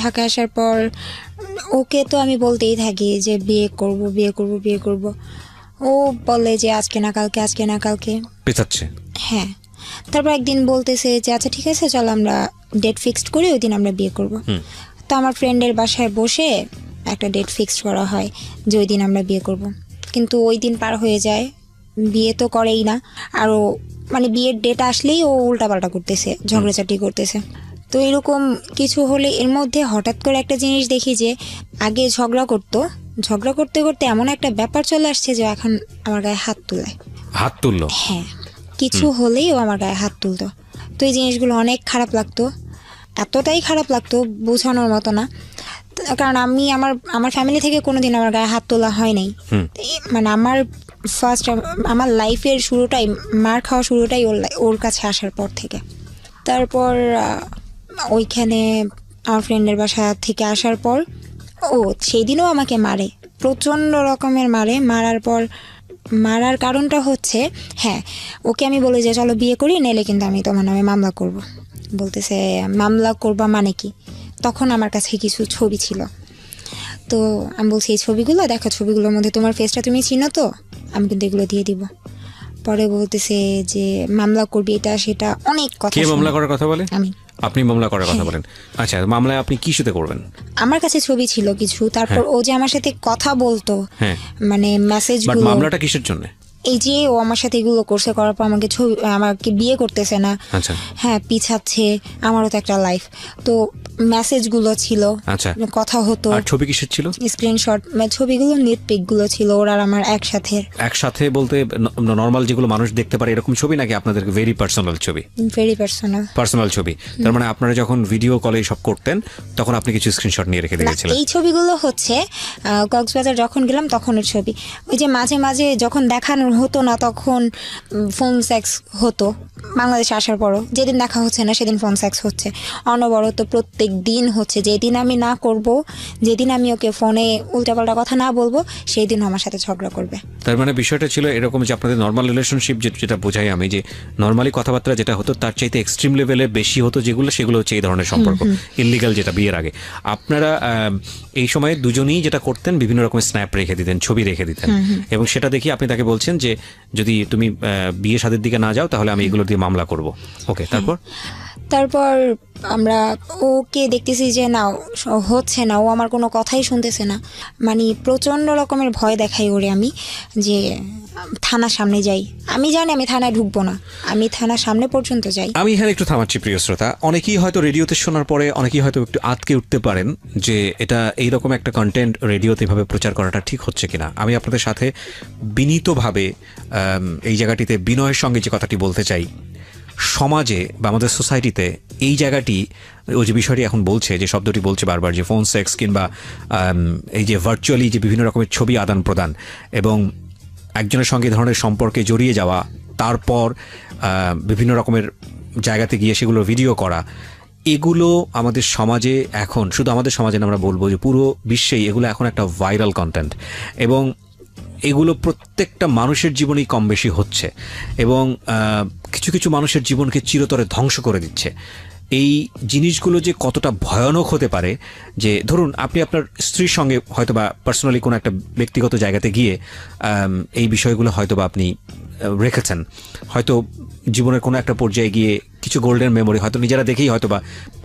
ঢাকা আসার পর ওকে তো আমি বলতেই থাকি যে বিয়ে করব। ও বলে যে আজকে না কালকে পেছাচ্ছে। হ্যাঁ। তারপর একদিন বলতেছে যে আচ্ছা ঠিক আছে চল আমরা ডেট ফিক্সড করি, ওই দিন আমরা বিয়ে করব। তো আমার ফ্রেন্ডের বাসায় বসে একটা ডেট ফিক্সড করা হয় যে ওই দিন আমরা বিয়ে করব। কিন্তু ওই দিন পার হয়ে যায়, বিয়ে তো করেই না। আরও মানে বিয়ের ডেট আসলেই ও উল্টাপাল্টা করতেছে, ঝগড়াঝাটি করতেছে। তো এরকম কিছু হলে এর মধ্যে হঠাৎ করে একটা জিনিস দেখি যে আগে ঝগড়া করতে করতে এমন একটা ব্যাপার চলে আসছে যে এখন আমার গায়ে হাত তুললো। হ্যাঁ, কিছু হলেই ও আমার গায়ে হাত তুলতো। তো এই জিনিসগুলো অনেক খারাপ লাগতো, এতটাই খারাপ লাগতো বোঝানোর মতো না। কারণ আমি আমার ফ্যামিলি থেকে কোনোদিন আমার গায়ে হাত তোলা হয় নাই। মানে আমার লাইফের শুরুটাই, মার খাওয়া শুরুটাই ওর কাছে আসার পর থেকে। তারপর ওইখানে আমার ফ্রেন্ডের বাসা থেকে আসার পর সেই দিনও আমাকে মারে, প্রচণ্ড রকমের মারে। মারার কারণটা হচ্ছে, হ্যাঁ, ওকে আমি বলি যে চলো বিয়ে করি, নেলে কিন্তু আমি তোমার নামে মামলা করব। বলতেছে মামলা করবা মানে কি? তখন আমার কাছে কিছু ছবি ছিল, তো আমি বলছি এই ছবিগুলো দেখো, ছবিগুলোর মধ্যে তোমার ফেসটা তুমি চিনো তো, আমি কিন্তু এগুলো দিয়ে দিব। পরে বলতেছে যে মামলা করবি, এটা সেটা অনেক কথা। কে মামলা করার কথা বলে? আমি। আপনি মামলা করার কথা বলেন? আচ্ছা, মামলায় আপনি কি সাথে করবেন? আমার কাছে ছবি ছিল কিছু, তারপর ও যে আমার সাথে কথা বলতো, মানে মেসেজগুলো। মামলাটা কিসের জন্য? এই যে ও আমার সাথে এগুলো করছে, করার পর আমাকে বিয়ে করতেছে না, আচ্ছা, হ্যাঁ, পিছাচ্ছে। আমারও তো একটা লাইফ, তো মেসেজগুলো ছিল, আচ্ছা, কথা হতো। আর ছবি কিসের ছিল? স্ক্রিনশট, ছবিগুলো নিট পিকগুলো ছিল ওর আর আমার একসাথে বলতে নরমাল যেগুলো মানুষ দেখতে পারে এরকম ছবি, নাকি আপনাদের ভেরি পার্সোনাল ছবি? ভেরি পার্সোনাল ছবি। তার মানে আপনারা যখন ভিডিও কলে সব করতেন তখন আপনি কিছু স্ক্রিনশট নিয়ে রেখে দিয়েছিলেন? এই ছবিগুলো হচ্ছে কক্সবাজার যখন গেলাম তখনের ছবি। ওই যে মাঝে মাঝে যখন দেখানো হতো না তখন ফোন সেক্স হতো, বাংলাদেশে আসার পরও যেদিন দেখা হচ্ছে না সেদিন ফোন সেক্স হচ্ছে অনবরত, প্রত্যেক দিন হচ্ছে। যেদিন আমি না করব, যেদিন আমি ওকে ফোনে উল্টাপাল্টা কথা না বলবো, সেই দিন আমার সাথে ঝগড়া করবে। তার মানে বিষয়টা ছিল এরকম যে আপনাদের নর্মাল রিলেশনশিপ, যেটা বোঝাই আমি, যে নর্মালি কথাবার্তা যেটা হতো তার চাইতে এক্সট্রিম লেভেলে বেশি হতো, সেগুলো হচ্ছে এই ধরনের সম্পর্ক, ইললিগাল, যেটা বিয়ের আগে। আপনারা এই সময় দুজনেই যেটা করতেন, বিভিন্ন রকমের স্ন্যাপ রেখে দিতেন, ছবি রেখে দিতেন, এবং সেটা দেখি আপনি তাকে বলছেন যে যদি তুমি বিয়ে শাদীর দিকে না যাও তাহলে আমি এগুলো দিয়ে মামলা করব। ওকে, তারপর আমরা ওকে দেখতেছি যে না, হচ্ছে না, ও আমার কোনো কথাই শুনতেছে না। মানে প্রচণ্ড রকমের ভয় দেখাই ওরে আমি, যে থানার সামনে যাই। আমি জানি আমি থানায় ঢুকবো না, আমি থানার সামনে পর্যন্ত যাই। আমি এখানে একটু থামাচ্ছি প্রিয় শ্রোতা। অনেকেই হয়তো রেডিওতে শোনার পরে অনেকেই হয়তো একটু আটকে উঠতে পারেন যে এটা এইরকম একটা কন্টেন্ট রেডিওতে এভাবে প্রচার করাটা ঠিক হচ্ছে কিনা। আমি আপনাদের সাথে বিনীতভাবে এই জায়গাটিতে বিনয়ের সঙ্গে যে কথাটি বলতে চাই, সমাজে বা আমাদের সোসাইটিতে এই জায়গাটি, ওই যে বিষয়টি এখন বলছে, যে শব্দটি বলছে বারবার, যে ফোন সেক্স কিংবা এই যে ভার্চুয়ালি যে বিভিন্ন রকমের ছবি আদান প্রদান এবং একজনের সঙ্গে ধরনের সম্পর্কে জড়িয়ে যাওয়া, তারপর বিভিন্ন রকমের জায়গাতে গিয়ে সেগুলো ভিডিও করা, এগুলো আমাদের সমাজে এখন, শুধু আমাদের সমাজে না, আমরা বলবো যে পুরো বিশ্বেই এগুলো এখন একটা ভাইরাল কন্টেন্ট, এবং এগুলো প্রত্যেকটা মানুষের জীবনেই কম বেশি হচ্ছে, এবং কিছু কিছু মানুষের জীবনকে চিরতরে ধ্বংস করে দিচ্ছে। এই জিনিসগুলো যে কতটা ভয়ানক হতে পারে, যে ধরুন আপনি আপনার স্ত্রীর সঙ্গে হয়তো বা পার্সোনালি কোনো একটা ব্যক্তিগত জায়গাতে গিয়ে এই বিষয়গুলো হয়তো বা আপনি রেখেছেন, হয়তো জীবনের কোনো একটা পর্যায়ে গিয়ে কিছু গোল্ডেন মেমোরি হয়তো নিজেরা দেখেই, হয়তো বা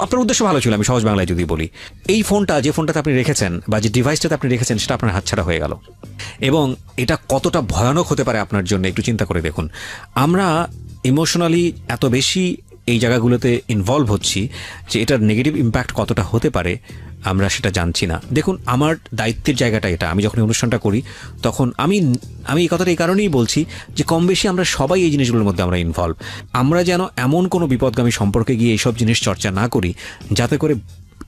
আপনার উদ্দেশ্য ভালো ছিল, আমি সহজ বাংলায় যদি বলি, এই ফোনটা, যে ফোনটাতে আপনি রেখেছেন বা যে ডিভাইসটাতে আপনি রেখেছেন, সেটা আপনার হাতছাড়া হয়ে গেল। এবং এটা কতটা ভয়ানক হতে পারে আপনার জন্য একটু চিন্তা করে দেখুন। আমরা ইমোশনালি এত বেশি এই জায়গাগুলোতে ইনভলভ হচ্ছি যে এটার নেগেটিভ ইম্প্যাক্ট কতটা হতে পারে আমরা সেটা জানছি না। দেখুন, আমার দায়িত্বের জায়গাটা এটা। আমি যখন অনুষ্ঠানটা করি তখন আমি এই কথাটা এই কারণেই বলছি যে কম বেশি আমরা সবাই এই জিনিসগুলোর মধ্যে আমরা ইনভলভ। আমরা যেন এমন কোনো বিপদগামী সম্পর্কে গিয়ে এইসব জিনিস চর্চা না করি যাতে করে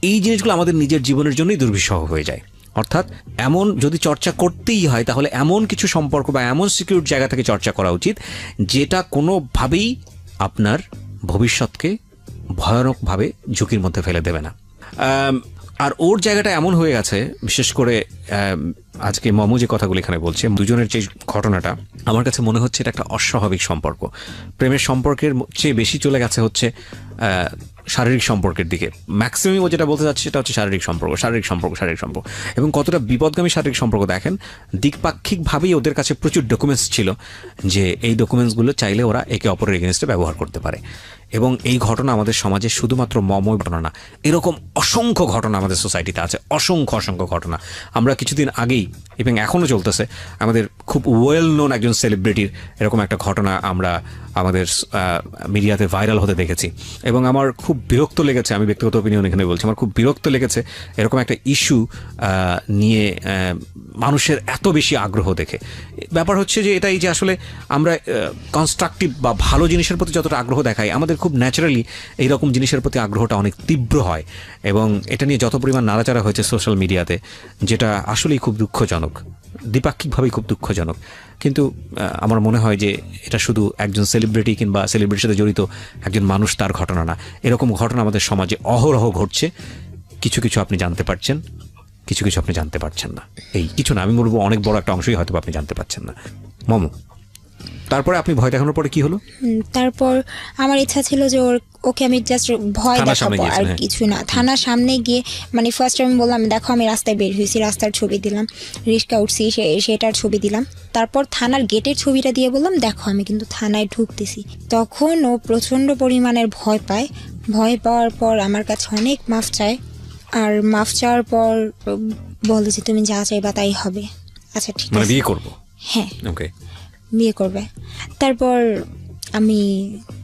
এই জিনিসগুলো আমাদের নিজের জীবনের জন্যই দুর্বিষহ হয়ে যায়। অর্থাৎ এমন যদি চর্চা করতেই হয় তাহলে এমন কিছু সম্পর্ক বা এমন সিকিউর জায়গা থেকে চর্চা করা উচিত যেটা কোনোভাবেই আপনার ভবিষ্যৎকে ভয়ানকভাবে ঝুঁকির মধ্যে ফেলে দেবে না। আর ওর জায়গাটা এমন হয়ে গেছে, বিশেষ করে আজকে মমু যে কথাগুলো এখানে বলছে, দুজনের যে ঘটনাটা, আমার কাছে মনে হচ্ছে এটা একটা অস্বাভাবিক সম্পর্ক। প্রেমের সম্পর্কের চেয়ে বেশি চলে গেছে হচ্ছে শারীরিক সম্পর্কের দিকে। ম্যাক্সিমাম ও যেটা বলতে চাচ্ছে সেটা হচ্ছে শারীরিক সম্পর্ক। এবং কতটা বিপদগামী শারীরিক সম্পর্ক দেখেন, দ্বিপাক্ষিকভাবেই ওদের কাছে প্রচুর ডকুমেন্টস ছিল যে এই ডকুমেন্টসগুলো চাইলে ওরা একে অপরের এগেনস্টে ব্যবহার করতে পারে। এবং এই ঘটনা আমাদের সমাজে শুধুমাত্র মমই ঘটনা না, এরকম অসংখ্য ঘটনা আমাদের সোসাইটিতে আছে, অসংখ্য ঘটনা। আমরা কিছুদিন আগেই, এবং এখনও চলতেছে, আমাদের খুব ওয়েল নোন একজন সেলিব্রিটির এরকম একটা ঘটনা আমরা আমাদের মিডিয়াতে ভাইরাল হতে দেখেছি। এবং আমার খুব বিরক্ত লেগেছে, আমি ব্যক্তিগত অপিনিয়ন এখানে বলছি, আমার খুব বিরক্ত লেগেছে এরকম একটা ইস্যু নিয়ে মানুষের এত বেশি আগ্রহ দেখে। ব্যাপার হচ্ছে যে এটাই যে আসলে আমরা কনস্ট্রাকটিভ বা ভালো জিনিসের প্রতি যতটা আগ্রহ দেখাই, আমাদের খুব ন্যাচারালি এইরকম জিনিসের প্রতি আগ্রহটা অনেক তীব্র হয়, এবং এটা নিয়ে যত পরিমাণ নাড়াচাড়া হয়েছে সোশ্যাল মিডিয়াতে, যেটা আসলেই খুব দুঃখজনক, দ্বিপাক্ষিকভাবেই খুব দুঃখজনক। কিন্তু আমার মনে হয় যে এটা শুধু একজন সেলিব্রিটি কিংবা সেলিব্রিটির সাথে জড়িত একজন মানুষ তার ঘটনা না, এরকম ঘটনা আমাদের সমাজে অহরহ ঘটছে। কিছু কিছু আপনি জানতে পারছেন, কিছু কিছু আপনি জানতে পারছেন না। এই কিছু না, আমি বলবো অনেক বড় একটা অংশই হয়তো আপনি জানতে পারছেন না। মমো, তারপরে আপনি ভয় দেখানোর পরে কি হলো? তারপর আমার ইচ্ছা ছিল যে ওকে আমি জাস্ট ভয় থানার সামনে দেখাবো, আর গিয়েছেন, হ্যাঁ। কিছু না। থানার সামনে গিয়ে মানে ফার্স্ট আমি বললাম দেখো আমি রাস্তায় বের হয়েছি, রাস্তার ছবি দিলাম, রিক্সা উঠছি সেটার ছবি দিলাম। তারপর থানার গেটের ছবিটা দিয়ে বললাম দেখো আমি কিন্তু থানায় ঢুকতেছি। তখন ও প্রচণ্ড পরিমাণের ভয় পায়। ভয় পাওয়ার পর আমার কাছে অনেক মাফ চায়, আর মাফ চাওয়ার পর বলে যে তুমি যা চাইবা তাই হবে। আচ্ছা ঠিক মানে আছে, বিয়ে করবো? হ্যাঁ ওকে। বিয়ে করবে। তারপর আমি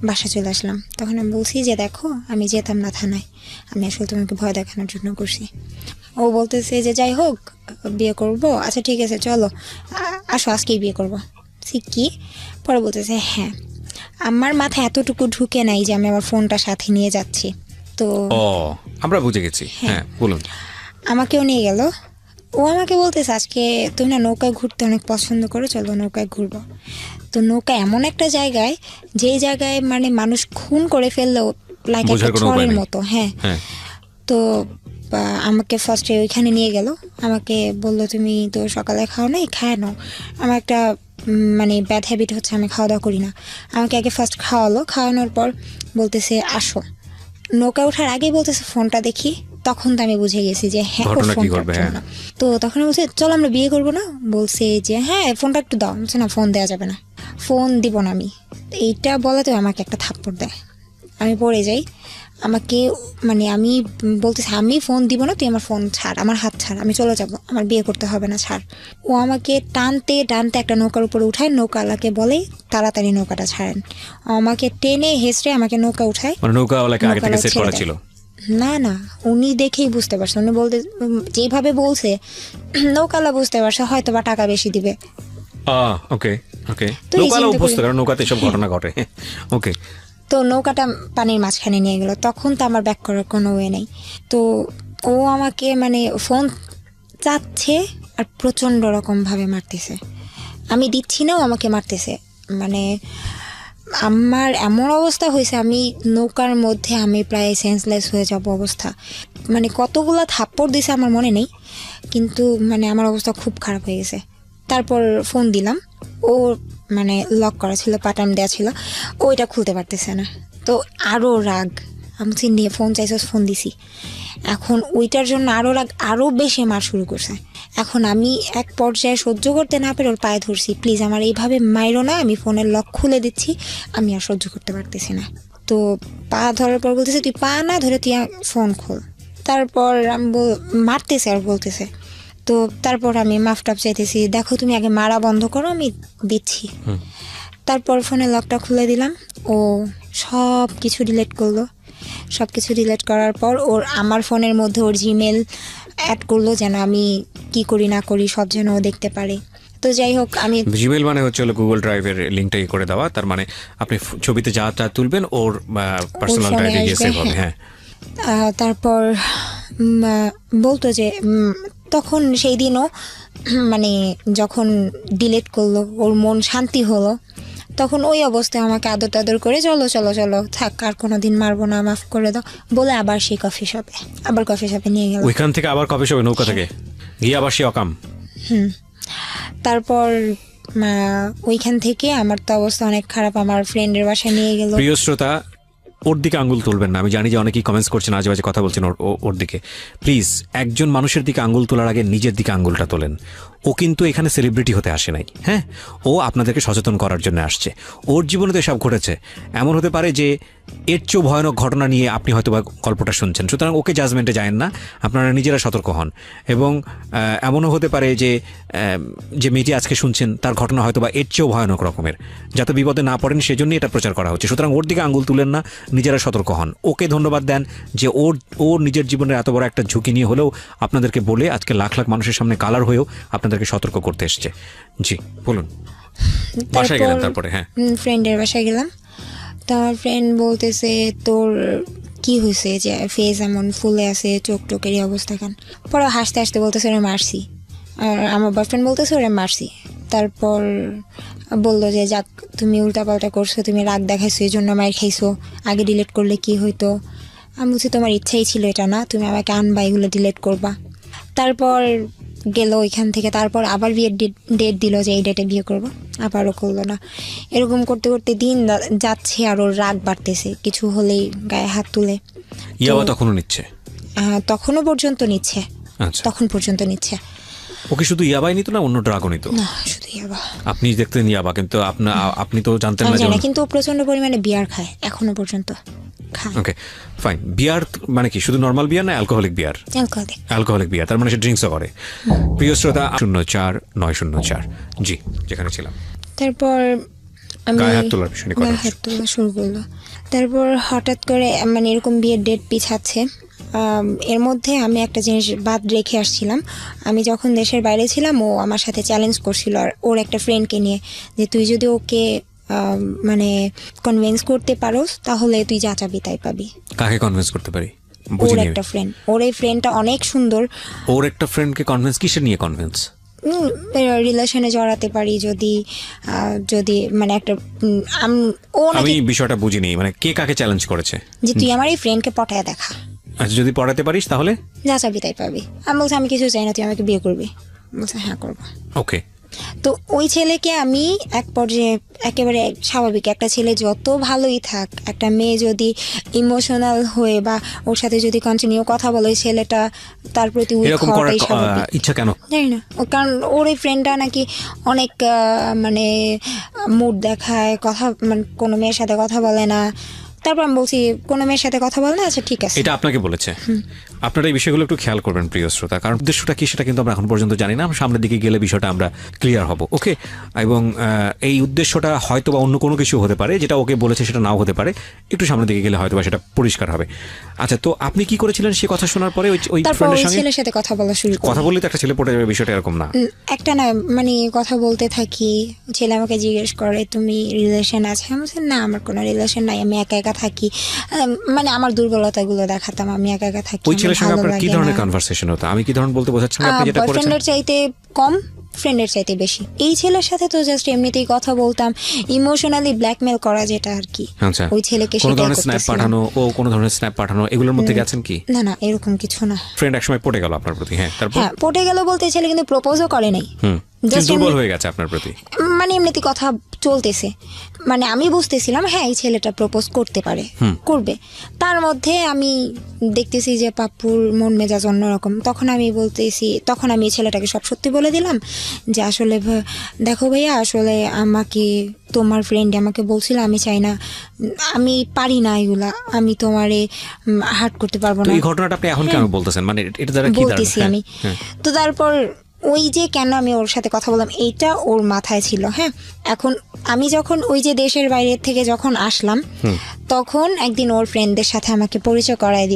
বাসা চলে আসলাম। তখন আমি বলছি যে দেখো আমি যেতাম না থানায়, আমি আসলে তোমাকে ভয় দেখানোর জন্য করছি। ও বলতেছে যে যাই হোক বিয়ে করব, আচ্ছা ঠিক আছে চলো আসো আজকেই বিয়ে করবো। কি পরে বলতেছে হ্যাঁ। আমার মাথায় এতটুকু ঢুকে নাই যে আমি আমার ফোনটা সাথে নিয়ে যাচ্ছি। তো ও, আমরা বুঝে গেছি, হ্যাঁ বলুন। আমাকেও নিয়ে গেল। ও আমাকে বলতেছে আজকে তুমি না নৌকায় ঘুরতে অনেক পছন্দ করো, চলো নৌকায় ঘুরবো। তো নৌকা এমন একটা জায়গায়, যেই জায়গায় মানে মানুষ খুন করে ফেললেও লাইক বোঝার একটা কোনো উপায় ছড়ের নেই। মতো। হ্যাঁ, হ্যাঁ। তো আমাকে ফার্স্টে ওইখানে নিয়ে গেল। আমাকে বললো তুমি তো সকালে খাও নাই, খায় নাও। আমার একটা মানে ব্যাড হ্যাবিট হচ্ছে আমি খাওয়া দাওয়া করি না। আমাকে আগে ফার্স্ট খাওয়ালো, খাওয়ানোর পর বলতেছে আসো। নৌকা ওঠার আগেই বলতেছে ফোনটা দেখি। তখন তো আমি বুঝে গেছি যে হ্যাঁ ঘটনা কি ফোনটার ঘটবে, হ্যাঁ। জন্য। তো তখন বলছে চলো আমরা বিয়ে করবো না। বলছে যে হ্যাঁ ফোনটা একটু দাও। বলছে না ফোন দেওয়া যাবে না, ফোন দিব না আমি। এইটা বলাতে আমাকে একটা থাপ্পড় দেয়, আমি পড়ে যাই। আমাকে মানে আমি বলতেছি আমি ফোন দিব না, তুই আমার ফোন ছাড়, আমার হাত ছাড়, আমি চলে যাব, আমার বিয়ে করতে হবে না, ছাড়। ও আমাকে টানতে টানতে একটা নৌকার উপরে উঠায়, নৌকাওয়ালাকে বলে তাড়াতাড়ি নৌকাটা ছাড়েন। আমাকে টেনে হেসড়ে আমাকে নৌকা উঠায়। মানে নৌকাওয়ালাকে আগে থেকে নৌকাওয়ালা সেট ছেড়ে করা দেয়। ছিল? না না, উনি দেখেই বুঝতে পারছে। উনি বলতে যেভাবে বলছে নৌকালা বুঝতে পারছে হয়তো বা টাকা বেশি দিবে। ওকে ওকে। তো এই নৌকাওয়ালা চিন্তা অভ্যস্ত, করি- কারণ নৌকাতে এসব ঘটনা ঘটে। ওকে। তো নৌকাটা পানির মাঝখানে নিয়ে গেল। তখন তো আমার ব্যাক করার কোনো ওয়ে নেই। তো ও আমাকে মানে ফোন চাচ্ছে আর প্রচণ্ড রকমভাবে মারতেছে। আমি দিচ্ছি না, ও আমাকে মারতেছে। মানে আমার এমন অবস্থা হয়েছে, আমি নৌকার মধ্যে আমি প্রায় সেন্সলেস হয়ে যাব অবস্থা। মানে কতগুলো থাপ্পড় দিছে আমার মনে নেই, কিন্তু মানে আমার অবস্থা খুব খারাপ হয়ে গেছে। তারপর ফোন দিলাম, ও মানে লক করা ছিল, পাটাম দেওয়া ছিল, ওইটা খুলতে পারতেছে না। তো আরও রাগ, আমি নিয়ে ফোন চাইছে, ফোন দিছি। এখন ওইটার জন্য আরও রাগ, আরও বেশি মার শুরু করছে। এখন আমি এক পর্যায়ে সহ্য করতে না পেরে ওর পায়ে ধরছি, প্লিজ আমার এইভাবে মাইরো না, আমি ফোনের লক খুলে দিচ্ছি, আমি আর সহ্য করতে পারতেছি না। তো পা ধরার পর বলতেছে তুই পা না ধরে তুই ফোন খোল। তারপর আমি মারতেছে আর বলতেছে। তো তারপর আমি মাফ টাফ চাইতেছি, দেখো তুমি আগে মারা বন্ধ করো, আমি দিচ্ছি। তারপর ফোনের লকটা খুলে দিলাম, ও সব কিছু ডিলিট করলো। সব কিছু ডিলিট করার পর ওর আমার ফোনের মধ্যে ওর জিমেল অ্যাড করলো, যেন আমি কি করি না করি সব যেন ও দেখতে পারে। তো যাই হোক আমি জিমেল মানে হচ্ছে গুগল ড্রাইভের লিঙ্কটা করে দেওয়া, তার মানে আপনি ছবিতে যা যা তুলবেন ওর পার্সোনাল ফোনে ড্রাইভে গিয়ে আসবে, সেভ হবে। হ্যাঁ। হ্যাঁ। তারপর বলতো যে তখন সেই দিনও মানে যখন ডিলিট করলো ওর মন শান্তি হলো, তখন ওই অবস্থায় আমাকে আদর টাদর করে চলো চলো চলো থাক আর কোনো দিন মারবো না, মাফ করে দাও বলে আবার সেই কফি শপে নিয়ে গেল। ওইখান থেকে আবার কফি শপে নৌকা থেকে গিয়ে আবার সে অকাম। তারপর ওইখান থেকে আমার তো অবস্থা অনেক খারাপ, আমার ফ্রেন্ডের বাসায় নিয়ে গেল। প্রিয় শ্রোতা, ওর দিকে আঙ্গুল তুলবেন না। আমি জানি যে অনেকেই কমেন্টস করছেন, আজে বাজে কথা বলছেন ওর দিকে। প্লিজ একজন মানুষের দিকে আঙ্গুল তোলার আগে নিজের দিকে আঙ্গুলটা তোলেন। ও কিন্তু এখানে সেলিব্রিটি হতে আসে নাই, হ্যাঁ, ও আপনাদেরকে সচেতন করার জন্য আসছে। ওর জীবনে তো এসব ঘটেছে। এমন হতে পারে যে এর চেয়েও ভয়ানক ঘটনা নিয়ে আপনি হয়তো বা গল্পটা শুনছেন, সুতরাং ওকে জাজমেন্টে যায়েন না, আপনারা নিজেরা সতর্ক হন। এবং এমনও হতে পারে যে যে মেয়েটি আজকে শুনছেন তার ঘটনা হয়তো বা এর চেয়েও ভয়ানক রকমের, যাতে বিপদে না পড়েন সেজন্যই এটা প্রচার করা হচ্ছে। সুতরাং ওর দিকে আঙ্গুল তুলেন না, নিজেরা সতর্ক হন। ওকে ধন্যবাদ দেন যে ওর নিজের জীবনের এত বড় একটা ঝুঁকি নিয়ে হলেও আপনাদেরকে বলে আজকে লাখ লাখ মানুষের সামনে কালার হয়েও আপনাদেরকে সতর্ক করতে এসছে। জি বলুন। বাসায় গেলেন তারপরে? হ্যাঁ, ফ্রেন্ডের বাসায় গেলাম। তো আমার ফ্রেন্ড বলতেছে তোর কি হয়েছে যে ফেস এমন ফুলে আছে, চোখ টোকের এই অবস্থা কেন? পরে হাসতে হাসতে বলতেছে ওরা মারছি, আর আমার বয়ফ্রেন্ড বলতেছে ওরা মারছি। তারপর বললো যে যাক তুমি উল্টাপাল্টা করছো, তুমি রাগ দেখাইছো এই জন্য মার খাইছো, আগে ডিলিট করলে কি হইতো। আমি বলছি তোমার ইচ্ছাই ছিল এটা না, তুমি আমাকে আনবা এগুলো ডিলিট করবা। তারপর গেল ওইখান থেকে, তারপর আবার বিয়ের ডেট দিল যে এই ডেটে বিয়ে করবো, আবারও করলো না। এরকম করতে করতে দিন যাচ্ছে আর ওর রাগ বাড়তেছে, কিছু হলেই গায়ে হাত তুলে। ইয়াবা তখনও নিচ্ছে? তখনও পর্যন্ত নিচ্ছে, আচ্ছা, তখন পর্যন্ত নিচ্ছে। ওকে শুধু ইয়াবাই নিত না অন্য ড্রাগও নিত? না শুধু ইয়াবা। আপনি দেখতেন ইয়াবা, কিন্তু আপনি তো জানতেন আমি না যে জানি না, কিন্তু ও প্রচন্ড পরিমাণে বিয়ার খায়, এখনো পর্যন্ত খায়। Okay fine. বিয়ার মানে কি শুধু নর্মাল বিয়ার না অ্যালকোহলিক বিয়ার? অ্যালকোহলিক। অ্যালকোহলিক বিয়ার, তার মানে সে ড্রিঙ্কসও করে। প্রিয় শ্রোতা 04904 জি, যেখানে ছিলাম। তারপর আমি গায়ে হাত তোলার বিষয় নিয়ে কথা গায়ে হাত তোলা শুরু করলো। তারপর হঠাৎ করে মানে এরকম বিয়ের ডেট পিছাচ্ছে। এর মধ্যে আমি একটা জিনিস বাদ রেখে আসছিলাম। আমি যখন দেশের বাইরে ছিলাম ও আমার সাথে চ্যালেঞ্জ করছিল আর ওর একটা ফ্রেন্ডকে নিয়ে, যে তুই যদি ওকে মানে কনভিন্স করতে পারোস তাহলে তুই যা চাবি তাই পাবি। কাকে কনভিন্স করতে পারি? ওর বুঝিনি। একটা ফ্রেন্ড, ওর এই ফ্রেন্ডটা অনেক সুন্দর। ওর একটা ফ্রেন্ডকে কনভিন্স কিসের নিয়ে কনভিন্স? রিলেশনে জড়াতে পারি যদি যদি মানে একটা ও আমি নাকি বিষয়টা বুঝিনি, মানে কে কাকে চ্যালেঞ্জ করেছে? যে তুই আমার এই ফ্রেন্ডকে পটায় দেখা, আচ্ছা যদি পড়াতে পারিস তাহলে যা চাবি তাই পাবি। আমি বলছি আমি কিছু চাই না, তুই আমাকে বিয়ে করবি। বলছে হ্যাঁ করবো। ওকে। তো ওই ছেলেকে আমি এক পর্যায়ে একেবারে স্বাভাবিক, একটা ছেলে যত ভালোই থাক, একটা মেয়ে যদি ইমোশনাল হয়ে বা ওর সাথে যদি কন্টিনিউ কথা বলে, ওই ছেলেটা তার প্রতি উইক এরকম করার হওয়াটাই স্বাভাবিক। ইচ্ছা কেন? জানি না, কারণ ওর এই ফ্রেন্ডটা নাকি অনেক মানে মুড দেখায়, কথা মানে কোনো মেয়ের সাথে কথা বলে না। তারপর আমি বলছি কোনো মেয়ের সাথে কথা বলে না, আচ্ছা ঠিক আছে। এটা আপনাকে বলেছে? আপনারা এই বিষয়গুলো একটু খেয়াল করবেন প্রিয় শ্রোতা, কারণ উদ্দেশ্যটা কি সেটা কিন্তু আমরা এখন পর্যন্ত জানি না। আমরা সামনের দিকে গেলে বিষয়টা আমরা ক্লিয়ার হব। ওকে, এবং এই উদ্দেশ্যটা হয়তো বা অন্য কোনো কিছু হতে পারে, যেটা ওকে বলেছে সেটা নাও হতে পারে। একটু সামনের দিকে গেলে হয়তো বা সেটা পরিষ্কার হবে। আচ্ছা, তো আপনি কি করেছিলেন সে কথা শোনার পরে? ওই তারপর ফ্রেন্ডের ওই সঙ্গে ছেলের সাথে কথা বলা শুরু করি। কথা বললে তো একটা ছেলে পড়ে যাবে, বিষয়টা এরকম না? একটা না মানে কথা বলতে থাকি, ছেলে আমাকে জিজ্ঞেস করে তুমি রিলেশন আছে? আমি বলছি না আমার কোনো রিলেশন নাই, আমি একা একা থাকি। মানে আমার দুর্বলতাগুলো দেখাতাম, আমি একা একা থাকি। ওই ছেলের সঙ্গে আপনার কি ধরনের কনভারসেশন হতো? আমি কি ধরনের বলতে বোঝাচ্ছেন আপনি যেটা করেছেন? বয়ফ্রেন্ডের চাইতে কম, ফ্রেন্ডের চাইতে বেশি। এই ছেলের সাথে তো জাস্ট এমনিতেই কথা বলতাম, ইমোশনালি ব্ল্যাকমেল করা যেটা আর কি। আচ্ছা, ওই ছেলেকে কোন সেটাই ধরনের স্ন্যাপ করতেছিলাম। পাঠানো, ও কোন ধরনের স্ন্যাপ পাঠানো, এগুলোর মধ্যে গেছেন কি? না না এরকম কিছু না। ফ্রেন্ড একসময় পড়ে গেল আপনার প্রতি? হ্যাঁ, তারপর? হ্যাঁ পটে গেল বলতে ছেলে কিন্তু প্রপোজও করে নাই, কিন্তু দুর্বল হয়ে গেছে আপনার প্রতি। মানে এমনিতে কথা চলতেছে, মানে আমি বুঝতেছিলাম হ্যাঁ এই ছেলেটা প্রপোজ করতে পারে, করবে। তার মধ্যে আমি দেখতেছি যে পাপ্পুর মন মেজাজ অন্যরকম। তখন আমি বলতেছি, তখন আমি এই ছেলেটাকে সব সত্যি বলে দিলাম যে আসলে দেখো ভাইয়া, আসলে আমাকে তোমার ফ্রেন্ড আমাকে বলছিল আমি চাই না, আমি পারি না এগুলা, আমি তোমারে হার্ট করতে পারবো তো না। এই ঘটনাটা আপনি এখন কেন বলতেছেন? মানে এটা দ্বারা কি বলতেছি আমি। তো তারপর ওই যে কেন আমি ওর সাথে কথা বললাম এইটা ওর মাথায় ছিল। হ্যাঁ, এখন আমি যখন ওই যে দেশের বাইরে থেকে যখন আসলাম, তখন একদিন ওর ফ্রেন্ডদের সাথে আমাকে পরিচয় করায়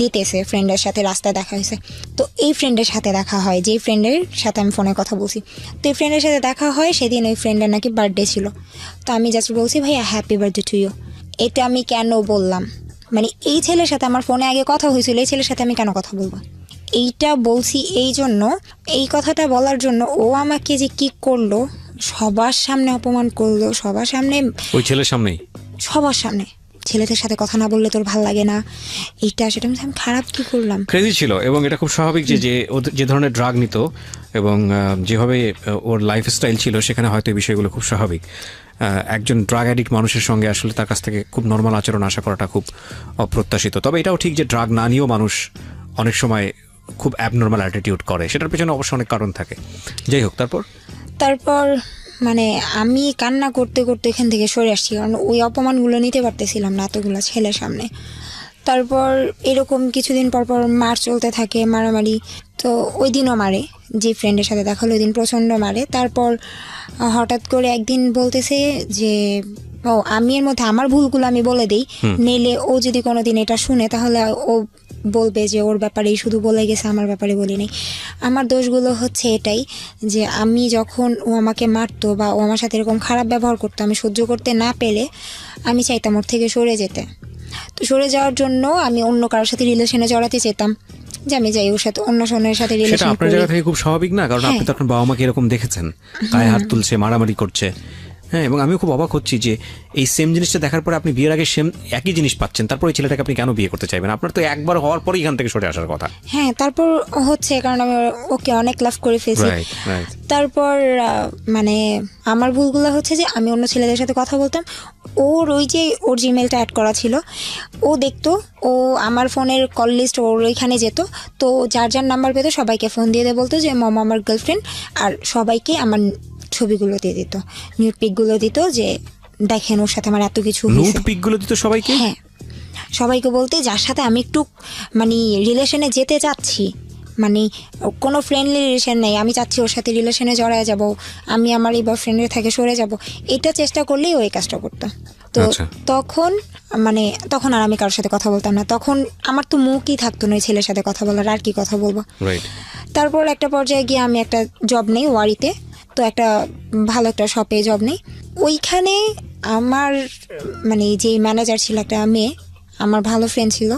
দিতেছে, ফ্রেন্ডের সাথে রাস্তায় দেখা হয়েছে। তো এই ফ্রেন্ডের সাথে দেখা হয়, যেই ফ্রেন্ডের সাথে আমি ফোনে কথা বলছি। তো এই ফ্রেন্ডের সাথে দেখা হয় সেদিন, ওই ফ্রেন্ডের নাকি বার্থডে ছিল। তো আমি জাস্ট বলছি ভাইয়া হ্যাপি বার্থডে টু ইউ। এটা আমি কেন বললাম, মানে এই ছেলের সাথে আমার ফোনে আগে কথা হয়েছিল, এই ছেলের সাথে আমি কেন কথা বলবো? এইটা বলছি এই জন্য, এই কথাটা বলার জন্য ও আমাকে যে কি করলো, সবার সামনে অপমান করলো, সবার সামনে, ওই ছেলের সামনেই, সবার সামনে। ছেলেদের সাথে কথা না বললে তোর ভাল লাগে না, এইটা সেটা। আমি খারাপ কি করলাম? ক্রেজি ছিল। এবং এটা খুব স্বাভাবিক যে ধরনের ড্রাগ নিত এবং যেভাবে ওর লাইফস্টাইল ছিল, সেখানে হয়তো এই বিষয়গুলো খুব স্বাভাবিক। একজন ড্রাগ অ্যাডিক্ট মানুষের সঙ্গে আসলে তার কাছ থেকে খুব নর্মাল আচরণ আশা করাটা খুব অপ্রত্যাশিত। তবে এটাও ঠিক যে ড্রাগ না নিয়েও মানুষ অনেক সময় খুব অ্যাবনর্মাল অ্যাটিটিউড করে, সেটার পেছনে অবশ্য অনেক কারণ থাকে। যাই হোক, তারপর মানে আমি কান্না করতে করতে এখান থেকে সরে আসছি, কারণ ওই অপমানগুলো নিতে পারতেছিলাম না এতগুলো ছেলের সামনে। তারপর এরকম কিছুদিন পর পর মার চলতে থাকে, মারামারি। তো ওই দিনও মারে, যে ফ্রেন্ডের সাথে দেখা হলো ওই দিন প্রচণ্ড মারে। তারপর হঠাৎ করে একদিন বলতেছে যে ও আমি এর মধ্যে আমার ভুলগুলো আমি বলে দিই, নেলে ও যদি কোনোদিন এটা শুনে তাহলে ও বলবে যে ওর ব্যাপারেই শুধু বলে গেছে, আমার ব্যাপারে বলি নাই। আমার দোষগুলো হচ্ছে এটাই যে আমি যখন ও আমাকে মারতো বা ও আমার সাথে এরকম খারাপ ব্যবহার করতো, আমি সহ্য করতে না পেরে আমি চাইতাম ওর থেকে সরে যেতে। তো সরে যাওয়ার জন্য আমি অন্য কারোর সাথে রিলেশনে জড়াতে চেতাম, যে আমি যাই ওর সাথে অন্য জনের সাথে সেটা রিলেশন আপনার করি। জায়গা থেকে খুব স্বাভাবিক না, কারণ আপনি তো আপনার বাবা মাকে এরকম দেখেছেন, গায়ে হাত তুলছে, মারামারি করছে। হ্যাঁ, এবং আমি খুব অবাক হচ্ছি যে এই সেম জিনিসটা দেখার পরে আপনি বিয়ের আগে সেম একই জিনিস পাচ্ছেন, তারপর এই ছেলেটাকে আপনি কেন বিয়ে করতে চাইবেন? আপনার তো একবার হওয়ার পরেই এখান থেকে সরে আসার কথা। হ্যাঁ, তারপর হচ্ছে কারণ আমি ওকে অনেক লাভ করে ফেলছি। Right, right. তারপর মানে আমার ভুলগুলো হচ্ছে যে আমি অন্য ছেলেদের সাথে কথা বলতাম, ওর ওই যে ওর জিমেলটা অ্যাড করা ছিল, ও দেখতো, ও আমার ফোনের কল লিস্ট ওর ওইখানে যেত, তো যার যার নাম্বার পেতো সবাইকে ফোন দিয়ে বলতো যে মম আমার গার্লফ্রেন্ড, আর সবাইকে আমার ছবিগুলো দিয়ে দিত, নিউড পিকগুলো দিত, যে দেখেন ওর সাথে আমার এত কিছু নুড হয়েছে। পিকগুলো দিত সবাইকে? হ্যাঁ, সবাইকে বলতে যার সাথে আমি একটু মানে রিলেশনে যেতে চাচ্ছি, মানে কোনো ফ্রেন্ডলি রিলেশন নেই, আমি চাচ্ছি ওর সাথে রিলেশনে জড়ায় যাব, আমি আমার এই বয়ফ্রেন্ডের থেকে সরে যাব, এটা চেষ্টা করলেই ওই কাজটা করতো। তো আচ্ছা। তখন মানে তখন আর আমি কারোর সাথে কথা বলতাম না, তখন আমার তো মুখই থাকতো না ওই ছেলের সাথে কথা বলার, আর কি কথা বলবো। রাইট। তারপর একটা পর্যায়ে গিয়ে আমি একটা জব নেই ওয়ারিতে, তো একটা ভালো একটা শপে জব নেই, ওইখানে আমার মানে যে ম্যানেজার ছিল একটা মেয়ে, আমার ভালো ফ্রেন্ড ছিল,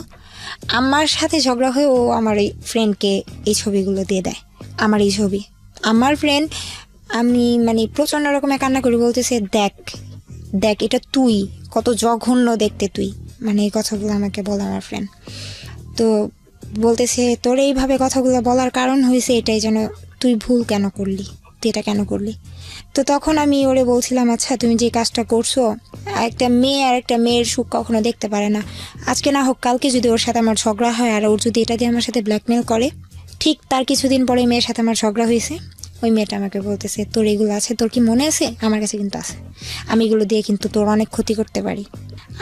আমার সাথে ঝগড়া হয়ে ও আমার এই ফ্রেন্ডকে এই ছবিগুলো দিয়ে দেয়, আমার এই ছবি। আমার ফ্রেন্ড, আমি মানে প্রচণ্ড রকমের কান্না করি, বলতেছে দেখ দেখ এটা তুই, কত জঘন্য দেখতে তুই, মানে এই কথাগুলো আমাকে বলে আমার ফ্রেন্ড। তো বলতেছে তোর এইভাবে কথাগুলো বলার কারণ হয়েছে এটাই, যেন তুই ভুল কেন করলি, তুই এটা কেন করলি। তো তখন আমি ওরে বলছিলাম, আচ্ছা তুমি যে কাজটা করছো, একটা মেয়ে আর একটা মেয়ের সুখ কখনো দেখতে পারে না, আজকে না হোক কালকে যদি ওর সাথে আমার ঝগড়া হয় আর ওর যদি এটা দিয়ে আমার সাথে ব্ল্যাকমেল করে, ঠিক তার কিছুদিন পরে মেয়ের সাথে আমার ঝগড়া হয়েছে, ওই মেয়েটা আমাকে বলতেছে তোর এগুলো আছে, তোর কি মনে আছে? আমার কাছে কিন্তু আছে, আমি এগুলো দিয়ে কিন্তু তোর অনেক ক্ষতি করতে পারি।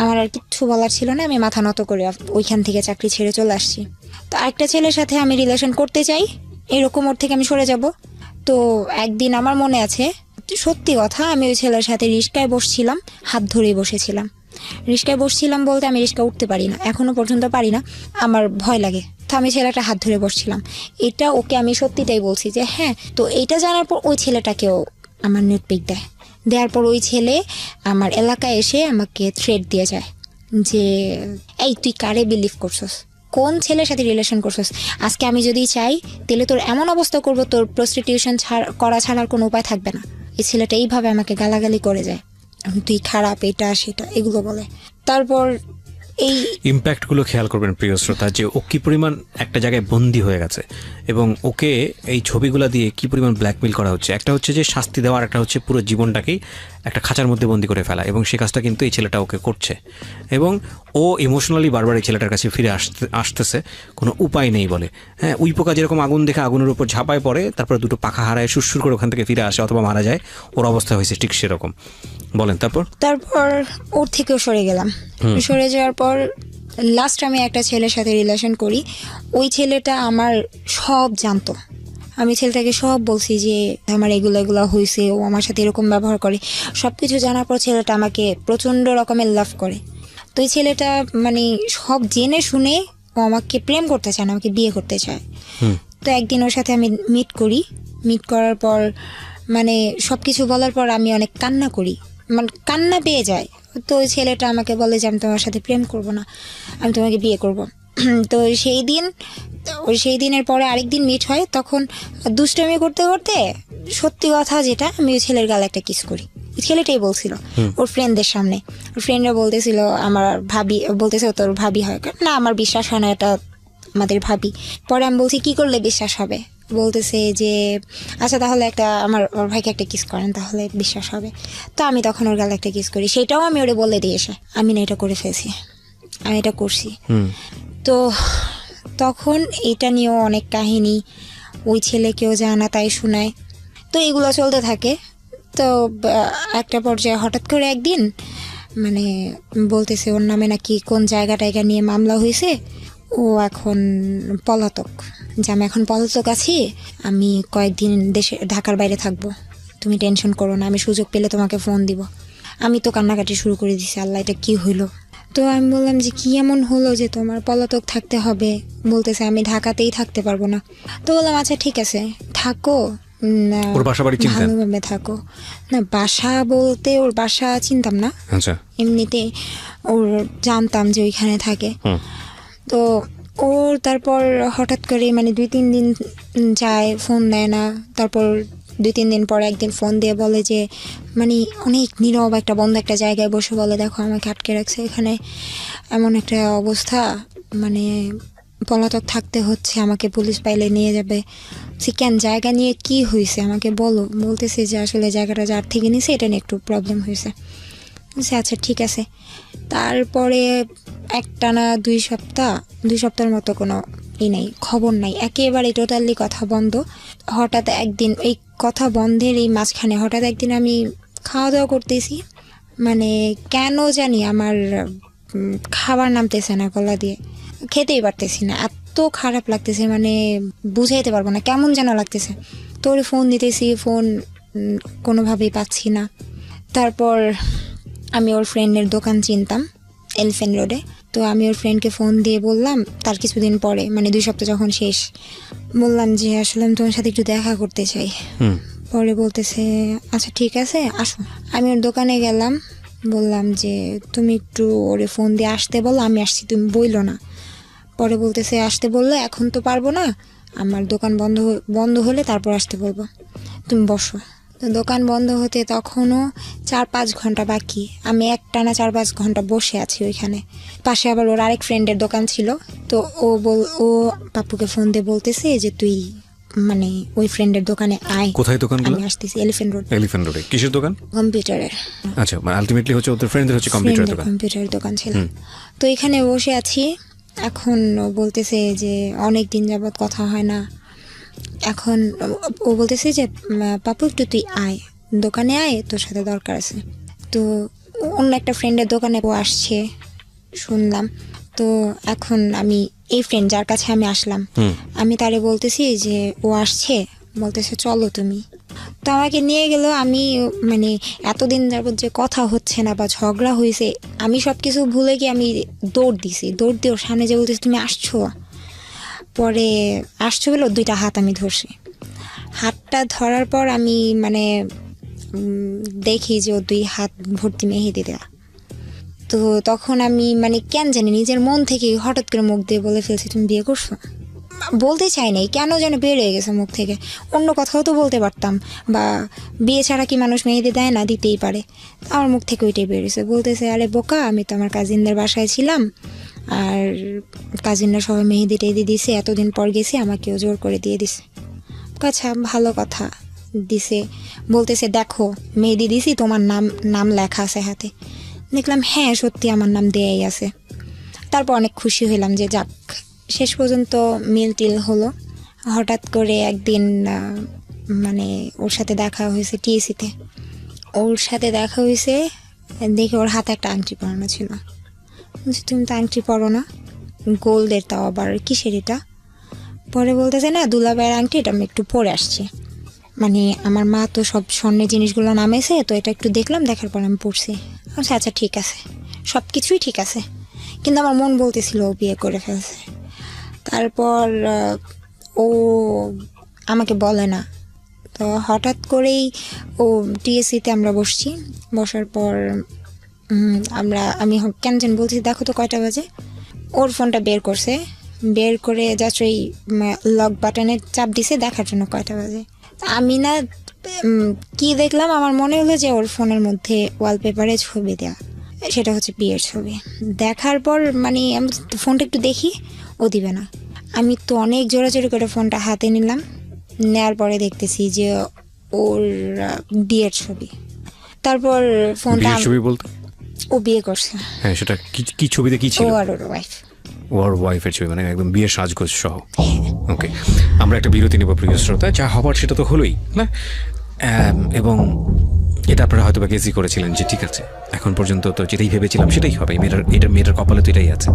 আমার আর কিচ্ছু বলার ছিল না, আমি মাথা নত করে ওইখান থেকে চাকরি ছেড়ে চলে আসছি। তো আরেকটা ছেলের সাথে আমি রিলেশন করতে চাই, এরকম ওর থেকে আমি সরে যাব। তো একদিন আমার মনে আছে, সত্যি কথা, আমি ওই ছেলের সাথে রিস্কায় বসছিলাম, হাত ধরেই বসেছিলাম। রিস্কায় বসছিলাম বলতে আমি রিস্কা উঠতে পারি না, এখনো পর্যন্ত পারি না, আমার ভয় লাগে, তো আমি ছেলেটা হাত ধরে বসছিলাম। এটা ওকে আমি সত্যিটাই বলছি যে হ্যাঁ। তো এইটা জানার পর ওই ছেলেটাকেও আমার নিউড পিক দেয়, দেওয়ার পর ওই ছেলে আমার এলাকায় এসে আমাকে থ্রেট দিয়ে যায় যে এই তুই কারে বিলিভ করছস, কোন ছেলের সাথে রিলেশন করছস, আজকে আমি যদি চাই তাহলে তোর এমন অবস্থা করব, তোর প্রস্টিটিউশন করা ছাড়ার কোনো উপায় থাকবে না। এই ছেলেটা এইভাবে আমাকে গালাগালি করে যায়, তুই খারাপ, এটা সেটা এগুলো বলে। তারপর এই ইম্প্যাক্টগুলো খেয়াল করবেন প্রিয় শ্রোতা, যে ও কি পরিমাণ একটা জায়গায় বন্দী হয়ে গেছে এবং ওকে এই ছবিগুলো দিয়ে কি পরিমাণ ব্ল্যাকমেল করা হচ্ছে। একটা হচ্ছে যে শাস্তি দেওয়ার, একটা হচ্ছে পুরো জীবনটাকেই একটা খাঁচার মধ্যে বন্দি করে ফেলা, এবং সেই কাজটা কিন্তু এই ছেলেটা ওকে করছে, এবং ও ইমোশনালি বারবার এই ছেলেটার কাছে ফিরে আসতেছে, কোনো উপায় নেই বলে। হ্যাঁ, উই পোকা যেরকম আগুন দেখে আগুনের উপর ঝাঁপায় পড়ে, তারপরে দুটো পাখা হারায় সুরসুর করে ওখান থেকে ফিরে আসে অথবা মারা যায়, ওর অবস্থা হয়েছে ঠিক সেরকম। বলেন তারপর? তারপর ওর থেকেও সরে গেলাম। সরে যাওয়ার পর লাস্ট আমি একটা ছেলের সাথে রিলেশন করি, ওই ছেলেটা আমার সব জানতো, আমি ছেলেটাকে সব বলছি যে আমার এগুলো এগুলো হয়েছে, ও আমার সাথে এরকম ব্যবহার করে, সব কিছু জানার পর ছেলেটা আমাকে প্রচণ্ড রকমের লাভ করে। তো এই ছেলেটা মানে সব জেনে শুনে ও আমাকে প্রেম করতে চায় না, আমাকে বিয়ে করতে চায়। তো একদিন ওর সাথে আমি মিট করার পর মানে সব কিছু বলার পর আমি অনেক কান্না করি, মানে কান্না পেয়ে যায়। তো ওই ছেলেটা আমাকে বলে যে আমি তোমার সাথে প্রেম করব না, আমি তোমাকে বিয়ে করব। তো সেই দিনের পরে আরেকদিন মিট হয়, তখন দুষ্টামি করতে করতে সত্যি কথা যেটা, আমি ওই ছেলের গালে একটা কিস করি। ছেলেটাই বলছিল ওর ফ্রেন্ডদের সামনে, ওর ফ্রেন্ডরা বলতেছিল আমার ভাবি, বলতেছে তোর ভাবি হয় না, আমার বিশ্বাস হয় না এটা আমাদের ভাবি। পরে আমি বলছি কি করলে বিশ্বাস হবে, বলতেছে যে আচ্ছা তাহলে আমার ওর ভাইকে একটা কিস করেন তাহলে বিশ্বাস হবে। তো আমি তখন ওর গালে একটা কিস করি, সেটাও আমি ওরে বলে দিয়ে এসে আমি না এটা করে ফেলছি, আমি এটা করছি। তো তখন এটা নিয়েও অনেক কাহিনী, ওই ছেলেকেও জানা তাই শোনায়, তো এগুলো চলতে থাকে। তো একটা পর্যায়ে হঠাৎ করে একদিন মানে বলতেছে ওর নামে নাকি কোন জায়গা নিয়ে মামলা হয়েছে, ও এখন পলাতক, যে আমি এখন পলাতক আছি, আমি কয়েকদিন ঢাকার বাইরে থাকবো, তুমি টেনশন করো না, আমি সুযোগ পেলে তোমাকে ফোন দিব। আমি তো কান্নাকাটি শুরু করে দিছি, আল্লাহ এটা কি হইলো। তো আমি বললাম যে কি এমন হলো যে তোমার পলাতক থাকতে হবে? বলতেছে আমি ঢাকাতেই থাকতে পারবো না। তো বললাম আচ্ছা ঠিক আছে থাকো, না ওর বাসা বাড়ি চিনতেন? ভালোভাবে থাকো। না বাসা বলতে ওর বাসা চিনতাম না, আচ্ছা। এমনিতে ওর জানতাম যে ওইখানে থাকে। হুম। তো ওর তারপর হঠাৎ করে মানে 2-3 দিন যায়, ফোন দেয় না। তারপর 2-3 দিন পরে একদিন ফোন দিয়ে বলে যে মানে অনেক নীরব একটা বন্ধ একটা জায়গায় বসে বলে দেখো আমাকে আটকে রাখছে এখানে, এমন একটা অবস্থা, মানে পলাতক থাকতে হচ্ছে, আমাকে পুলিশ পাইলে নিয়ে যাবে। সে কেন, জায়গা নিয়ে কি হয়েছে আমাকে বলো। বলতেছে যে আসলে জায়গাটা যার থেকে নিছে এটা নিয়ে একটু প্রবলেম হয়েছে। আচ্ছা ঠিক আছে। তারপরে একটানা 2 সপ্তাহের মতো কোনো নেই, খবর নাই, একেবারে টোটালি কথা বন্ধ। হঠাৎ একদিন এই কথা বন্ধের এই মাঝখানে হঠাৎ একদিন আমি খাওয়া দাওয়া করতেছি, মানে কেন জানি আমার খাবার নামতেছে না গলা দিয়ে, খেতেই পারতেছি না, এত খারাপ লাগতেছে, মানে বুঝাইতে পারবো না, কেমন যেন লাগতেছে। তোর ফোন দিতেছি, ফোন কোনোভাবেই পাচ্ছি না। তারপর আমি ওর ফ্রেন্ডের দোকান চিনতাম এলিফ্যান্ট রোডে, তো আমি ওর ফ্রেন্ডকে ফোন দিয়ে বললাম তার কিছুদিন পরে, মানে 2 সপ্তাহ যখন শেষ, বললাম যে আসলে আমি তোমার সাথে একটু দেখা করতে চাই। পরে বলতেছে আচ্ছা ঠিক আছে আসো। আমি ওর দোকানে গেলাম, বললাম যে তুমি একটু ওরে ফোন দিয়ে আসতে বলো, আমি আসছি, তুমি বইলো না। পরে বলতেছে আসতে বললে এখন তো পারবো না, আমার দোকান বন্ধ হলে তারপর আসতে বলবো, তুমি বসো। তো দোকান বন্ধ হতে তখনও 4-5 ঘন্টা বাকি, আমি একটানা 4-5 ঘন্টা বসে আছি ওইখানে। পাশে আবার ওর আরেক ফ্রেন্ডের দোকান ছিল, তো ও পাপ্পুকে ফোন দিয়ে বলতেছে যে তুই মানে ওই ফ্রেন্ডের দোকানে আয়। কোথায় দোকানগুলো? আমি আসতেছি এলিফ্যান্ট রোড। এলিফ্যান্ট রোডে কিসের দোকান? কম্পিউটারের। আচ্ছা, মানে আলটিমেটলি হচ্ছে ওদের ফ্রেন্ডদের হচ্ছে কম্পিউটারের দোকান। কম্পিউটারের দোকান ছিল। তো এখানে বসে আছি, এখন ও বলতেছে যে অনেক দিন যাবত কথা হয় না, এখন ও বলতেছে যে পাপু একটু তুই আয়, দোকানে আয়, তোর সাথে দরকার আছে। তো অন্য একটা ফ্রেন্ডের দোকানে ও আসছে শুনলাম। তো এখন আমি এই ফ্রেন্ড যার কাছে আমি আসলাম, আমি তারে বলতেছি যে ও আসছে, বলতেছে চলো তুমি। তো আমাকে নিয়ে গেল। আমি মানে এতদিন যাবত যে কথা হচ্ছে না বা ঝগড়া হয়েছে, আমি সব কিছু ভুলে গিয়ে আমি দৌড় দিয়ে ওর সামনে যে বলতেছি তুমি আসছো। পরে আসছো বলে 2টা হাত আমি ধরছি। হাতটা ধরার পর আমি মানে দেখি যে ও 2 হাত ভর্তি মেহেদি দেওয়া। তো তখন আমি মানে কেন জানি নিজের মন থেকে হঠাৎ করে মুখ দিয়ে বলে ফেলছি তুমি বিয়ে করছো। বলতে চাই নাই, কেন যেন বের হয়ে গেছে মুখ থেকে। অন্য কথাও তো বলতে পারতাম, বা বিয়ে ছাড়া কি মানুষ মেহেদি দেয় না, দিতেই পারে। আমার মুখ থেকে ওইটাই বেরিয়েছে। বলতেছে আরে বোকা, আমি তো আমার কাজিনদের বাসায় ছিলাম, আর কাজিনরা সবাই মেহেদি টেহেদি দিছে, এতদিন পর গেছি, আমাকেও জোর করে দিয়ে দিছে। আচ্ছা ভালো কথা দিছে। বলতেছে দেখো মেহেদি দিছি, তোমার নাম লেখা আছে হাতে। দেখলাম হ্যাঁ সত্যি আমার নাম দেয়াই আছে। তারপর অনেক খুশি হইলাম যে যাক, শেষ পর্যন্ত মিল টিল হলো। হঠাৎ করে একদিন মানে ওর সাথে দেখা হয়েছে টিএসিতে। ওর সাথে দেখা হয়েছে দেখে ওর হাতে একটা আংটি পরানো ছিল। বলছি তুমি তো আংটি পরো না, গোল্ডের, তাও আবার কিসের এটা? পরে বলতেছে না দুলাভাইয়ের আংটি, এটা আমি একটু পরে আসছি, মানে আমার মা তো সব স্বর্ণের জিনিসগুলো নামেছে, তো এটা একটু দেখলাম, দেখার পর আমি পড়ছি। আচ্ছা আচ্ছা ঠিক আছে, সব কিছুই ঠিক আছে, কিন্তু আমার মন বলতেছিল ও বিয়ে করে ফেলছে। তারপর ও আমাকে বলে না। তো হঠাৎ করেই ও টিএসসিতে আমরা বসছি, বসার পর আমি কেন জানি বলছি দেখো তো কয়টা বাজে। ওর ফোনটা বের করছে, বের করে জাস্ট ওই লক বাটনে চাপ দিছে দেখার জন্য কয়টা বাজে। আমি না কি দেখলাম, আমার মনে হলো যে ওর ফোনের মধ্যে ওয়ালপেপারে ছবি দেওয়া, সেটা হচ্ছে বিয়ের ছবি। দেখার পর মানে আমি ফোনটা একটু দেখি, ও দিবে না। আমি তো অনেক জোরাজোরি করে ফোনটা হাতে নিলাম, নেওয়ার পরে দেখতেছি যে ওর বিয়ের ছবি। তারপর ফোনটা ছবি বলতে ও বিয়ে করছে। হ্যাঁ, সেটা কি ছবিতে কি ছিল? ও আর ওর ওয়াইফ। ওর ওয়াইফের ছবি, মানে একদম বিয়ের সাজগোজ সহ। ওকে, আমরা একটা বিরতি নেব প্রিয় শ্রোতা। যা হবার সেটা তো হলোই না, এবং এটা আপনারা হয়তো বা গেসই করেছিলেন যে ঠিক আছে এখন পর্যন্ত তো যেটাই ভেবেছিলাম সেটাই হবে, মেয়েটার কপালে তো এটাই আছে।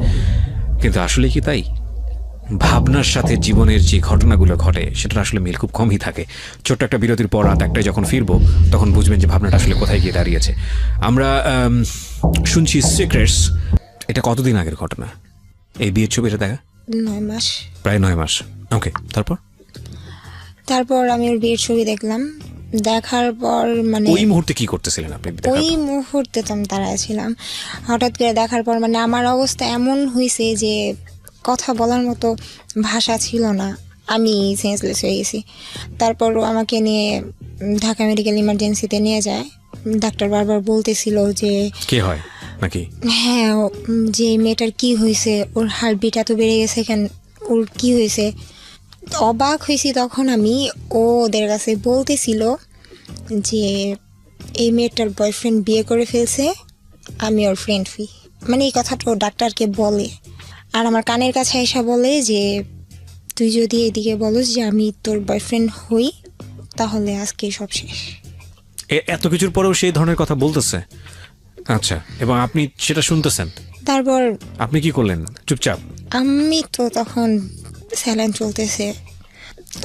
কিন্তু আসলে কি তাই? ভাবনার সাথে জীবনের যে ঘটনাগুলো ঘটে সেটা আসলে মিল খুব কমই থাকে। ছোট্ট একটা বিরতির পর রাত একটায় যখন ফিরবো তখন বুঝবেন যে ভাবনাটা আসলে কোথায় গিয়ে দাঁড়িয়েছে। আমরা শুনছি সিক্রেটস এটা কতদিন আগের ঘটনা এই বিয়ের ছবিটা দেখা? 9 মাস। প্রায় 9 মাস। ওকে, তারপর তারপর আমি ওর বিয়ের ছবি দেখলাম, দেখার পর মানে ওই মুহূর্তে কি করতেছিলেন আপনি ওই মুহূর্তে তো আমি দাঁড়ায় ছিলাম। হঠাৎ করে দেখার পর মানে আমার অবস্থা এমন হয়েছে যে কথা বলার মতো ভাষা ছিল না, আমি সেন্সলেস হয়ে গেছি। তারপরও আমাকে নিয়ে ঢাকা মেডিকেল ইমার্জেন্সিতে নিয়ে যায়। ডাক্তার বারবার বলতেছিল যে কে হয় নাকি? হ্যাঁ, যে মেয়েটার কি হয়েছে, ওর হার্টবিট এত বেড়ে গেছে কেন, ওর কি হয়েছে। অবাক হয়েছি তখন আমি। ওদের কাছে বলতেছিল যে এই মেয়েটার বয়ফ্রেন্ড বিয়ে করে ফেলছে, আমি ওর ফ্রেন্ড হই। মানে এই কথাটা ও ডাক্তারকে বলে, আর আমার কানের কাছে এসে বলে যে তুই যদি এদিকে বলস যে আমি তোর বয়ফ্রেন্ড হই তাহলে আজকে সব শেষ। এত কিছুর পরেও সেই ধরনের কথা বলতেছে? আচ্ছা, এবং আপনি সেটা শুনতেছেন, তারপর আপনি কি করলেন? চুপচাপ? আমি তো তখন স্যালাইন চলতেছে,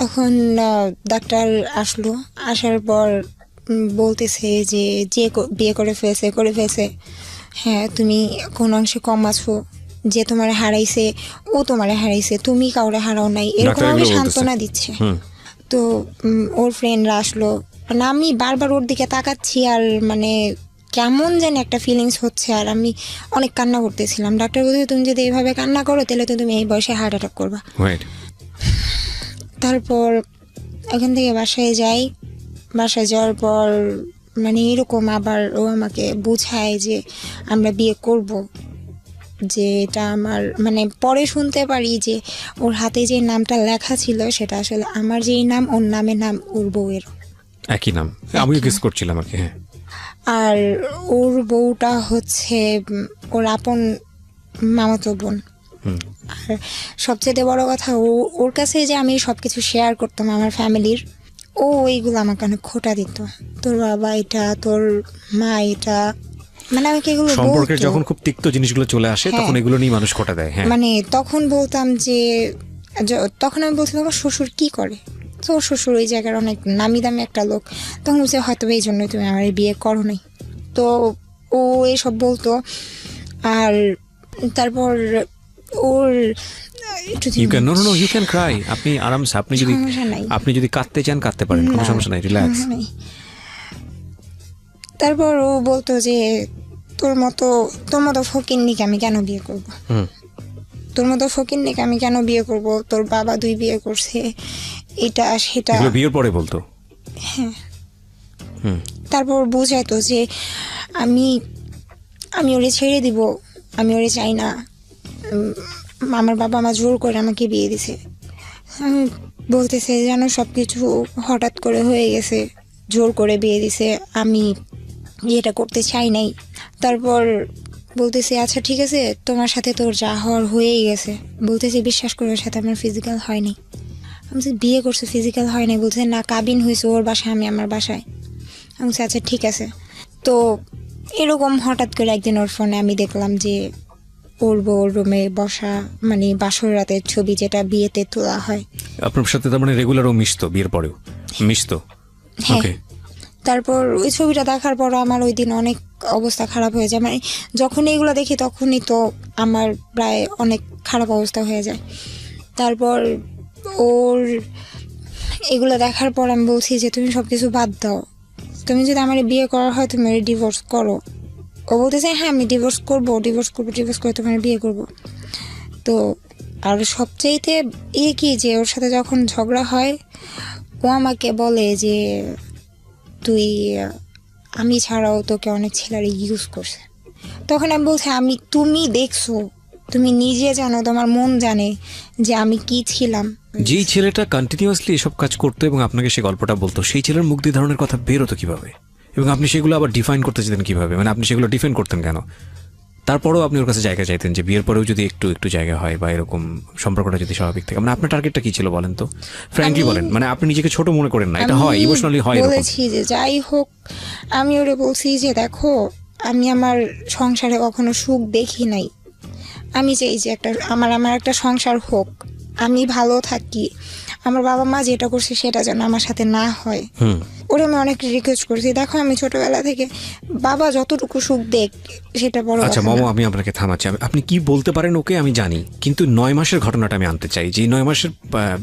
তখন ডাক্তার আসলো। আসার পর বলতেছে যে বিয়ে করে ফেলছে। হ্যাঁ, তুমি কোন অংশে কম আছো, যে তোমার হারাইছে ও তোমার হারাইছে, তুমি কাউরে হারাও নাই, এরকম ডাক্তার ভাবে এগুলো সান্ত্বনা দিচ্ছে। তো ওর ফ্রেন্ডরা আসলো, মানে আমি বারবার ওর দিকে তাকাচ্ছি আর মানে কেমন জানি একটা ফিলিংস হচ্ছে, আর আমি অনেক কান্না করতেছিলাম। ডাক্তার বলছে তুমি যদি এইভাবে কান্না করো তাহলে তো তুমি এই বয়সে হার্ট অ্যাটাক করবা। তারপর এখান থেকে বাসায় যাই। বাসায় যাওয়ার পর মানে এরকম আবার ও আমাকে বোঝায় যে আমরা বিয়ে করব, যে এটা আমার মানে পরে শুনতে পারি যে ওর হাতে যে নামটা লেখা ছিল সেটা আসলে আমার যেই নাম, ওর নামের নাম ওর বউয়ের একই নাম। আমিও গেস করছিলাম আর কি। হ্যাঁ, আর ওর বউটা হচ্ছে ওর আপন মামাতো বোন। আর সবচেয়ে বড় কথা, ওর কাছে যে আমি সবকিছু শেয়ার করতাম আমার ফ্যামিলির, ও এইগুলো আমাকে অনেক খোটা দিত। তোর বাবা এটা, তোর মা এটা, মানে আমাকে এগুলো সম্পর্কের বলতো। যখন খুব তিক্ত জিনিসগুলো চলে আসে তখন এগুলো নিয়ে মানুষ খোটা দেয়। হ্যাঁ, মানে তখন বলতাম যে তখন আমি বলছিলাম আমার শ্বশুর কি করে, তো ওর শ্বশুর ওই জায়গার অনেক নামি দামি একটা লোক। তখন বলছে হয়তো এই জন্যই তুমি আমার বিয়ে করো নাই। তো ও এসব বলতো। আর তারপর ওর you can no you can cry. আপনি আরামসে, আপনি যদি কাঁদতে চান কাঁদতে পারেন, কোনো সমস্যা নাই, রিল্যাক্স। তারপর ও বলতো যে তোর মতো ফকিন্নিকে আমি কেন বিয়ে করবো, তোর মতো ফকিন্নিকে আমি কেন বিয়ে করব, তোর বাবা 2 বিয়ে করছে, এটা সেটা। বিয়ের পরে বলতো? হ্যাঁ। তারপর বুঝাইতো যে আমি ওরে ছেড়ে দিব, আমি ওরে চাই না, আমার বাবা মা জোর করে আমাকে বিয়ে দিছে। আমি বলতেছে যেন সব কিছু হঠাৎ করে হয়ে গেছে, জোর করে বিয়ে দিছে, আমি এটা করতে চাই নাই। তারপর বলতেছে আচ্ছা ঠিক আছে, তোমার সাথে তোর যা হওয়ার হয়েই গেছে। বলতেছে বিশ্বাস করে ওর সাথে আমার ফিজিক্যাল হয়নি। আমি বলছি বিয়ে করছে ফিজিক্যাল হয় নাই? বলছে না, কাবিন হয়েছে ওর বাসায়, আমি আমার বাসায়। আমি বলছি আচ্ছা ঠিক আছে। তো এরকম হঠাৎ করে একদিন ওর ফোনে আমি দেখলাম যে ওর বউর রুমে বসা, মানে বাসর রাতের ছবি যেটা বিয়েতে তোলা হয়। আপনার সাথে তার মানে রেগুলারও মিশতো? বিয়ের পরেও মিশতো? হ্যাঁ। তারপর ওই ছবিটা দেখার পর আমার ওই দিন অনেক অবস্থা খারাপ হয়ে যায়। মানে যখন এগুলো দেখি তখনই তো আমার প্রায় অনেক খারাপ অবস্থা হয়ে যায়। তারপর ওর এগুলো দেখার পর আমি বলছি যে তুমি সব কিছু বাদ দাও, তুমি যদি আমার বিয়ে করা হয় তুমি ডিভোর্স করো। ও বলতেছে হ্যাঁ আমি ডিভোর্স করে তোমার বিয়ে করব। তো আর সবচাইতে কি যে ওর সাথে যখন ঝগড়া হয় ও আমাকে বলে যে আমি ছাড়াও তোকে অনেক ছেলেরা ইউজ করছে। তখন আমি বলছি তুমি দেখছো, তুমি নিজে জানো, তোমার মন জানে যে আমি কি ছিলাম। যেই ছেলেটা কন্টিনিউয়াসলি এসব কাজ করতো এবং আপনাকে সে গল্পটা বলতো, সেই ছেলের মুখ দিয়ে ধরনের কথা বেরোতো কিভাবে, এবং আপনি সেগুলো আবার ডিফাইন করতে চাইতেন কিভাবে? মানে আপনি সেগুলো ডিফাইন করতেন কেন? তারপরেও আপনি ওর কাছে জায়গা চাইতেন যে বিয়ের পরেও যদি একটু জায়গা হয় বা এরকম সম্পর্কটা যদি স্বাভাবিক থাকে। মানে আপনার টার্গেটটা কি ছিল বলেন তো, ফ্র্যাঙ্কলি বলেন। মানে আপনি নিজেকে ছোট মনে করেন না, এটা হয়, ইমোশনালি হয়। বলেছি যে যাই হোক, আমি ওরে বলছি যে দেখো আমি আমার সংসারে কখনো সুখ দেখি নাই, আমি চাই যে আমার একটা সংসার হোক, আমি ভালো থাকি, আমার বাবা মা যেটা করছে সেটা যেন আমার সাথে না হয়। ওরে আমি অনেক রিকোয়েস্ট করছি, দেখো আমি ছোটবেলা থেকে বাবা যতটুকু সুখ দেখ সেটা বড় আচ্ছা কথা মামা, না। আমি আপনাকে থামাচ্ছি। আপনি কি বলতে পারেন ওকে আমি জানি, কিন্তু 9 মাসের ঘটনাটা আমি আনতে চাই, যে 9 মাসের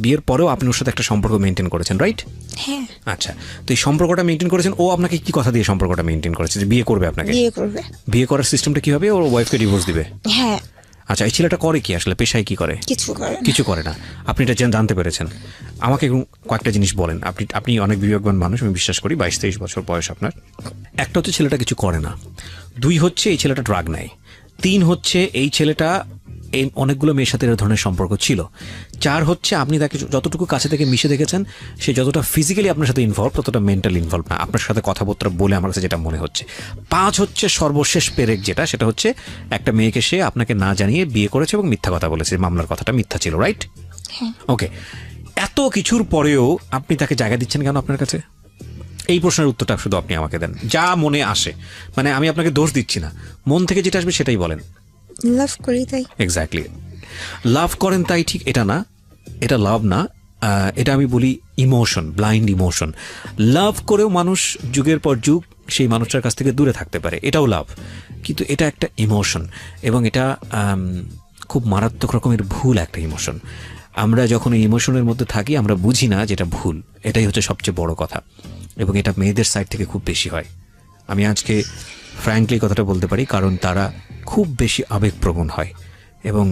বিয়ের পরেও আপনি ওর সাথে একটা সম্পর্ক মেনটেন করেছেন, রাইট? হ্যাঁ, আচ্ছা, তো এই সম্পর্কটা মেনটেন করেছেন, ও আপনাকে কি কথা দিয়ে সম্পর্কটা মেনটেন করেছে যে বিয়ে করবে আপনাকে? বিয়ে করবে। বিয়ে করার সিস্টেমটা কি হবে? ওর ওয়াইফকে ডিভোর্স দিবে? হ্যাঁ, আচ্ছা, এই ছেলেটা করে কি আসলে, পেশায় কি করে? কিছু করে না। কিছু করে না। আপনি এটা জানতে পেরেছেন। আমাকে কয়েকটা জিনিস বলেন। আপনি অনেক বিবেকবান মানুষ, আমি বিশ্বাস করি। 22-23 বছর বয়স আপনার। একটা হচ্ছে ছেলেটা কিছু করে না, 2 হচ্ছে এই ছেলেটা ড্রাগ নেয়, 3 হচ্ছে এই ছেলেটা এই অনেকগুলো মেয়ের সাথে এর ধরনের সম্পর্ক ছিল, 4 হচ্ছে আপনি তাকে যতটুকু কাছে থেকে মিশে দেখেছেন সে যতটা ফিজিক্যালি আপনার সাথে ইনভলভ ততটা মেন্টালি ইনভলভ না, আপনার সাথে কথাবার্তা বলে আমার কাছে যেটা মনে হচ্ছে। 5 হচ্ছে সর্বশেষ পেরেক যেটা, সেটা হচ্ছে একটা মেয়েকে সে আপনাকে না জানিয়ে বিয়ে করেছে এবং মিথ্যা কথা বলেছে, মামলার কথাটা মিথ্যা ছিল, রাইট? ওকে, এত কিছুর পরেও আপনি তাকে জায়গা দিচ্ছেন কেন আপনার কাছে? এই প্রশ্নের উত্তরটা শুধু আপনি আমাকে দেন, যা মনে আসে। মানে আমি আপনাকে দোষ দিচ্ছি না, মন থেকে যেটা আসবে সেটাই বলেন। লাভ করি তাই। এক্স্যাক্টলি, লাভ করেন তাই ঠিক এটা না, এটা লাভ না, এটা আমি বলি ইমোশন, ব্লাইন্ড ইমোশন। লাভ করেও মানুষ যুগের পর যুগ সেই মানুষটার কাছ থেকে দূরে থাকতে পারে, এটাও লাভ, কিন্তু এটা একটা ইমোশন এবং এটা খুব মারাত্মক রকমের ভুল একটা ইমোশন। আমরা যখন এই ইমোশনের মধ্যে থাকি আমরা বুঝি না যেটা ভুল, এটাই হচ্ছে সবচেয়ে বড় কথা, এবং এটা মেয়েদের সাইড থেকে খুব বেশি হয়। আমি আজকে ফ্র্যাঙ্কলি কথাটা বলতে পারি, কারণ তারা খুব বেশি আবেগপ্রবণ হয়। এবং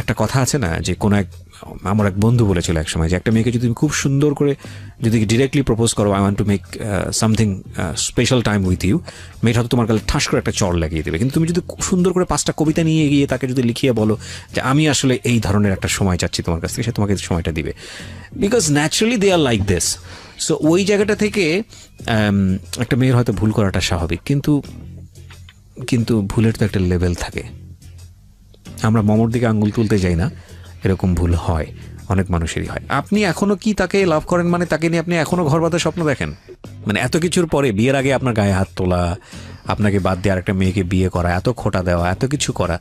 একটা কথা আছে না, যে কোনো আমার এক বন্ধু বলেছিল এক সময়, যে একটা মেয়েকে যদি তুমি খুব সুন্দর করে যদি ডিরেক্টলি প্রপোজ করো, I want to make something special time with you, মেয়েটা হয়তো তোমার গালে ঠাস করে একটা চড় লাগিয়ে দেবে। কিন্তু তুমি যদি খুব সুন্দর করে 5টা কবিতা নিয়ে গিয়ে তাকে যদি লিখিয়ে বলো যে আমি আসলে এই ধরনের একটা সময় চাচ্ছি তোমার কাছ থেকে, সে তোমাকে সময়টা দিবে, because naturally they are like this. So ওই জায়গাটা থেকে একটা মেয়ের হয়তো ভুল করাটা স্বাভাবিক, কিন্তু ভুলের তো একটা লেভেল থাকে। আমরা মমর দিকে আঙ্গুল তুলতে যাই না, এরকম ভুল হয়, অনেক মানুষেরই হয়। আপনি এখনো কি তাকে লাভ করেন? মানে তাকে নিয়ে আপনি এখনো ঘর বাঁধার স্বপ্ন দেখেন? মানে এত কিছুর পরে, বিয়ের আগে আপনার গায়ে হাত তোলা, আপনাকে বাদ দিয়ে আরেকটা মেয়েকে বিয়ে করা, এত খোটা দেওয়া, এত কিছু করা,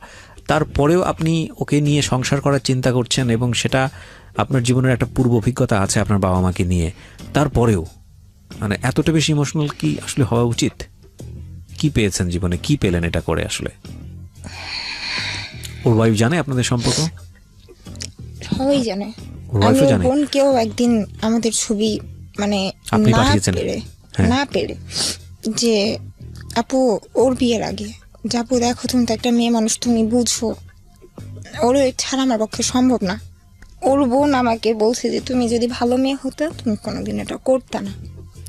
তারপরেও আপনি ওকে নিয়ে সংসার করার চিন্তা করছেন, এবং সেটা আপনার জীবনের একটা পূর্ব অভিজ্ঞতা আছে আপনার বাবা মাকে নিয়ে, তারপরেও মানে এতটা বেশি ইমোশনাল কি আসলে হওয়া উচিত? কি পেয়েছেন জীবনে, কি পেলেন এটা করে আসলে? ওর ওয়াইফ জানে আপনাদের সম্পর্ক? সবাই জানে। ওর আমি ওয়াইফও ওর জানে? বোনকেও একদিন আমাদের ছবি মানে আপনি না পাঠিয়েছেন? পেরে হ্যাঁ। না পেরে যে আপু ওর বিয়ের আগে যে আপু দেখো তুমি তো একটা মেয়ে মানুষ, তুমি বুঝো ওর ছাড়া আমার পক্ষে সম্ভব না। ওর বোন আমাকে বলছে যে তুমি যদি ভালো মেয়ে হতে তুমি কোনোদিন এটা করতে না,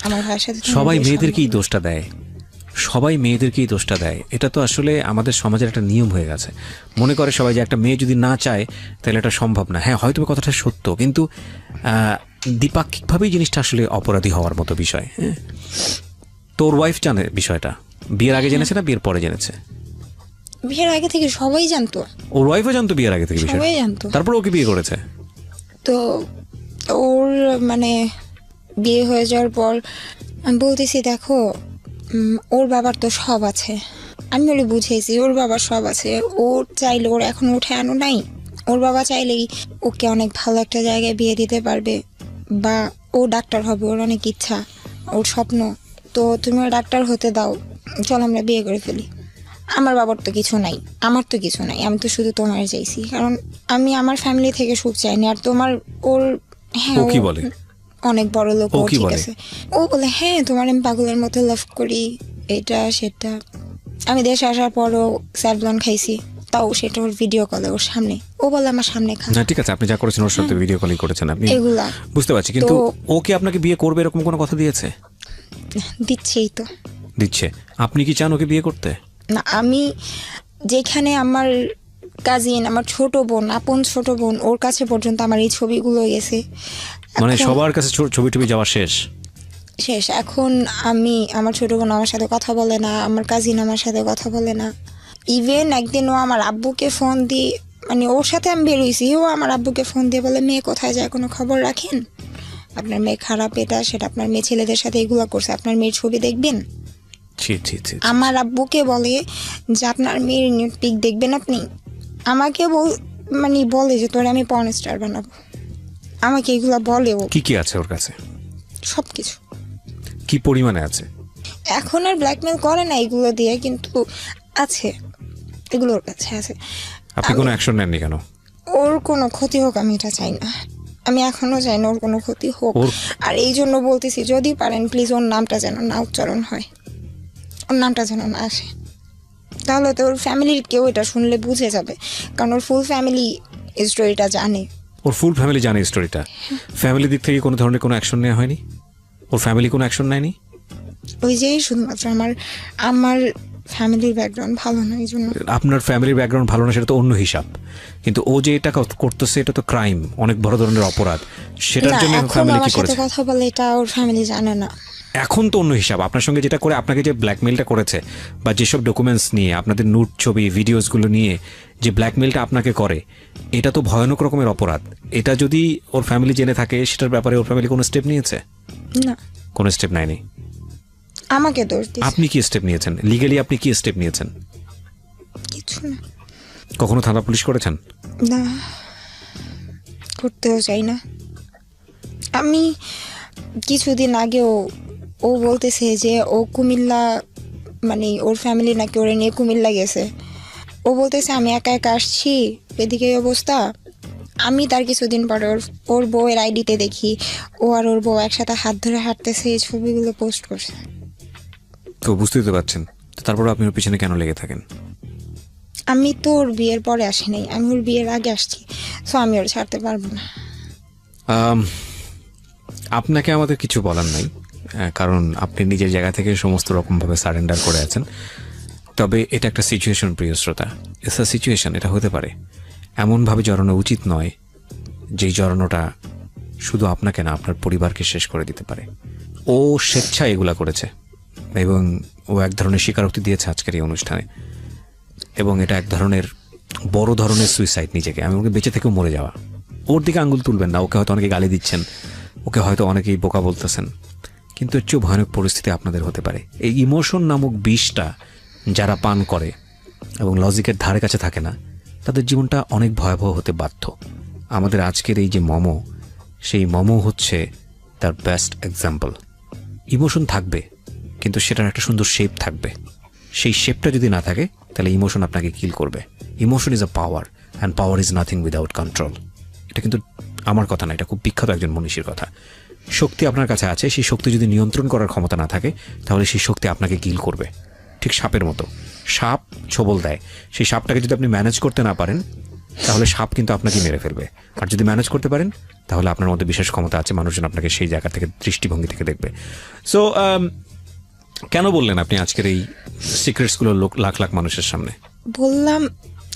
আমার ভাইয়ের সাথে তোমার সবাই বিয়ে মেয়েদেরকেই সম্ভব না। দোষটা দেয়, সবাই মেয়েদেরকেই দোষটা দেয়। এটা তো আসলে আমাদের সমাজের একটা নিয়ম হয়ে গেছে। মনে করে সবাই যে একটা মেয়ে যদি না চায় তাহলে এটা সম্ভব না। হ্যাঁ, হয়তো কথাটা সত্য, কিন্তু দ্বিপাক্ষিকভাবেই জিনিসটা আসলে অপরাধী হওয়ার মতো বিষয়। হ্যাঁ, তোর ওয়াইফ জানে বিষয়টা? বিয়ের আগে জেনেছে না বিয়ের পরে জেনেছে? বিয়ের আগে থেকে সবাই জানতো, ওর ওয়াইফও জানতো বিয়ের আগে থেকে বিষয়টা? সবাই জানতো। তারপর ওকে বিয়ে করেছে? তো ওর মানে বিয়ে হয়ে যাওয়ার পর আমি বলতেছি দেখো ওর বাবার তো সব আছে, আমি ওরে বুঝেছি ওর বাবার সব আছে, ও চাইলে ওর এখন উঠে আনো নাই, ওর বাবা চাইলেই ওকে অনেক ভালো একটা জায়গায় বিয়ে দিতে পারবে, বা ও ডাক্তার হবে, ওর অনেক ইচ্ছা, ওর স্বপ্ন, তো তুমি ওর ডাক্তার হতে দাও, চলো আমরা বিয়ে করে ফেলি। আমার বাবার তো কিছু নাই, আমার তো কিছু নাই, আমি তো শুধু তোমার চাইছি, কারণ আমি আমার ফ্যামিলি থেকে সুখ চাইনি। আর তোমার ওর হ্যাঁ ও কি বলে? অনেক বড় লোক, ও ও কি ঠিক বলে? আছে, ও বলে হ্যাঁ তোমার আমি পাগলের মতো লাভ করি, এটা সেটা। আমি দেশে আসার পরও স্যাভলন খাইছি, তাও সেটা ওর ভিডিও কলে ওর সামনে, ও বলে আমার সামনে খা, না ঠিক আছে, আপনি যা করেছেন ওর সাথে ভিডিও কলই করেছেন আপনি, এগুলা বুঝতে পারছি, কিন্তু তো- ও কি আপনাকে বিয়ে করবে এরকম কোনো কথা দিয়েছে? দিচ্ছেই তো। দিচ্ছে। আপনি কি চান ওকে বিয়ে করতে? না, আমি যেখানে আমার কাজিন, আমার ছোট বোন, আপন ছোট বোন, ওর কাছে পর্যন্ত আমার এই ছবিগুলো গেছে, মানে এখন সবার কাছে ছবি টবি যাওয়া শেষ? শেষ। এখন আমি, আমার ছোট বোন আমার সাথে কথা বলে না, আমার কাজিন আমার সাথে কথা বলে না। ইভেন একদিন ও আমার আব্বুকে ফোন দিয়ে, মানে ওর সাথে আমি বেরোইছি, ও আমার আব্বুকে ফোন দিয়ে বলে মেয়ে কোথায় যায় কোনো খবর রাখেন, আপনার মেয়ে খারাপ, এটা সেটা, আপনার মেয়ে ছেলেদের সাথে এগুলো করছে, আপনার মেয়ের ছবি দেখবেন। ছি ছি ছি। আমার আব্বুকে বলে যে আপনার মেয়ের নিউড পিক দেখবেন আপনি, আমাকে মানে বলে যে তোরে আমি পর্ন স্টার বানাবো, আমাকে এগুলা বলেও কি কি আছে ওর কাছে, সব কিছু। কি পরিমাণে আছে? এখন আর ব্ল্যাকমেল করে না এগুলো দিয়ে, কিন্তু আছে, এগুলো ওর কাছে আছে। আপনি কোনো অ্যাকশন নেননি কেন? ওর কোনো ক্ষতি হোক আমি এটা চাই না, আমি এখনো চাই না ওর কোনো ক্ষতি হোক। ওর- আর এই জন্য বলতেছি যদি পারেন প্লিজ ওর নামটা যেন না উচ্চারণ হয়, ওর নামটা যেন না আসে, তাহলে তো ওর ফ্যামিলির কেউ এটা শুনলে বুঝে যাবে, কারণ ওর ফুল ফ্যামিলি স্টোরিটা জানে। ওর ফুল ফ্যামিলি জানে স্টোরিটা? ফ্যামিলি দিক থেকে কোনো ধরনের কোনো অ্যাকশন নেওয়া হয়নি? ওর ফ্যামিলি কোনো অ্যাকশন নেয়নি? ওই যে শুধুমাত্র আমার ফ্যামিলির ব্যাকগ্রাউন্ড ভালো না এই জন্য। আপনার ফ্যামিলির ব্যাকগ্রাউন্ড ভালো না সেটা তো অন্য হিসাব, কিন্তু ও যে এটা করতেছে এটা তো ক্রাইম, অনেক বড় ধরনের অপরাধ। সেটার না, জন্য এখন ফ্যামিলি আমার কি সাথে করেছে? কথা বলে এটা ওর ফ্যামিলি জানে না। এখন তো অন্য হিসাব। আপনার সঙ্গে যেটা করে, আপনাকে যে ব্ল্যাকমেলটা করেছে বা যেসব ডকুমেন্টস নিয়ে, আপনাদের নুট ছবি ভিডিওসগুলো নিয়ে যে ব্ল্যাকমেলটা আপনাকে করে, এটা তো ভয়ানক রকমের অপরাধ। এটা যদি ওর ফ্যামিলি জেনে থাকে, সেটার ব্যাপারে ওর ফ্যামিলি কোনো স্টেপ নিয়েছে? না, কোনো স্টেপ নেয়নি। আমাকে দোষ দিস আপনি কি স্টেপ নিয়েছেন? লিগালি আপনি কি স্টেপ নিয়েছেন? কিছু না। কখনো থানা পুলিশ করেছেন? না, করতেও চাই না। আমি কিছুদিন আগেও ও বলতেছে যে ও কুমিল্লা, মানে ওর ফ্যামিলি নাকি ওরে নিয়ে কুমিল্লা গেছে। ও বলতেছে আমি একা একা আসছি, এদিকে এই অবস্থা। আমি তার কিছুদিন পরে ওর বউয়ের আইডিতে দেখি ও আর ওর বউ একসাথে হাত ধরে হাঁটতেছে, এই ছবিগুলো পোস্ট করছে। তো বুঝতেই তো পারছেন, তো তারপর আপনি ওর পিছনে কেন লেগে থাকেন? আমি তো ওর বিয়ের পরে আসি নাই, আমি ওর বিয়ের আগে আসছি, সো আমি ওর ছাড়তে পারবো না। আপনাকে আমাদের কিছু বলার নাই, কারণ আপনি নিজের জায়গা থেকে সমস্ত রকমভাবে সারেন্ডার করে আছেন। তবে এটা একটা সিচুয়েশন, প্রিয় শ্রোতা, ইটস আ সিচুয়েশন। এটা হতে পারে, এমনভাবে জড়ানো উচিত নয় যেই জড়ানোটা শুধু আপনাকে না, আপনার পরিবারকে শেষ করে দিতে পারে। ও স্বেচ্ছায় এগুলা করেছে এবং ও এক ধরনের স্বীকারোক্তি দিয়েছে আজকের এই অনুষ্ঠানে, এবং এটা এক ধরনের বড় ধরনের সুইসাইড নিজেকে। আমি ওকে বেঁচে থেকেও মরে যাওয়া। ওর দিকে আঙ্গুল তুলবেন না, ওকে হয়তো অনেকে গালি দিচ্ছেন, ওকে হয়তো অনেকেই বোকা বলতেছেন, কিন্তু এর চেয়েও ভয়ানক পরিস্থিতি আপনাদের হতে পারে। এই ইমোশন নামক বিষটা যারা পান করে এবং লজিকের ধারে কাছে থাকে না, তাদের জীবনটা অনেক ভয়াবহ হতে বাধ্য। আমাদের আজকের এই যে মমো, সেই মমো হচ্ছে তার বেস্ট এক্সাম্পল। ইমোশন থাকবে, কিন্তু সেটার একটা সুন্দর শেপ থাকবে। সেই শেপটা যদি না থাকে, তাহলে ইমোশন আপনাকে কিল করবে। Emotion is a power, and power is nothing without control. এটা কিন্তু আমার কথা না, এটা খুব বিখ্যাত একজন মনীষীর কথা। শক্তি আপনার কাছে আছে, সেই শক্তি যদি নিয়ন্ত্রণ করার ক্ষমতা না থাকে, তাহলে সেই শক্তি আপনাকে কিল করবে, ঠিক সাপের মতো। সাপ ছোবল দেয়, সেই সাপটাকে যদি আপনি ম্যানেজ করতে না পারেন, তাহলে সাপ কিন্তু আপনাকে মেরে ফেলবে। আর যদি ম্যানেজ করতে পারেন, তাহলে আপনার মধ্যে বিশেষ ক্ষমতা আছে, মানুষজন আপনাকে সেই জায়গা থেকে, দৃষ্টিভঙ্গি থেকে দেখবে। সো কেন বললেন আপনি আজকের এই সিক্রেটসগুলো লাখ লাখ মানুষের সামনে? বললাম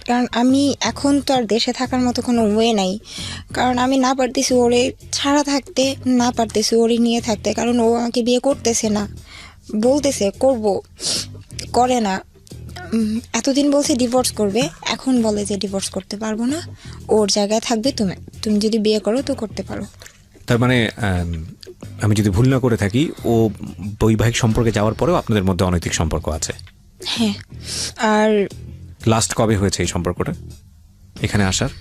কারণ আমি এখন তো আর দেশে থাকার মতো কোনো ওয়ে নাই, কারণ আমি না পারতেছি ওরে ছাড়া থাকতে, না পারতেছি ওরে নিয়ে থাকতে, কারণ ও আমাকে বিয়ে করতেছে না, বলতেছে করব, করে না। এতদিন বলছে ডিভোর্স করবে, এখন বলে যে ডিভোর্স করতে পারবো না, ওর জায়গায় থাকবে তুমি, তুমি যদি বিয়ে করো তো করতে পারো। তার মানে আমি যদি ভুল না করে থাকি, ও বৈবাহিক সম্পর্কে যাওয়ার পরেও আপনাদের মধ্যে অনৈতিক সম্পর্ক আছে? হ্যাঁ। আর লাস্ট কবে হয়েছে এই সম্পর্কটা এখানে আসার?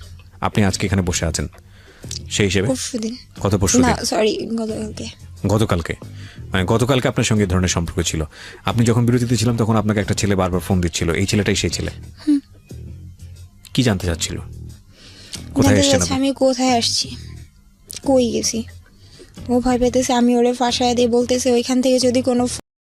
আপনি আজকে এখানে বসে আছেন সেই হিসেবে? পরশুদিন। কত পরশু? না সরি, গতকালকে। গতকালকে? মানে গতকালকে আপনার সঙ্গে এই ধরনের সম্পর্ক ছিল? আপনি যখন বিরতিতে ছিলাম তখন আপনাকে একটা ছেলে বারবার ফোন দিচ্ছিল, এই ছেলেটাই সেই ছেলে? কি জানতে চাচ্ছিল? কোথায় জানতে এসছেন চাচ্ছে আপনি? আমি কোথায় আসছি, কই গেছি। ও ভয় পেতেছে আমি ওরে ফাঁসায় দিয়ে, বলতেছে ওইখান থেকে যদি কোনো